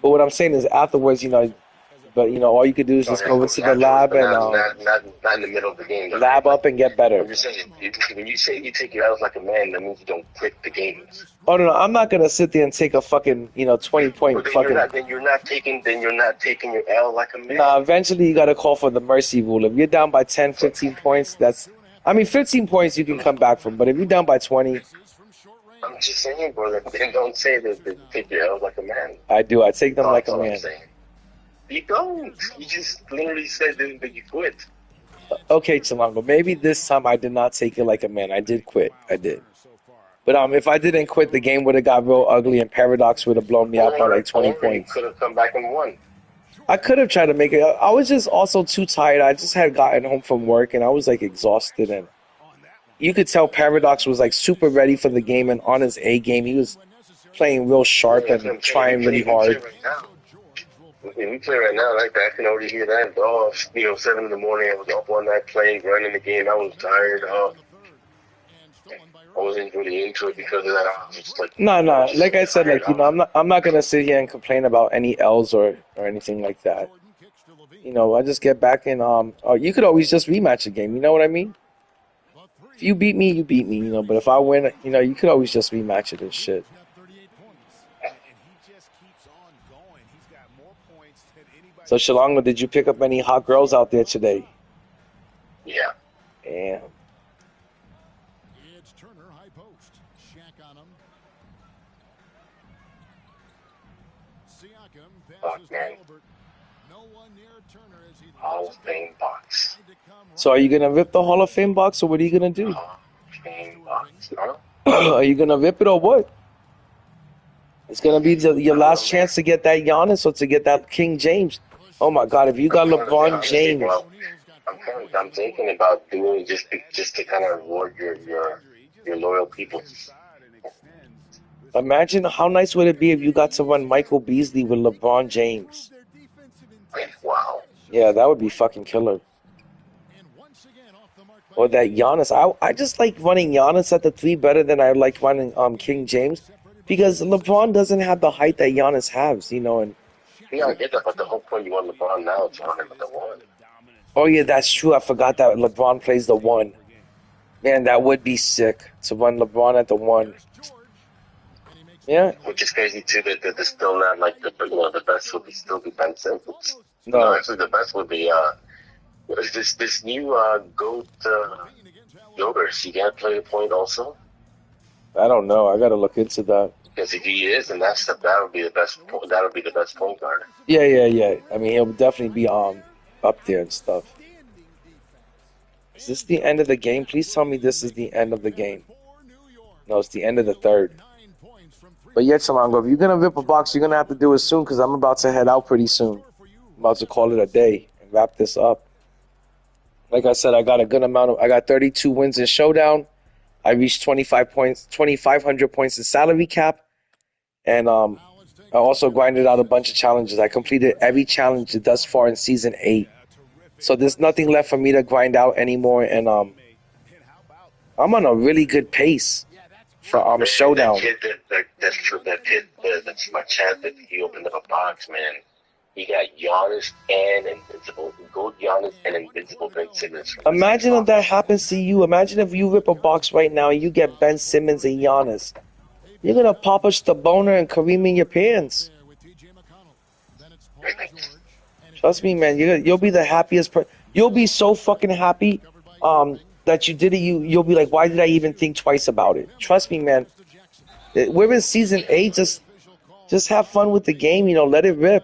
But what I'm saying is afterwards, but all you could do is just go into the lab and not in the middle of the game. lab up and get better. I'm just saying, when you say you take your L's like a man, that means you don't quit the games. Oh no, I'm not gonna sit there and take a fucking 20-point Then fucking. you're not taking your L like a man. Nah, eventually you gotta call for the mercy rule. If you're down by 10, 15 points, 15 points you can come back from. But if you're down by 20, I'm just saying, brother. Then don't say that you take your L's like a man. I do. I take them like a man. You don't. You just literally said that you quit. Okay, Chilango. Maybe this time I did not take it like a man. I did quit. I did. But if I didn't quit, the game would have got real ugly, and Paradox would have blown me out by like 20 points. You could have come back and won. I could have tried to make it. I was just also too tired. I just had gotten home from work, and I was like exhausted. And you could tell Paradox was like super ready for the game and on his A game. He was playing real sharp and trying really hard. We play right now like that. I can already hear that. 7 in the morning. I was up all night playing, running the game. I was tired. I wasn't really into it because of that. I was just like, no. Like I said, I'm not gonna sit here and complain about any L's or anything like that. I just get back and you could always just rematch a game. You know what I mean? If you beat me, you beat me. But if I win, you could always just rematch it and shit. So, Shalonga, did you pick up any hot girls out there today? Yeah. Damn. It's Turner, high post. Shaq on him. Siakam passes to Gilbert. No one near Turner as he Hall of Fame box. So, are you gonna rip the Hall of Fame box, or what are you gonna do? Hall of Fame box, huh? Are you gonna rip it or what? It's gonna be your last chance to get that Giannis or to get that King James. Oh my God! If you got LeBron James, I'm thinking about doing just to kind of reward your loyal people. Imagine how nice would it be if you got to run Michael Beasley with LeBron James. Wow. Yeah, that would be fucking killer. Or that Giannis. I just like running Giannis at the 3 better than I like running King James, because LeBron doesn't have the height that Giannis has, and. Yeah, I get that, but the whole point you want LeBron now is run him at the 1. Oh yeah, that's true. I forgot that LeBron plays the 1. Man, that would be sick to run LeBron at the 1. Yeah. Which is crazy too that they're still not like the best would still be Ben Simmons. No, actually the best would be this new GOAT Yogurt. You gotta play the point also. I don't know. I gotta look into that. Because if he is, then that would be the best. That would be the best point guard. Yeah. I mean, he'll definitely be up there and stuff. Is this the end of the game? Please tell me this is the end of the game. No, it's the end of the 3rd. But yeah, Chilango, if you're gonna rip a box, you're gonna have to do it soon, because I'm about to head out pretty soon. I'm about to call it a day and wrap this up. Like I said, I got a good amount I got 32 wins in Showdown. I reached 2,500 points in salary cap. And I also grinded out a bunch of challenges. I completed every challenge thus far in Season 8. So there's nothing left for me to grind out anymore. And I'm on a really good pace for Showdown. That's my chance that he opened up a box, man. He got Giannis and Invincible. Gold Giannis and Invincible Ben Simmons. Imagine if that happens to you. Imagine if you rip a box right now and you get Ben Simmons and Giannis. You're going to pop us the boner and Kareem in your pants. Trust me, man. You'll be the happiest person. You'll be so fucking happy that you did it. You'll be like, why did I even think twice about it? Trust me, man. We're in Season 8. Just have fun with the game. Let it rip.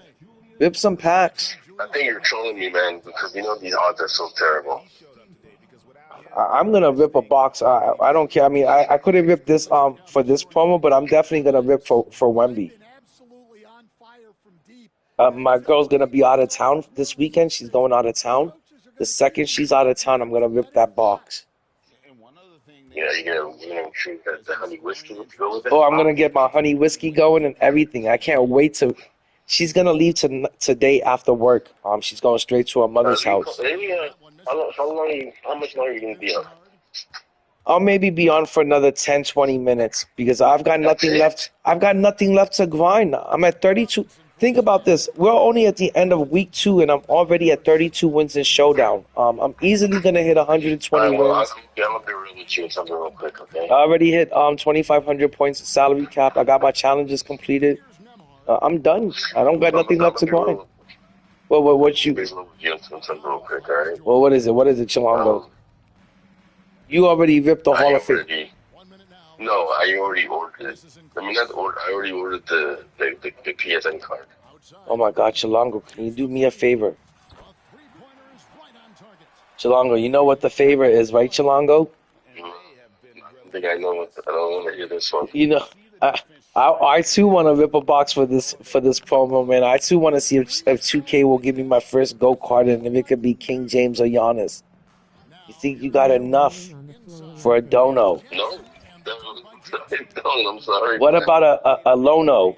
Rip some packs. I think you're trolling me, man, because these odds are so terrible. I'm gonna rip a box. I don't care. I mean, I couldn't rip this for this promo, but I'm definitely gonna rip for Wemby. My girl's gonna be out of town this weekend. She's going out of town. The second she's out of town, I'm gonna rip that box. Yeah, you're gonna drink the honey whiskey to go with it. Oh, I'm gonna get my honey whiskey going and everything. I can't wait to She's gonna leave today after work. She's going straight to her mother's house. How much longer are you gonna be up? I'll maybe be on for another 10, 20 minutes because I've got nothing left. I've got nothing left to grind. I'm at 32. Think about this. We're only at the end of week 2, and I'm already at 32 wins in Showdown. I'm easily going to hit 120 wins. I'm going to be real with you something real quick, okay? I already hit 2,500 points of salary cap. I got my challenges completed. I'm done. I don't got nothing left to grind. Well, what you? Something real quick, all right? Well, what is it? What is it, Chilongo? You already ripped the Hall of Fame. No, I already ordered it. I mean, not ordered. I already ordered the PSN card. Oh my God, Chilongo, can you do me a favor? Chilongo, you know what the favor is, right, Chilongo? I think I know. I don't want to hear this one. You know, I too want to rip a box for this promo, man. I too want to see if 2K will give me my first GOAT card and if it could be King James or Giannis. You think you got enough for a dono? No, I'm sorry. What about a lono?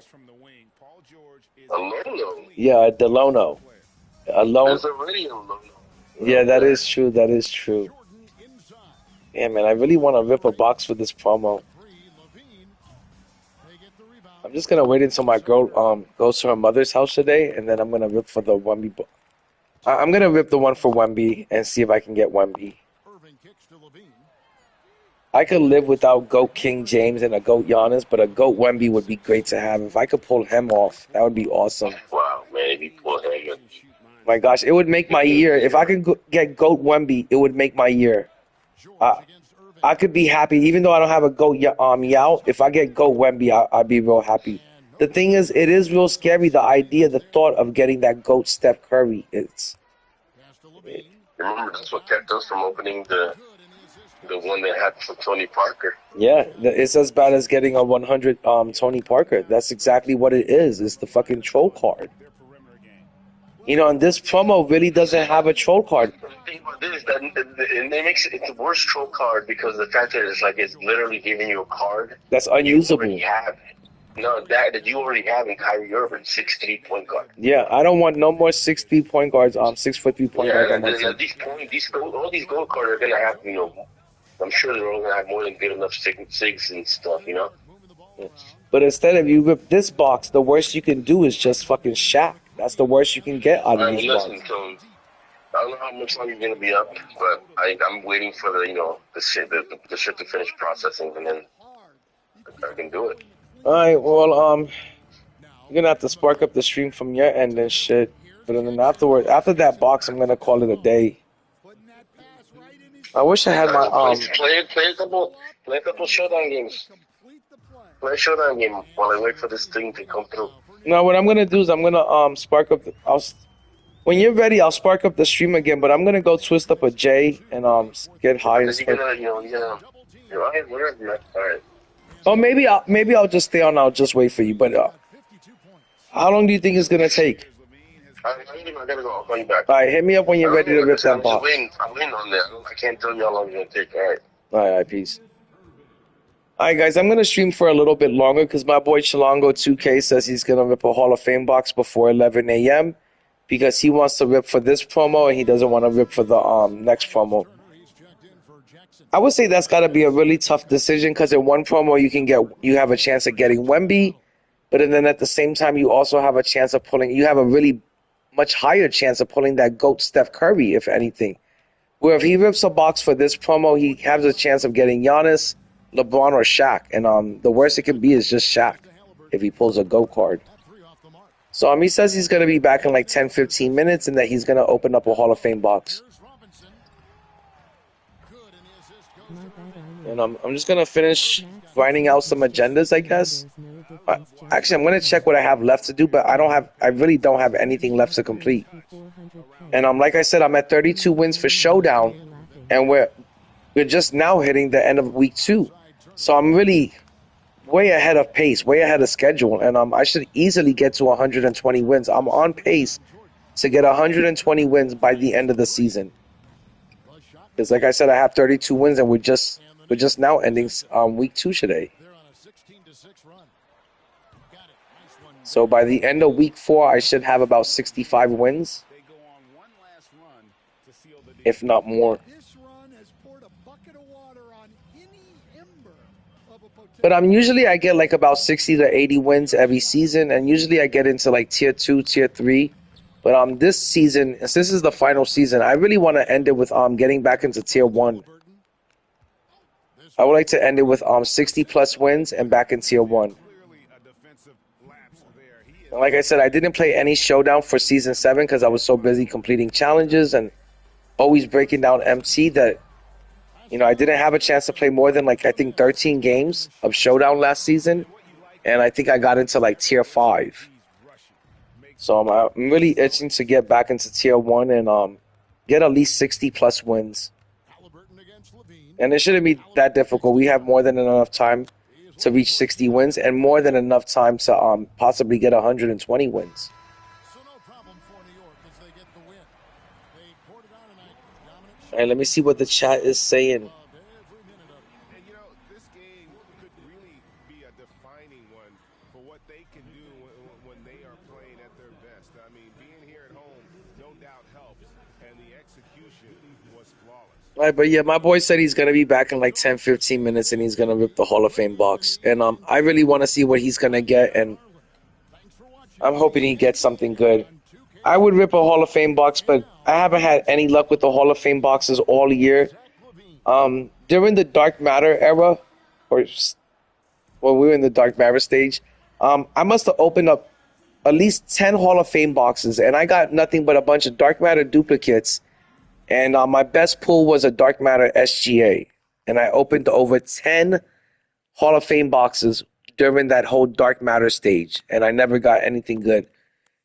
A lono? Yeah, a Delono. A loan. There's already a lono. Yeah, that is true. That is true. Yeah, man, I really want to rip a box for this promo. I'm just gonna wait until my girl goes to her mother's house today, and then I'm gonna rip for the Wemby. I'm gonna rip the one for Wemby and see if I can get Wemby. I could live without GOAT King James and a GOAT Giannis, but a GOAT Wemby would be great to have. If I could pull him off, that would be awesome. Wow, man, if you pull him. My gosh, it would make my year. If I could get GOAT Wemby, it would make my year. I could be happy, even though I don't have a GOAT Yao. If I get GOAT Wemby, I'd be real happy. The thing is, it is real scary, the idea, the thought of getting that GOAT Steph Curry. Remember, that's what kept us from opening the one that had for Tony Parker. Yeah, it's as bad as getting a 100 Tony Parker. That's exactly what it is. It's the fucking troll card. You know, and this promo really doesn't have a troll card. The thing about this, it makes it the worst troll card because the fact that it's literally giving you a card that's unusable. That you already have in Kyrie Irving, 6'3" point guard. Yeah, I don't want no more 6'3" point guards. 6'3" point guards. At this point, all these gold cards are gonna have, I'm sure they're all gonna have more than good enough sigs and stuff, Yeah. But instead, if you rip this box, the worst you can do is just fucking Shaq. That's the worst you can get out of these boxes. I don't know how much longer you're gonna be up, but I'm waiting for the shit to finish processing, and then I can do it. All right, well, you're gonna have to spark up the stream from your end and shit. But then after that box, I'm gonna call it a day. I wish I had my play a couple showdown games. Play a showdown game while I wait for this thing to come through. No, what I'm gonna do is I'm gonna spark up. When you're ready, I'll spark up the stream again. But I'm gonna go twist up a J and get high. And you're right, whatever, man. All right. Oh, maybe I'll just stay on. I'll just wait for you. But how long do you think it's gonna take? I gotta go. I'll call you back. All right, hit me up when you're ready to rip that box. I'm waiting on that. I can't tell you how long it's gonna take. All right. All right, peace. All right, guys, I'm going to stream for a little bit longer because my boy Chilongo 2K says he's going to rip a Hall of Fame box before 11 a.m. because he wants to rip for this promo and he doesn't want to rip for the next promo. I would say that's got to be a really tough decision because in one promo you have a chance of getting Wemby, but then at the same time you also have a chance of you have a really much higher chance of pulling that GOAT Steph Curry, if anything. Where if he rips a box for this promo, he has a chance of getting Giannis, LeBron, or Shaq, and the worst it can be is just Shaq if he pulls a GOAT card. So he says he's going to be back in like 10-15 minutes and that he's going to open up a Hall of Fame box. And I'm just going to finish grinding out some agendas, I guess. Actually, I'm going to check what I have left to do, but I really don't have anything left to complete. And like I said, I'm at 32 wins for Showdown, and we're just now hitting the end of week 2. So I'm really way ahead of pace, way ahead of schedule, and I should easily get to 120 wins. I'm on pace to get 120 wins by the end of the season. Because like I said, I have 32 wins, and we're just now ending week 2 today. So by the end of week 4, I should have about 65 wins, They go on one last run to seal the deal. if not more. This run has poured a bucket of water on any ember of a potential. But I get like about 60 to 80 wins every season, and usually I get into like tier 2, tier 3. But this season, since this is the final season, I really want to end it with getting back into tier 1. I would like to end it with 60 plus wins and back in tier 1. Clearly a defensive lapse there. He is And like I said, I didn't play any showdown for season 7 because I was so busy completing challenges and always breaking down MT that, I didn't have a chance to play more than like I think 13 games of showdown last season, and I think I got into like tier 5. So I'm really itching to get back into tier 1 and get at least 60 plus wins. And it shouldn't be that difficult. We have more than enough time to reach 60 wins and more than enough time to possibly get 120 wins. So no problem for New York as they get the win. They poured it on tonight. Dominant All right, let me see what the chat is saying. of every minute of it. And this game could really be a defining one for what they can do when they are playing at their best. I mean, being here at home no doubt helps, and the execution was flawless. All right, but yeah, my boy said he's going to be back in like 10, 15 minutes and he's going to rip the Hall of Fame box. And I really want to see what he's going to get, and I'm hoping he gets something good. I would rip a Hall of Fame box, but I haven't had any luck with the Hall of Fame boxes all year. During the Dark Matter era, we were in the Dark Matter stage, I must have opened up at least 10 Hall of Fame boxes, and I got nothing but a bunch of Dark Matter duplicates. And my best pull was a Dark Matter SGA. And I opened over 10 Hall of Fame boxes during that whole Dark Matter stage. And I never got anything good.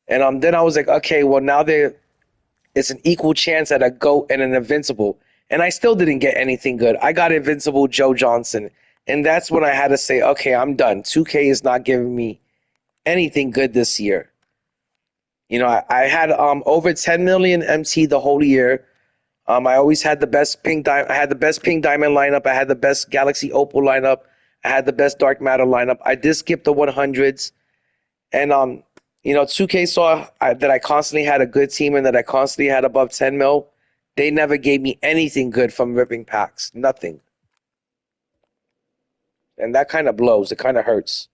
And then I was like, okay, well, now it's an equal chance at a GOAT and an Invincible. And I still didn't get anything good. I got Invincible Joe Johnson. And that's when I had to say, okay, I'm done. 2K is not giving me anything good this year. I had over 10 million MT the whole year. I always had the best pink diamond. I had the best pink diamond lineup. I had the best Galaxy Opal lineup. I had the best Dark Matter lineup. I did skip the 100s, and 2K saw that I constantly had a good team and that I constantly had above 10 mil. They never gave me anything good from ripping packs. Nothing, and that kind of blows. It kind of hurts.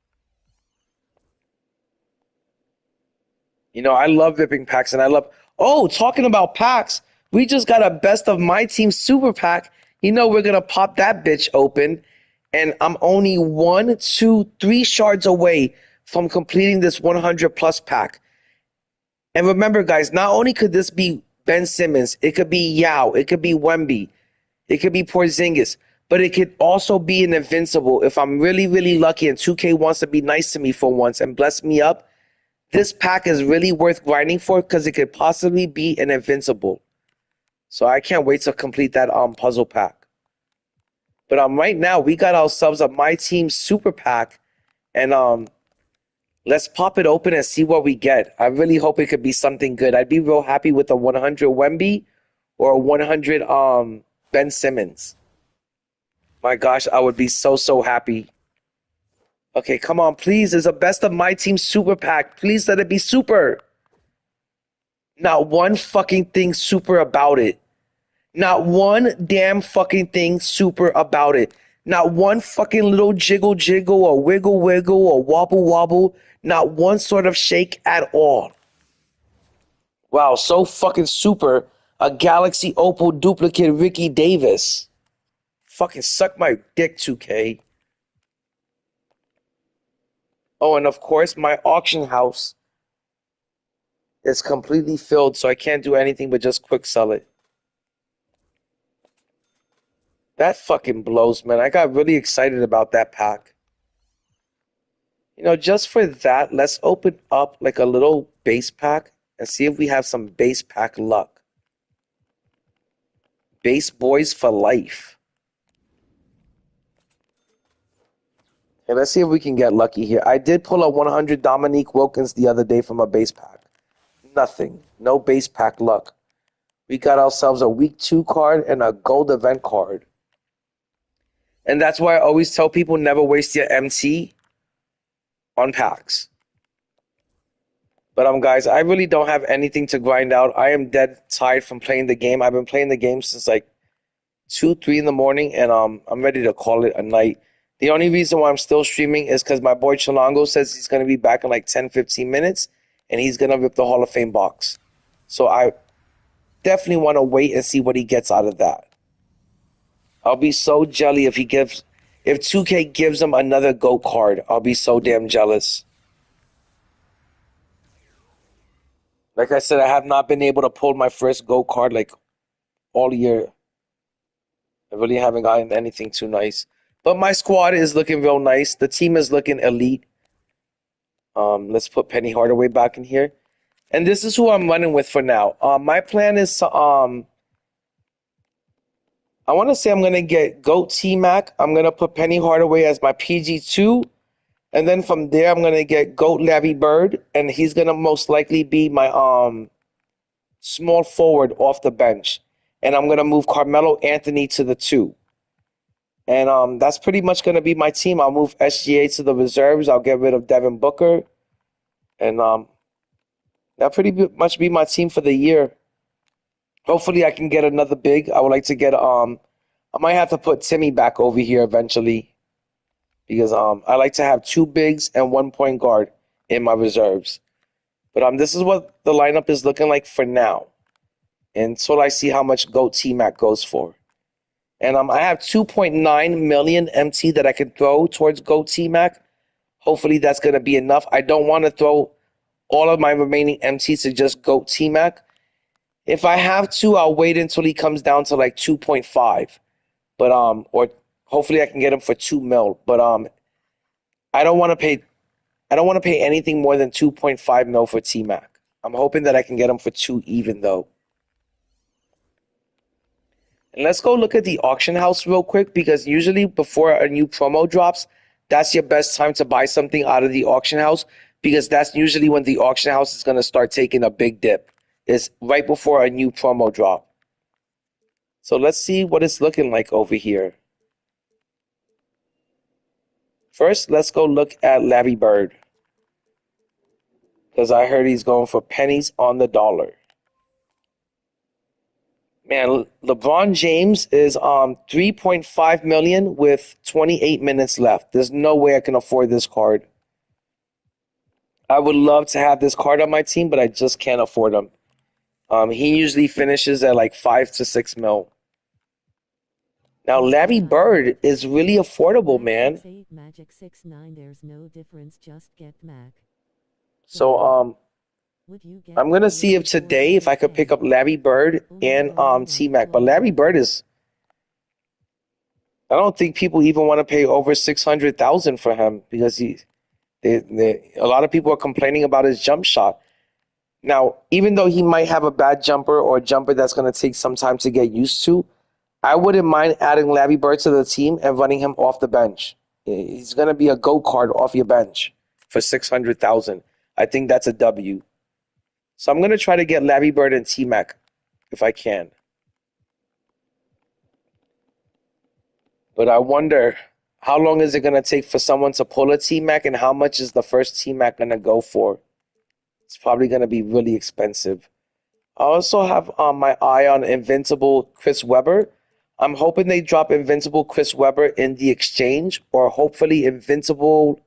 I love ripping packs, and I love. Oh, talking about packs. We just got a best of MyTeam super pack. We're going to pop that bitch open. And I'm only 1, 2, 3 shards away from completing this 100 plus pack. And remember, guys, not only could this be Ben Simmons, it could be Yao, it could be Wemby, it could be Porzingis, but it could also be an Invincible. If I'm really, really lucky and 2K wants to be nice to me for once and bless me up, this pack is really worth grinding for because it could possibly be an Invincible. So I can't wait to complete that puzzle pack. But right now we got ourselves a MyTeam super pack, and let's pop it open and see what we get. I really hope it could be something good. I'd be real happy with a 100 Wemby or a 100 Ben Simmons. My gosh, I would be so happy. Okay, come on, please. There's a best of MyTeam super pack. Please let it be super. Not one fucking thing super about it. Not one damn fucking thing super about it. Not one fucking little jiggle or wiggle or wobble. Not one sort of shake at all. Wow, so fucking super. A Galaxy Opal duplicate Ricky Davis. Fucking suck my dick, 2K. Oh, and of course, my auction house is completely filled, so I can't do anything but just quick sell it. That fucking blows, man. I got really excited about that pack. Just for that, let's open up like a little base pack and see if we have some base pack luck. Base boys for life. Okay, let's see if we can get lucky here. I did pull a 100 Dominique Wilkins the other day from a base pack. Nothing. No base pack luck. We got ourselves a week 2 card and a gold event card. And that's why I always tell people never waste your MT on packs. But guys, I really don't have anything to grind out. I am dead tired from playing the game. I've been playing the game since like 2, 3 in the morning, and I'm ready to call it a night. The only reason why I'm still streaming is because my boy Chilango says he's gonna be back in like 10, 15 minutes, and he's gonna rip the Hall of Fame box. So I definitely want to wait and see what he gets out of that. I'll be so jelly if 2K gives him another GOAT card. I'll be so damn jealous. Like I said, I have not been able to pull my first GOAT card like all year. I really haven't gotten anything too nice. But my squad is looking real nice. The team is looking elite. Let's put Penny Hardaway back in here. And this is who I'm running with for now. My plan is to I want to say I'm going to get GOAT T-Mac. I'm going to put Penny Hardaway as my PG2. And then from there, I'm going to get GOAT Larry Bird. And he's going to most likely be my small forward off the bench. And I'm going to move Carmelo Anthony to the 2. And that's pretty much going to be my team. I'll move SGA to the reserves. I'll get rid of Devin Booker. And that pretty much be my team for the year. Hopefully I can get another big. I would like to get I might have to put Timmy back over here eventually, because I like to have 2 bigs and 1 point guard in my reserves. But this is what the lineup is looking like for now, until I see how much GOAT T-Mac goes for. And I have 2.9 million MT that I can throw towards GOAT T-Mac. Hopefully that's going to be enough. I don't want to throw all of my remaining MTs to just GOAT T-Mac. If I have to, I'll wait until he comes down to like 2.5. But or hopefully I can get him for 2 mil. But I don't want to pay anything more than 2.5 mil for T-Mac. I'm hoping that I can get him for 2 even though. And let's go look at the auction house real quick, because usually before a new promo drops, that's your best time to buy something out of the auction house, because that's usually when the auction house is going to start taking a big dip. It's right before a new promo drop. So let's see what it's looking like over here. First, let's go look at Larry Bird, because I heard he's going for pennies on the dollar. Man, LeBron James is 3.5 million with 28 minutes left. There's no way I can afford this card. I would love to have this card on my team, but I just can't afford him. He usually finishes at like 5 to 6 mil. Now, Larry Bird is really affordable, man. Magic 6-9, there's no difference, just get Mac. So, I'm going to see if today, if I could pick up Larry Bird and T-Mac. But Larry Bird is, I don't think people even want to pay over 600,000 for him, because a lot of people are complaining about his jump shot. Now, even though he might have a bad jumper or a jumper that's going to take some time to get used to, I wouldn't mind adding Larry Bird to the team and running him off the bench. He's going to be a GOAT card off your bench for 600,000. I think that's a W. So I'm going to try to get Larry Bird and T-Mac if I can. But I wonder, how long is it going to take for someone to pull a T-Mac, and how much is the first T-Mac going to go for? It's probably going to be really expensive. I also have my eye on Invincible Chris Webber. I'm hoping they drop Invincible Chris Webber in the exchange, or hopefully Invincible.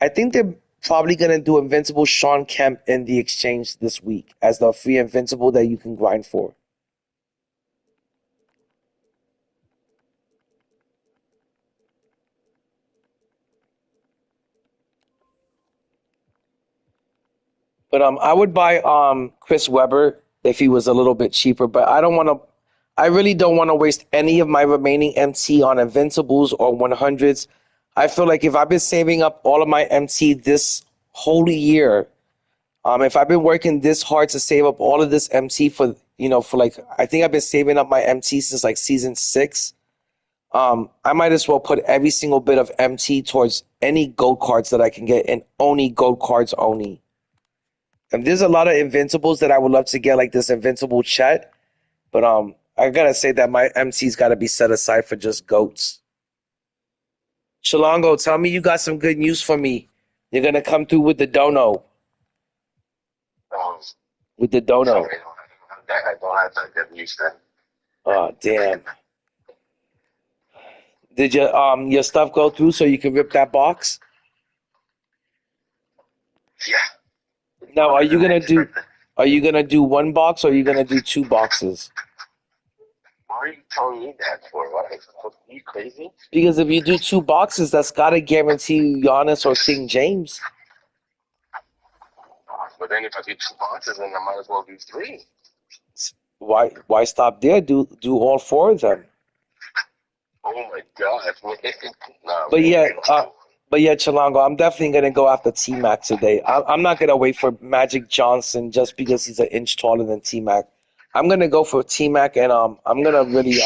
I think they're probably going to do Invincible Sean Kemp in the exchange this week as the free Invincible that you can grind for. But I would buy Chris Webber if he was a little bit cheaper, but I really don't want to waste any of my remaining MT on Invincibles or 100s. I feel like if I've been saving up all of my MT this whole year, if I've been working this hard to save up all of this MT for like, I think I've been saving up my MT since like season 6. I might as well put every single bit of MT towards any gold cards that I can get, and only gold cards only. And there's a lot of Invincibles that I would love to get, like this Invincible Chet. But I gotta say that my MC's gotta be set aside for just GOATs. Chilango, tell me you got some good news for me. You're gonna come through with the dono. with the dono. Sorry, I don't have that good news then. Oh, damn. Did your stuff go through so you can rip that box? Yeah. Now, are you gonna do one box or are you gonna do two boxes? Why are you telling me that for? What? Are you crazy? Because if you do two boxes, that's gotta guarantee Giannis or King James. But then if I do two boxes, then I might as well do three. Why stop there? Do all four of them. Oh my God! Nah, But man, yeah, Chilango, I'm definitely gonna go after T-Mac today. I'm not gonna wait for Magic Johnson just because he's an inch taller than T-Mac. I'm gonna go for T-Mac, and I'm gonna really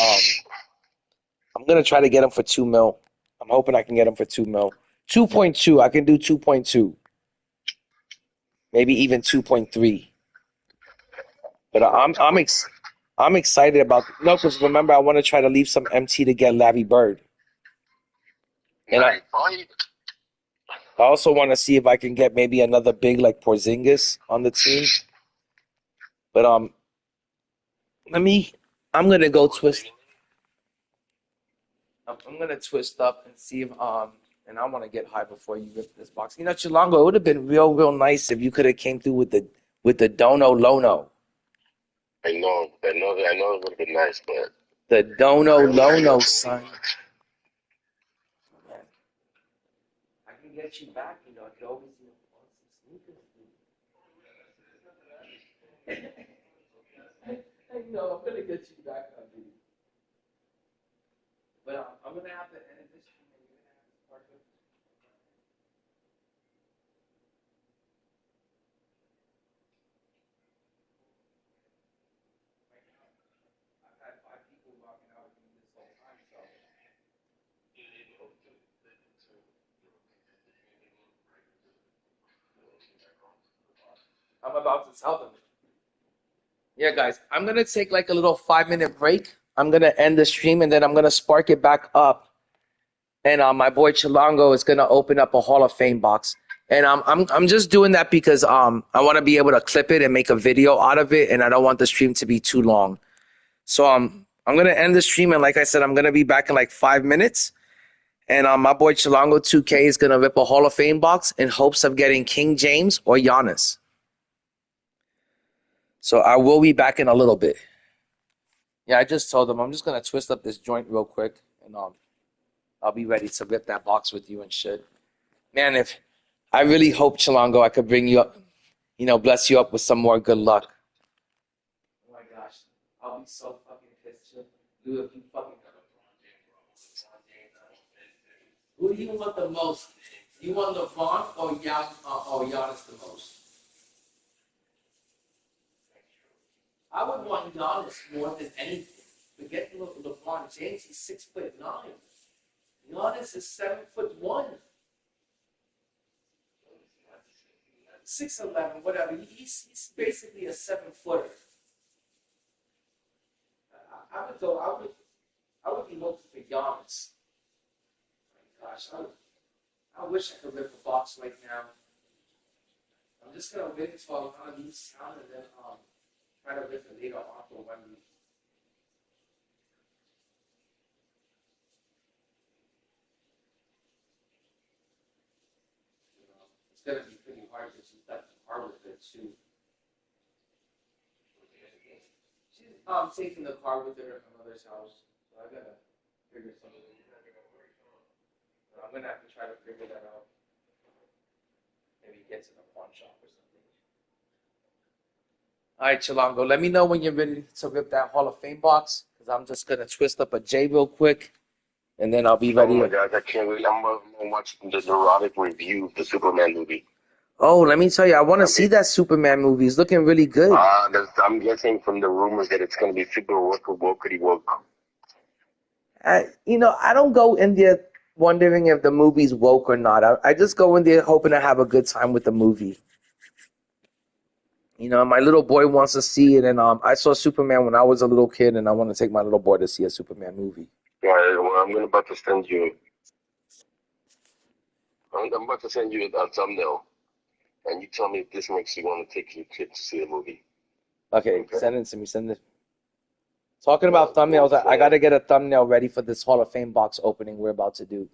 I'm gonna try to get him for $2 million. I'm hoping I can get him for $2 million. 2.2. I can do 2.2. Maybe even 2.3. But I'm excited about because remember I want to try to leave some MT to get Larry Bird. And I also want to see if I can get maybe another big like Porzingis on the team. But I'm gonna go twist. I'm gonna twist up and see if and I want to get high before you rip this box. You know, Chilango, it would have been real nice if you could have came through with the Dono Lono. I know it would have been nice, but The Dono Lono, son. Man, I can get you back. You know, I could always want some sneakers. I know, I'm gonna get you back on dude. But I'm gonna have to end this stream and you're gonna have to start with. I've had 5 people walking out with me this whole time, so I'm about to tell them. Yeah, guys, I'm gonna take like a little 5 minute break. I'm gonna end the stream and then I'm gonna spark it back up. And my boy Chilango is gonna open up a Hall of Fame box. And I'm just doing that because I want to be able to clip it and make a video out of it, and I don't want the stream to be too long. So I'm gonna end the stream, and like I said, I'm gonna be back in like 5 minutes. And my boy Chilango 2K is gonna rip a Hall of Fame box in hopes of getting King James or Giannis. So I will be back in a little bit. Yeah, I just told him I'm just gonna twist up this joint real quick, and I'll be ready to rip that box with you and shit. Man, if I really hope Chilango, I could bring you up, bless you up with some more good luck. Oh my gosh, I'll be so fucking pissed. Do if you fucking. Who do you want the most? You want LeBron or Giannis the most? I would want Giannis more than anything. Forget LeBron James. He's 6'9". Giannis is 7'1". 6'11", whatever. He's basically a 7-footer. I would go. I would be looking for Giannis. Gosh, I wish I could rip a box right now. I'm just gonna wait until I'm on these sound and then try to rip it later on for Wendy. It's gonna be pretty hard because she's got the car with her too. She's taking the car with her at my mother's house, so I gotta figure something. I'm gonna have to try to figure that out. Maybe get to the pawn shop or something. All right, Chilango, let me know when you're ready to rip that Hall of Fame box, because I'm just gonna twist up a J real quick, and then I'll be ready. Oh my God, I can't wait! I'm gonna watch the neurotic review of the Superman movie. Oh, let me tell you, I want to see that Superman movie. It's looking really good. I'm guessing from the rumors that it's gonna be super woke. I don't go in there wondering if the movie's woke or not. I just go in there hoping to have a good time with the movie. My little boy wants to see it, and I saw Superman when I was a little kid, and I want to take my little boy to see a Superman movie. Yeah, well, I'm about to send you. I'm about to send you a thumbnail, and you tell me if this makes you want to take your kid to see the movie. Okay, send it to me. Send it. Talking about thumbnails, I got to get a thumbnail ready for this Hall of Fame box opening we're about to do.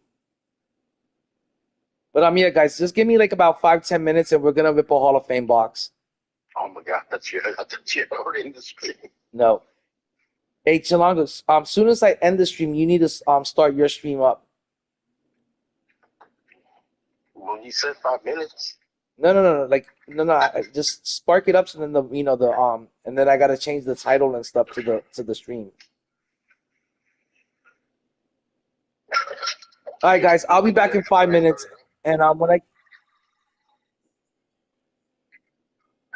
But yeah, guys, just give me like about 5-10 minutes, and we're gonna rip a Hall of Fame box. Oh my God, that's you already in the screen. No. Hey, Chilongo, soon as I end the stream, you need to start your stream up. Well, you said 5 minutes. No. Like no. I just spark it up, so then and then I gotta change the title and stuff to the stream. All right, guys, I'll be back in 5 minutes, and how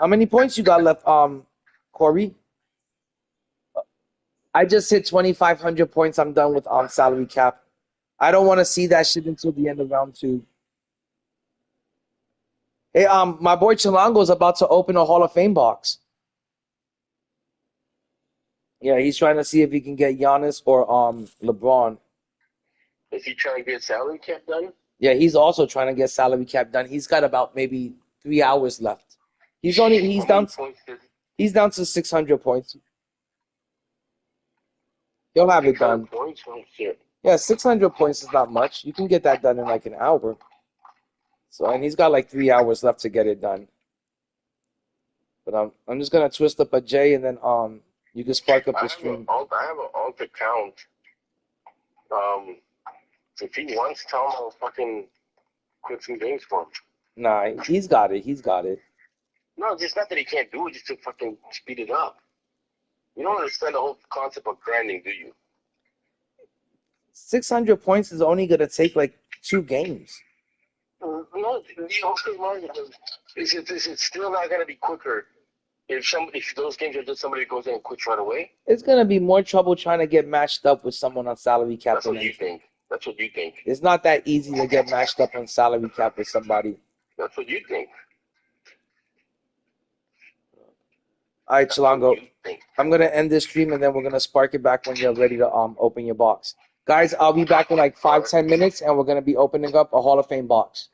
many points you got left, Corey? I just hit 2,500 points. I'm done with salary cap. I don't want to see that shit until the end of round 2. Hey, my boy Chilango is about to open a Hall of Fame box. Yeah, he's trying to see if he can get Giannis or LeBron. Is he trying to get salary cap done? Yeah, he's also trying to get salary cap done. He's got about maybe 3 hours left. He's down to 600 points. He'll have it done. Points? Oh, shit. Yeah, 600 points is not much. You can get that done in like an hour. So, and he's got like 3 hours left to get it done. But I'm just gonna twist up a J, and then you can spark up the stream. I have an alt account. If he wants, tell him I'll fucking quit some games for him. Nah, he's got it. He's got it. No, just not that he can't do it, just to fucking speed it up. You don't understand the whole concept of grinding, do you? 600 points is only gonna take like 2 games. No, it's still not gonna be quicker if those games are just somebody that goes in and quits right away. It's gonna be more trouble trying to get matched up with someone on salary cap. That's what you think. That's what you think. It's not that easy to get matched up on salary cap with somebody. That's what you think. All right, Chilango. I'm gonna end this stream, and then we're gonna spark it back when you're ready to open your box. Guys, I'll be back in like 5-10 minutes, and we're gonna be opening up a Hall of Fame box.